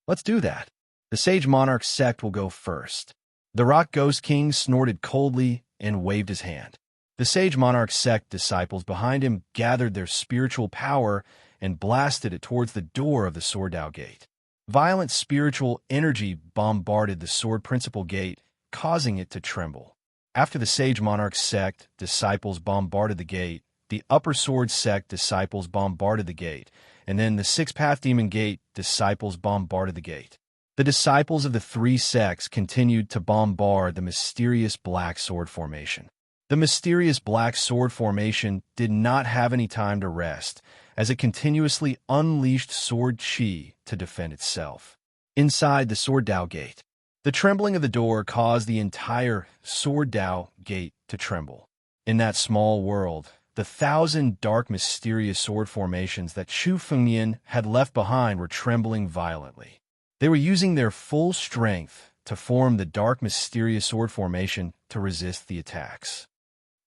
Let's do that. The Sage Monarch sect will go first. The Rock Ghost King snorted coldly and waved his hand. The Sage Monarch sect disciples behind him gathered their spiritual power and blasted it towards the door of the Sword Dao Gate. Violent spiritual energy bombarded the Sword Principal Gate, causing it to tremble. After the Sage Monarch sect disciples bombarded the gate, the Upper Sword sect disciples bombarded the gate, and then the 6 Path Demon Gate disciples bombarded the gate. The disciples of the 3 sects continued to bombard the mysterious Black Sword Formation. The mysterious Black Sword Formation did not have any time to rest, as it continuously unleashed sword chi to defend itself. Inside the Sword Dao Gate, the trembling of the door caused the entire Sword Dao Gate to tremble. In that small world, the 1,000 dark mysterious sword formations that Chu Fengmian had left behind were trembling violently. They were using their full strength to form the dark mysterious sword formation to resist the attacks.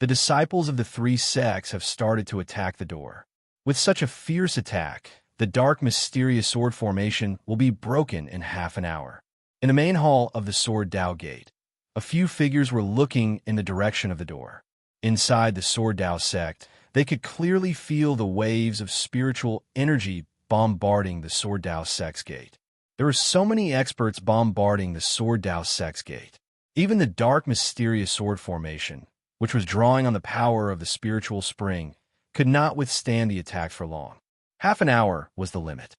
The disciples of the 3 sects have started to attack the door. With such a fierce attack, the dark mysterious sword formation will be broken in half an hour. In the main hall of the Sword Dao Gate, a few figures were looking in the direction of the door. Inside the Sword Dao sect, they could clearly feel the waves of spiritual energy bombarding the Sword Dao sect's gate. There were so many experts bombarding the Sword Dao sect's gate. Even the dark mysterious sword formation, which was drawing on the power of the spiritual spring, could not withstand the attack for long. Half an hour was the limit.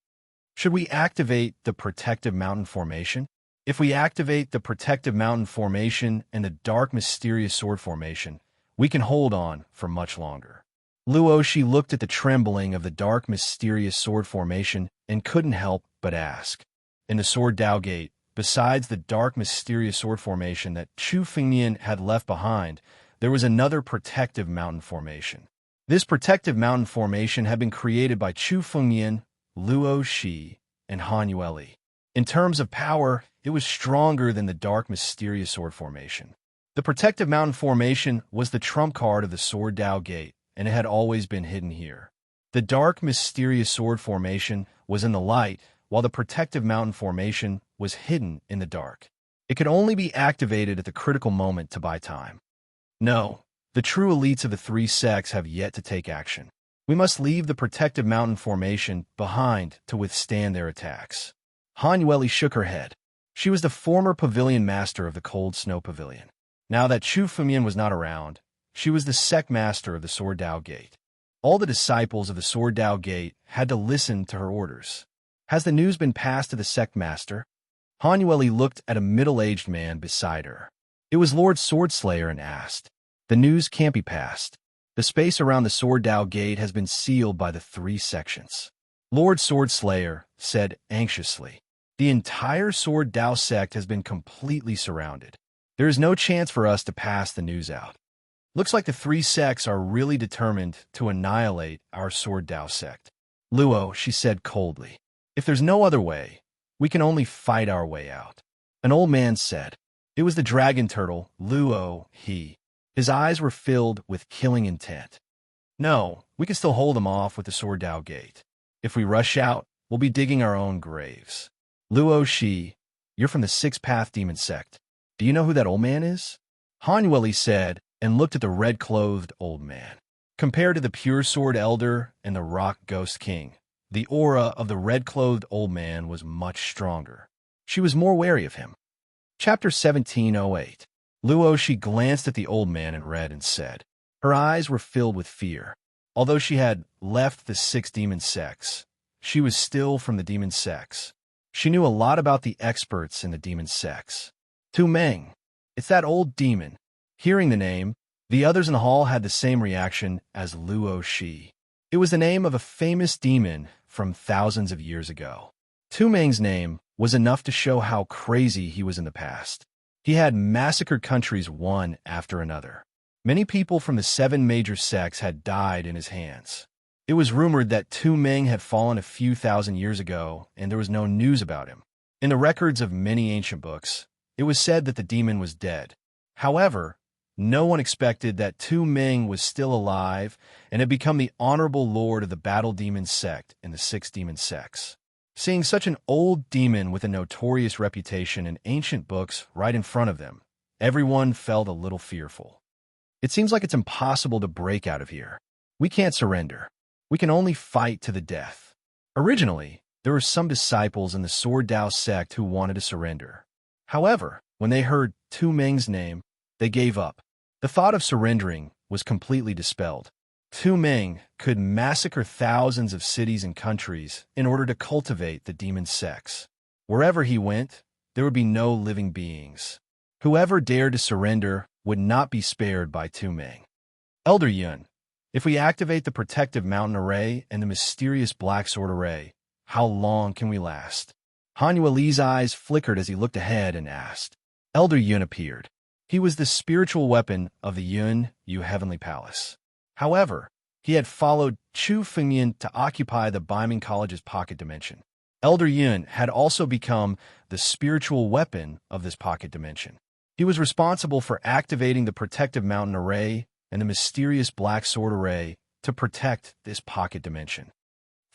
Should we activate the protective mountain formation? If we activate the protective mountain formation and the dark mysterious sword formation, we can hold on for much longer. Luoshi looked at the trembling of the dark mysterious sword formation and couldn't help but ask. In the sword Dao Gate, besides the dark mysterious sword formation that Chu Fengmian had left behind, there was another protective mountain formation. This protective mountain formation had been created by Chu Fengmian, Luo Shi, and Han Yueli. In terms of power, it was stronger than the dark mysterious sword formation. The protective mountain formation was the trump card of the sword Dao Gate, and it had always been hidden here. The dark mysterious sword formation was in the light, while the protective mountain formation was hidden in the dark. It could only be activated at the critical moment to buy time. No, the true elites of the three sects have yet to take action. We must leave the protective mountain formation behind to withstand their attacks. Han Yueli shook her head. She was the former pavilion master of the Cold Snow Pavilion. Now that Chu Fengmian was not around, she was the sect master of the Sword Dao Gate. All the disciples of the Sword Dao Gate had to listen to her orders. Has the news been passed to the sect master? Han Yueli looked at a middle-aged man beside her. It was Lord Swordslayer and asked, "The news can't be passed. The space around the Sword Dao Gate has been sealed by the three sections." Lord Swordslayer said anxiously, "The entire Sword Dao sect has been completely surrounded. There is no chance for us to pass the news out. Looks like the three sects are really determined to annihilate our Sword Dao sect." "Luo," she said coldly, "if there's no other way, we can only fight our way out." An old man said. It was the dragon turtle, Luo He. His eyes were filled with killing intent. "No, we can still hold them off with the Sword Dao Gate. If we rush out, we'll be digging our own graves." "Luo Shi, you're from the Six Path Demon Sect. Do you know who that old man is?" Han Yueli said, and looked at the red-clothed old man. Compared to the Pure Sword Elder and the Rock Ghost King, the aura of the red-clothed old man was much stronger. She was more wary of him. Chapter 1708. Luo Shi glanced at the old man and read and said. Her eyes were filled with fear. Although she had left the 6 demon sects, she was still from the demon sects. She knew a lot about the experts in the demon sects. Tu Meng. It's that old demon. Hearing the name, the others in the hall had the same reaction as Luo Shi. It was the name of a famous demon from thousands of years ago. Tu Meng's name was enough to show how crazy he was in the past. He had massacred countries one after another. Many people from the 7 major sects had died in his hands. It was rumored that Tu Meng had fallen a few thousand years ago, and there was no news about him. In the records of many ancient books, it was said that the demon was dead. However, no one expected that Tu Meng was still alive and had become the honorable lord of the Battle Demon sect in the 6 demon sects. Seeing such an old demon with a notorious reputation in ancient books right in front of them, everyone felt a little fearful. It seems like it's impossible to break out of here. We can't surrender. We can only fight to the death. Originally, there were some disciples in the Sword Dao sect who wanted to surrender. However, when they heard Tu Meng's name, they gave up. The thought of surrendering was completely dispelled. Tu Meng could massacre thousands of cities and countries in order to cultivate the demon sects. Wherever he went, there would be no living beings. Whoever dared to surrender would not be spared by Tu Meng. Elder Yun, if we activate the protective mountain array and the mysterious black sword array, how long can we last? Han Yueli's eyes flickered as he looked ahead and asked. Elder Yun appeared. He was the spiritual weapon of the Yun Yu Heavenly Palace. However, he had followed Chu Fengmian to occupy the Baiming College's pocket dimension. Elder Yun had also become the spiritual weapon of this pocket dimension. He was responsible for activating the protective mountain array and the mysterious black sword array to protect this pocket dimension.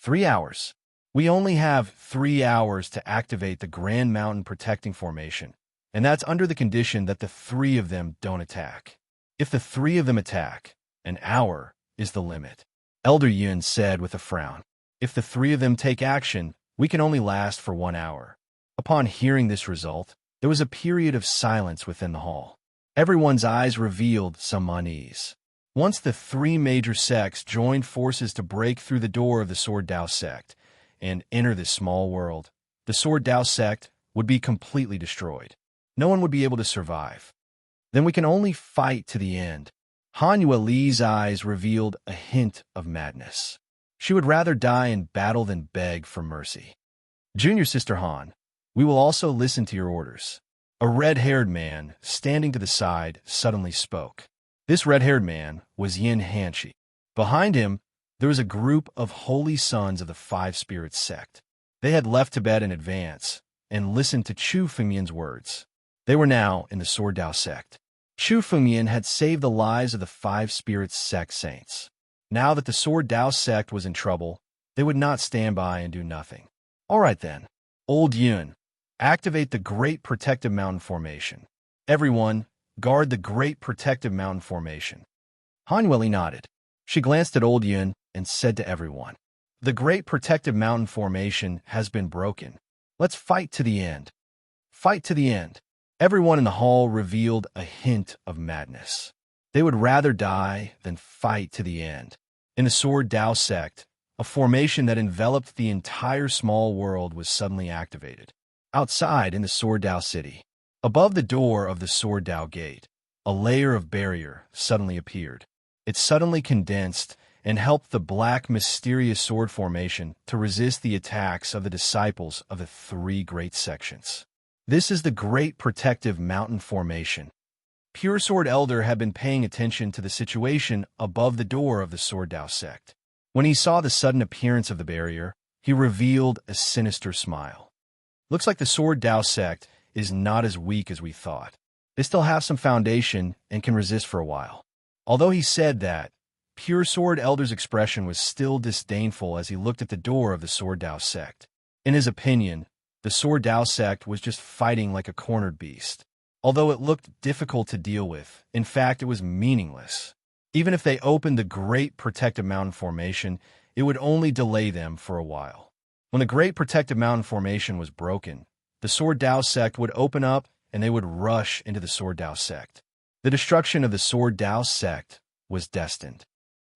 3 hours. We only have 3 hours to activate the Grand Mountain Protecting Formation, and that's under the condition that the 3 of them don't attack. If the 3 of them attack, an hour is the limit. Elder Yun said with a frown. If the 3 of them take action, we can only last for 1 hour. Upon hearing this result, there was a period of silence within the hall. Everyone's eyes revealed some unease. Once the three major sects joined forces to break through the door of the Sword Dao sect and enter this small world, the Sword Dao sect would be completely destroyed. No one would be able to survive. Then we can only fight to the end. Han Yueli's eyes revealed a hint of madness. She would rather die in battle than beg for mercy. Junior Sister Han, we will also listen to your orders. A red-haired man, standing to the side, suddenly spoke. This red-haired man was Yin Hanshi. Behind him, there was a group of holy sons of the Five Spirits sect. They had left Tibet in advance and listened to Chu Fengmian's words. They were now in the Sword Dao sect. Chu Fengmian had saved the lives of the Five Spirits sect saints. Now that the Sword Dao sect was in trouble, they would not stand by and do nothing. All right then, Old Yun, activate the Great Protective Mountain Formation. Everyone, guard the Great Protective Mountain Formation. Han Yueli nodded. She glanced at Old Yun and said to everyone, the Great Protective Mountain Formation has been broken. Let's fight to the end. Fight to the end. Everyone in the hall revealed a hint of madness. They would rather die than fight to the end. In the Sword Dao sect, a formation that enveloped the entire small world was suddenly activated. Outside in the Sword Dao city, above the door of the Sword Dao gate, a layer of barrier suddenly appeared. It suddenly condensed and helped the black, mysterious sword formation to resist the attacks of the disciples of the three great sections. This is the Great Protective Mountain Formation. Pure Sword Elder had been paying attention to the situation above the door of the Sword Dao sect. When he saw the sudden appearance of the barrier, he revealed a sinister smile. Looks like the Sword Dao sect is not as weak as we thought. They still have some foundation and can resist for a while. Although he said that, Pure Sword Elder's expression was still disdainful as he looked at the door of the Sword Dao sect. In his opinion, the Sword Dao sect was just fighting like a cornered beast. Although it looked difficult to deal with, in fact, it was meaningless. Even if they opened the Great Protective Mountain Formation, it would only delay them for a while. When the Great Protective Mountain Formation was broken, the Sword Dao sect would open up and they would rush into the Sword Dao sect. The destruction of the Sword Dao sect was destined.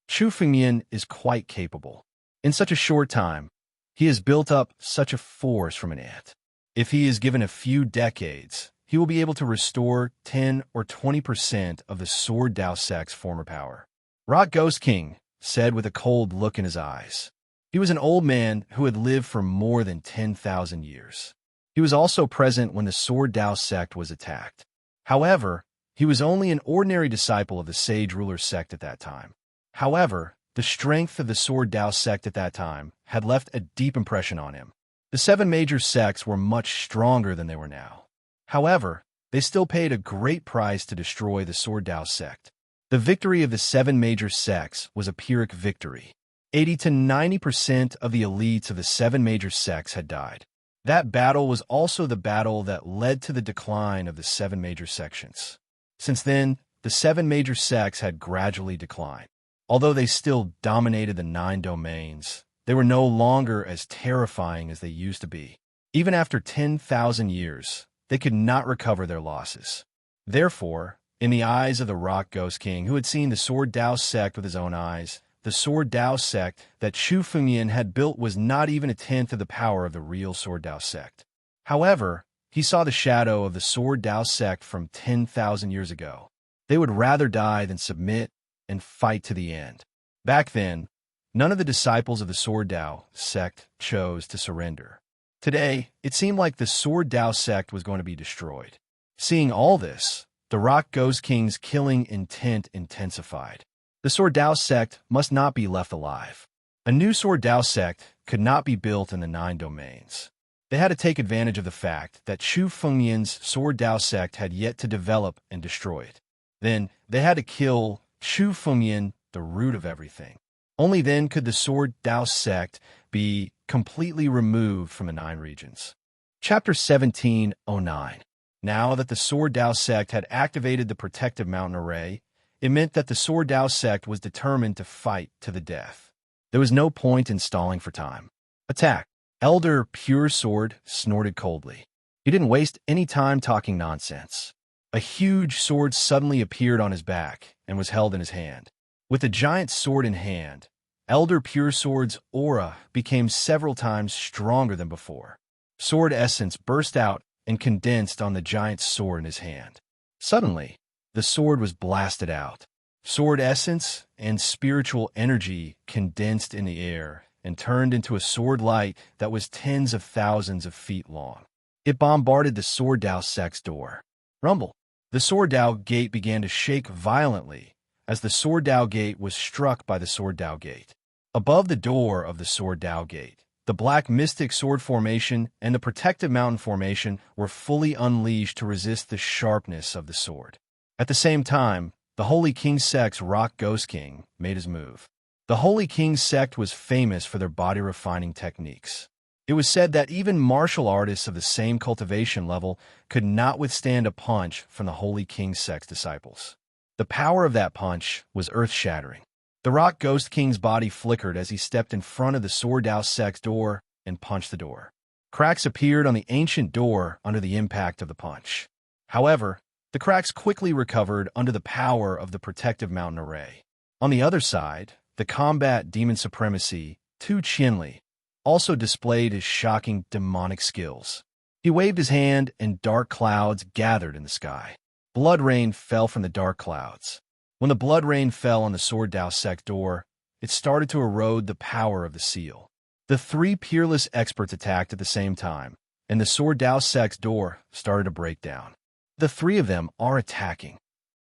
Chu Fengmian is quite capable. In such a short time, he has built up such a force from an ant. If he is given a few decades, he will be able to restore 10 or 20% of the Sword Dao sect's former power. Rock Ghost King said with a cold look in his eyes. He was an old man who had lived for more than 10,000 years. He was also present when the Sword Dao sect was attacked. However, he was only an ordinary disciple of the Sage Ruler sect at that time. However, the strength of the Sword Dao sect at that time had left a deep impression on him. The seven major sects were much stronger than they were now. However, they still paid a great price to destroy the Sword Dao sect. The victory of the seven major sects was a Pyrrhic victory. 80 to 90% of the elites of the seven major sects had died. That battle was also the battle that led to the decline of the seven major sections. Since then, the seven major sects had gradually declined. Although they still dominated the 9 domains, they were no longer as terrifying as they used to be. Even after 10,000 years, they could not recover their losses. Therefore, in the eyes of the Rock Ghost King, who had seen the Sword Dao sect with his own eyes, the Sword Dao sect that Chu Fengmian had built was not even a tenth of the power of the real Sword Dao sect. However, he saw the shadow of the Sword Dao sect from 10,000 years ago. They would rather die than submit and fight to the end. Back then, none of the disciples of the Sword Dao sect chose to surrender. Today, it seemed like the Sword Dao sect was going to be destroyed. Seeing all this, the Rock Ghost King's killing intent intensified. The Sword Dao sect must not be left alive. A new Sword Dao sect could not be built in the 9 domains. They had to take advantage of the fact that Chu Fengmian's Sword Dao sect had yet to develop and destroy it. Then, they had to kill Chu Fengmian, the root of everything. Only then could the Sword Dao sect be completely removed from the 9 regions. Chapter 1709. Now that the Sword Dao sect had activated the Protective Mountain Array, it meant that the Sword Dao sect was determined to fight to the death. There was no point in stalling for time. Attack! Elder Pure Sword snorted coldly. He didn't waste any time talking nonsense. A huge sword suddenly appeared on his back and was held in his hand. With a giant sword in hand, Elder Pure Sword's aura became several times stronger than before. Sword essence burst out and condensed on the giant sword in his hand. Suddenly, the sword was blasted out. Sword essence and spiritual energy condensed in the air and turned into a sword light that was tens of thousands of feet long. It bombarded the Sword Dao sect's door. Rumble. The Sword Dao gate began to shake violently as the Sword Dao gate was struck by the Sword Dao gate. Above the door of the Sword Dao gate, the Black Mystic Sword Formation and the Protective Mountain Formation were fully unleashed to resist the sharpness of the sword. At the same time, the Holy King sect's Rock Ghost King made his move. The Holy King sect was famous for their body-refining techniques. It was said that even martial artists of the same cultivation level could not withstand a punch from the Holy King sect's disciples. The power of that punch was earth-shattering. The Rock Ghost King's body flickered as he stepped in front of the Sword Dao sect's door and punched the door. Cracks appeared on the ancient door under the impact of the punch. However, the cracks quickly recovered under the power of the Protective Mountain Array. On the other side, the combat demon supremacy, Tu Chinli, also displayed his shocking demonic skills. He waved his hand and dark clouds gathered in the sky. Blood rain fell from the dark clouds. When the blood rain fell on the Sword Dao sect door, it started to erode the power of the seal. The three peerless experts attacked at the same time, and the Sword Dao sect's door started to break down. The three of them are attacking.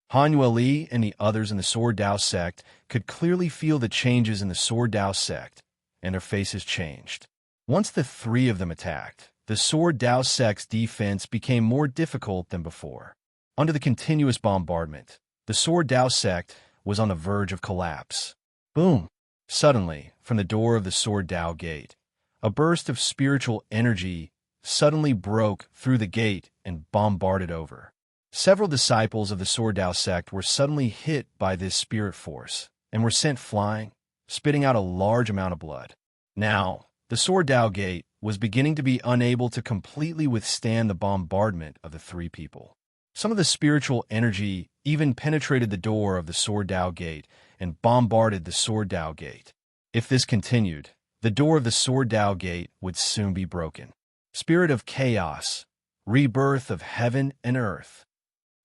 Han Yueli and the others in the Sword Dao sect could clearly feel the changes in the Sword Dao sect, and their faces changed. Once the three of them attacked, the Sword Dao sect's defense became more difficult than before. Under the continuous bombardment, the Sword Dao sect was on the verge of collapse. Boom! Suddenly, from the door of the Sword Dao gate, a burst of spiritual energy suddenly broke through the gate and bombarded over. Several disciples of the Sword Dao sect were suddenly hit by this spirit force and were sent flying, spitting out a large amount of blood. Now, the Sword Dao gate was beginning to be unable to completely withstand the bombardment of the three people. Some of the spiritual energy even penetrated the door of the Sword Dao gate and bombarded the Sword Dao gate. If this continued, the door of the Sword Dao gate would soon be broken. Spirit of chaos, rebirth of heaven and earth.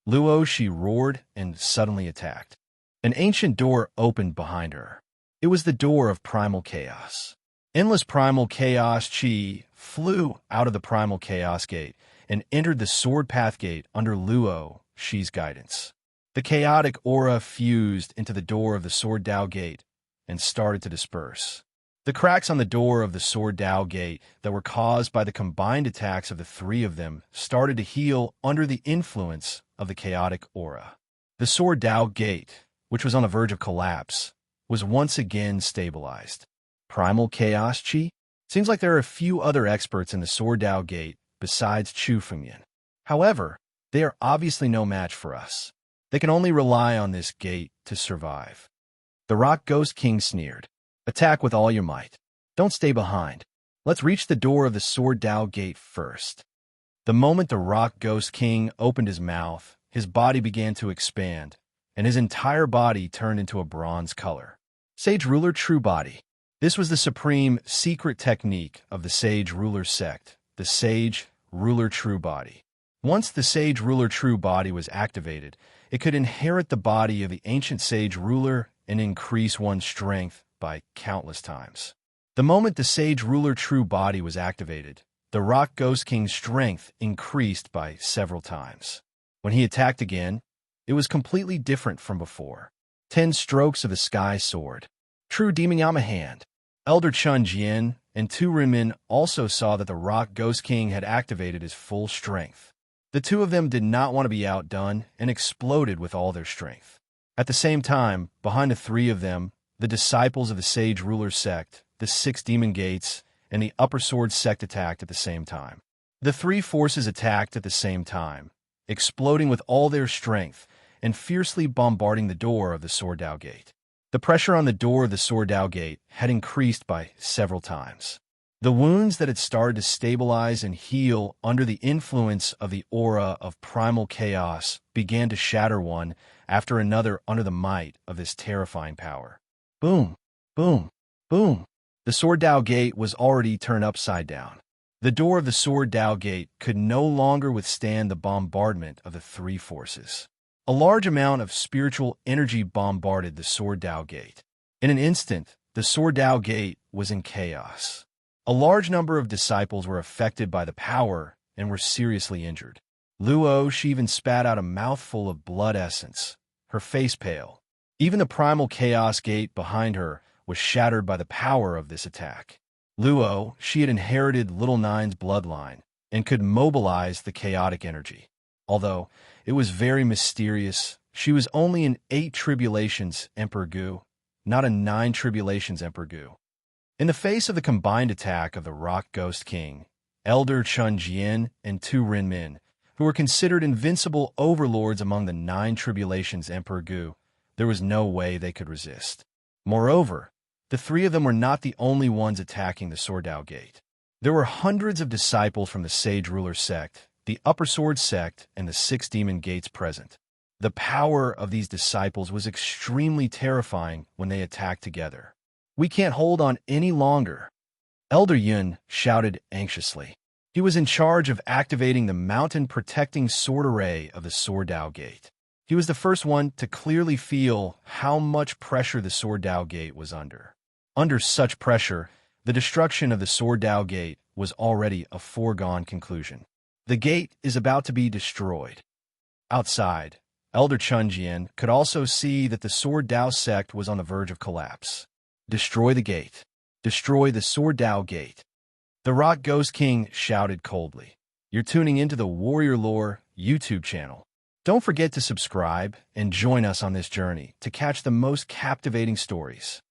Luo, she roared and suddenly attacked. An ancient door opened behind her. It was the door of primal chaos. Endless primal chaos chi flew out of the primal chaos gate and entered the sword path gate under Luo, Shi's guidance. The chaotic aura fused into the door of the Sword Dao gate and started to disperse. The cracks on the door of the Sword Dao gate that were caused by the combined attacks of the three of them started to heal under the influence of the chaotic aura. The Sword Dao gate, which was on the verge of collapse, was once again stabilized. Primal chaos chi? Seems like there are a few other experts in the Sword Dao gate besides Chu Fengyan. However, they are obviously no match for us. They can only rely on this gate to survive. The Rock Ghost King sneered. Attack with all your might. Don't stay behind. Let's reach the door of the Sword Dao gate first. The moment the Rock Ghost King opened his mouth, his body began to expand, and his entire body turned into a bronze color. Sage Ruler True Body. This was the supreme secret technique of the Sage Ruler sect, the Sage Ruler True Body. Once the Sage Ruler True Body was activated, it could inherit the body of the ancient Sage Ruler and increase one's strength by countless times. The moment the Sage Ruler True Body was activated, the Rock Ghost King's strength increased by several times. When he attacked again, it was completely different from before. 10 strokes of the Sky Sword. True Demon Yama Hand. Elder Chun Jian and Tu Renmin also saw that the Rock Ghost King had activated his full strength. The two of them did not want to be outdone and exploded with all their strength. At the same time, behind the three of them, the disciples of the Sage Ruler sect, the 6 Demon Gates, and the Upper Sword sect attacked at the same time. The three forces attacked at the same time, exploding with all their strength and fiercely bombarding the door of the Sword Dao gate. The pressure on the door of the Sword Dao gate had increased by several times. The wounds that had started to stabilize and heal under the influence of the aura of primal chaos began to shatter one after another under the might of this terrifying power. Boom, boom, boom. The Sword Dao Gate was already turned upside down. The door of the Sword Dao Gate could no longer withstand the bombardment of the three forces. A large amount of spiritual energy bombarded the Sword Dao Gate. In an instant, the Sword Dao Gate was in chaos. A large number of disciples were affected by the power and were seriously injured. Luo, she even spat out a mouthful of blood essence, her face pale. Even the primal chaos gate behind her was shattered by the power of this attack. Luo, she had inherited Little Nine's bloodline and could mobilize the chaotic energy. Although it was very mysterious, she was only an 8 tribulations Emperor Gu, not a 9 tribulations Emperor Gu. In the face of the combined attack of the Rock Ghost King, Elder Chun Jian and Tu Rinmin, who were considered invincible overlords among the 9 tribulations Emperor Gu, there was no way they could resist. Moreover, the 3 of them were not the only ones attacking the Sword Dao Gate. There were hundreds of disciples from the Sage Ruler sect, the Upper Sword sect, and the 6 demon gates present. The power of these disciples was extremely terrifying when they attacked together. "We can't hold on any longer," Elder Yun shouted anxiously. He was in charge of activating the mountain-protecting sword array of the Sword Dao Gate. He was the first one to clearly feel how much pressure the Sword Dao Gate was under. Under such pressure, the destruction of the Sword Dao Gate was already a foregone conclusion. The gate is about to be destroyed. Outside, Elder Chun Jian could also see that the Sword Dao sect was on the verge of collapse. "Destroy the gate. Destroy the Sword Dao Gate." The Rock Ghost King shouted coldly. You're tuning into the Warrior Lore YouTube channel. Don't forget to subscribe and join us on this journey to catch the most captivating stories.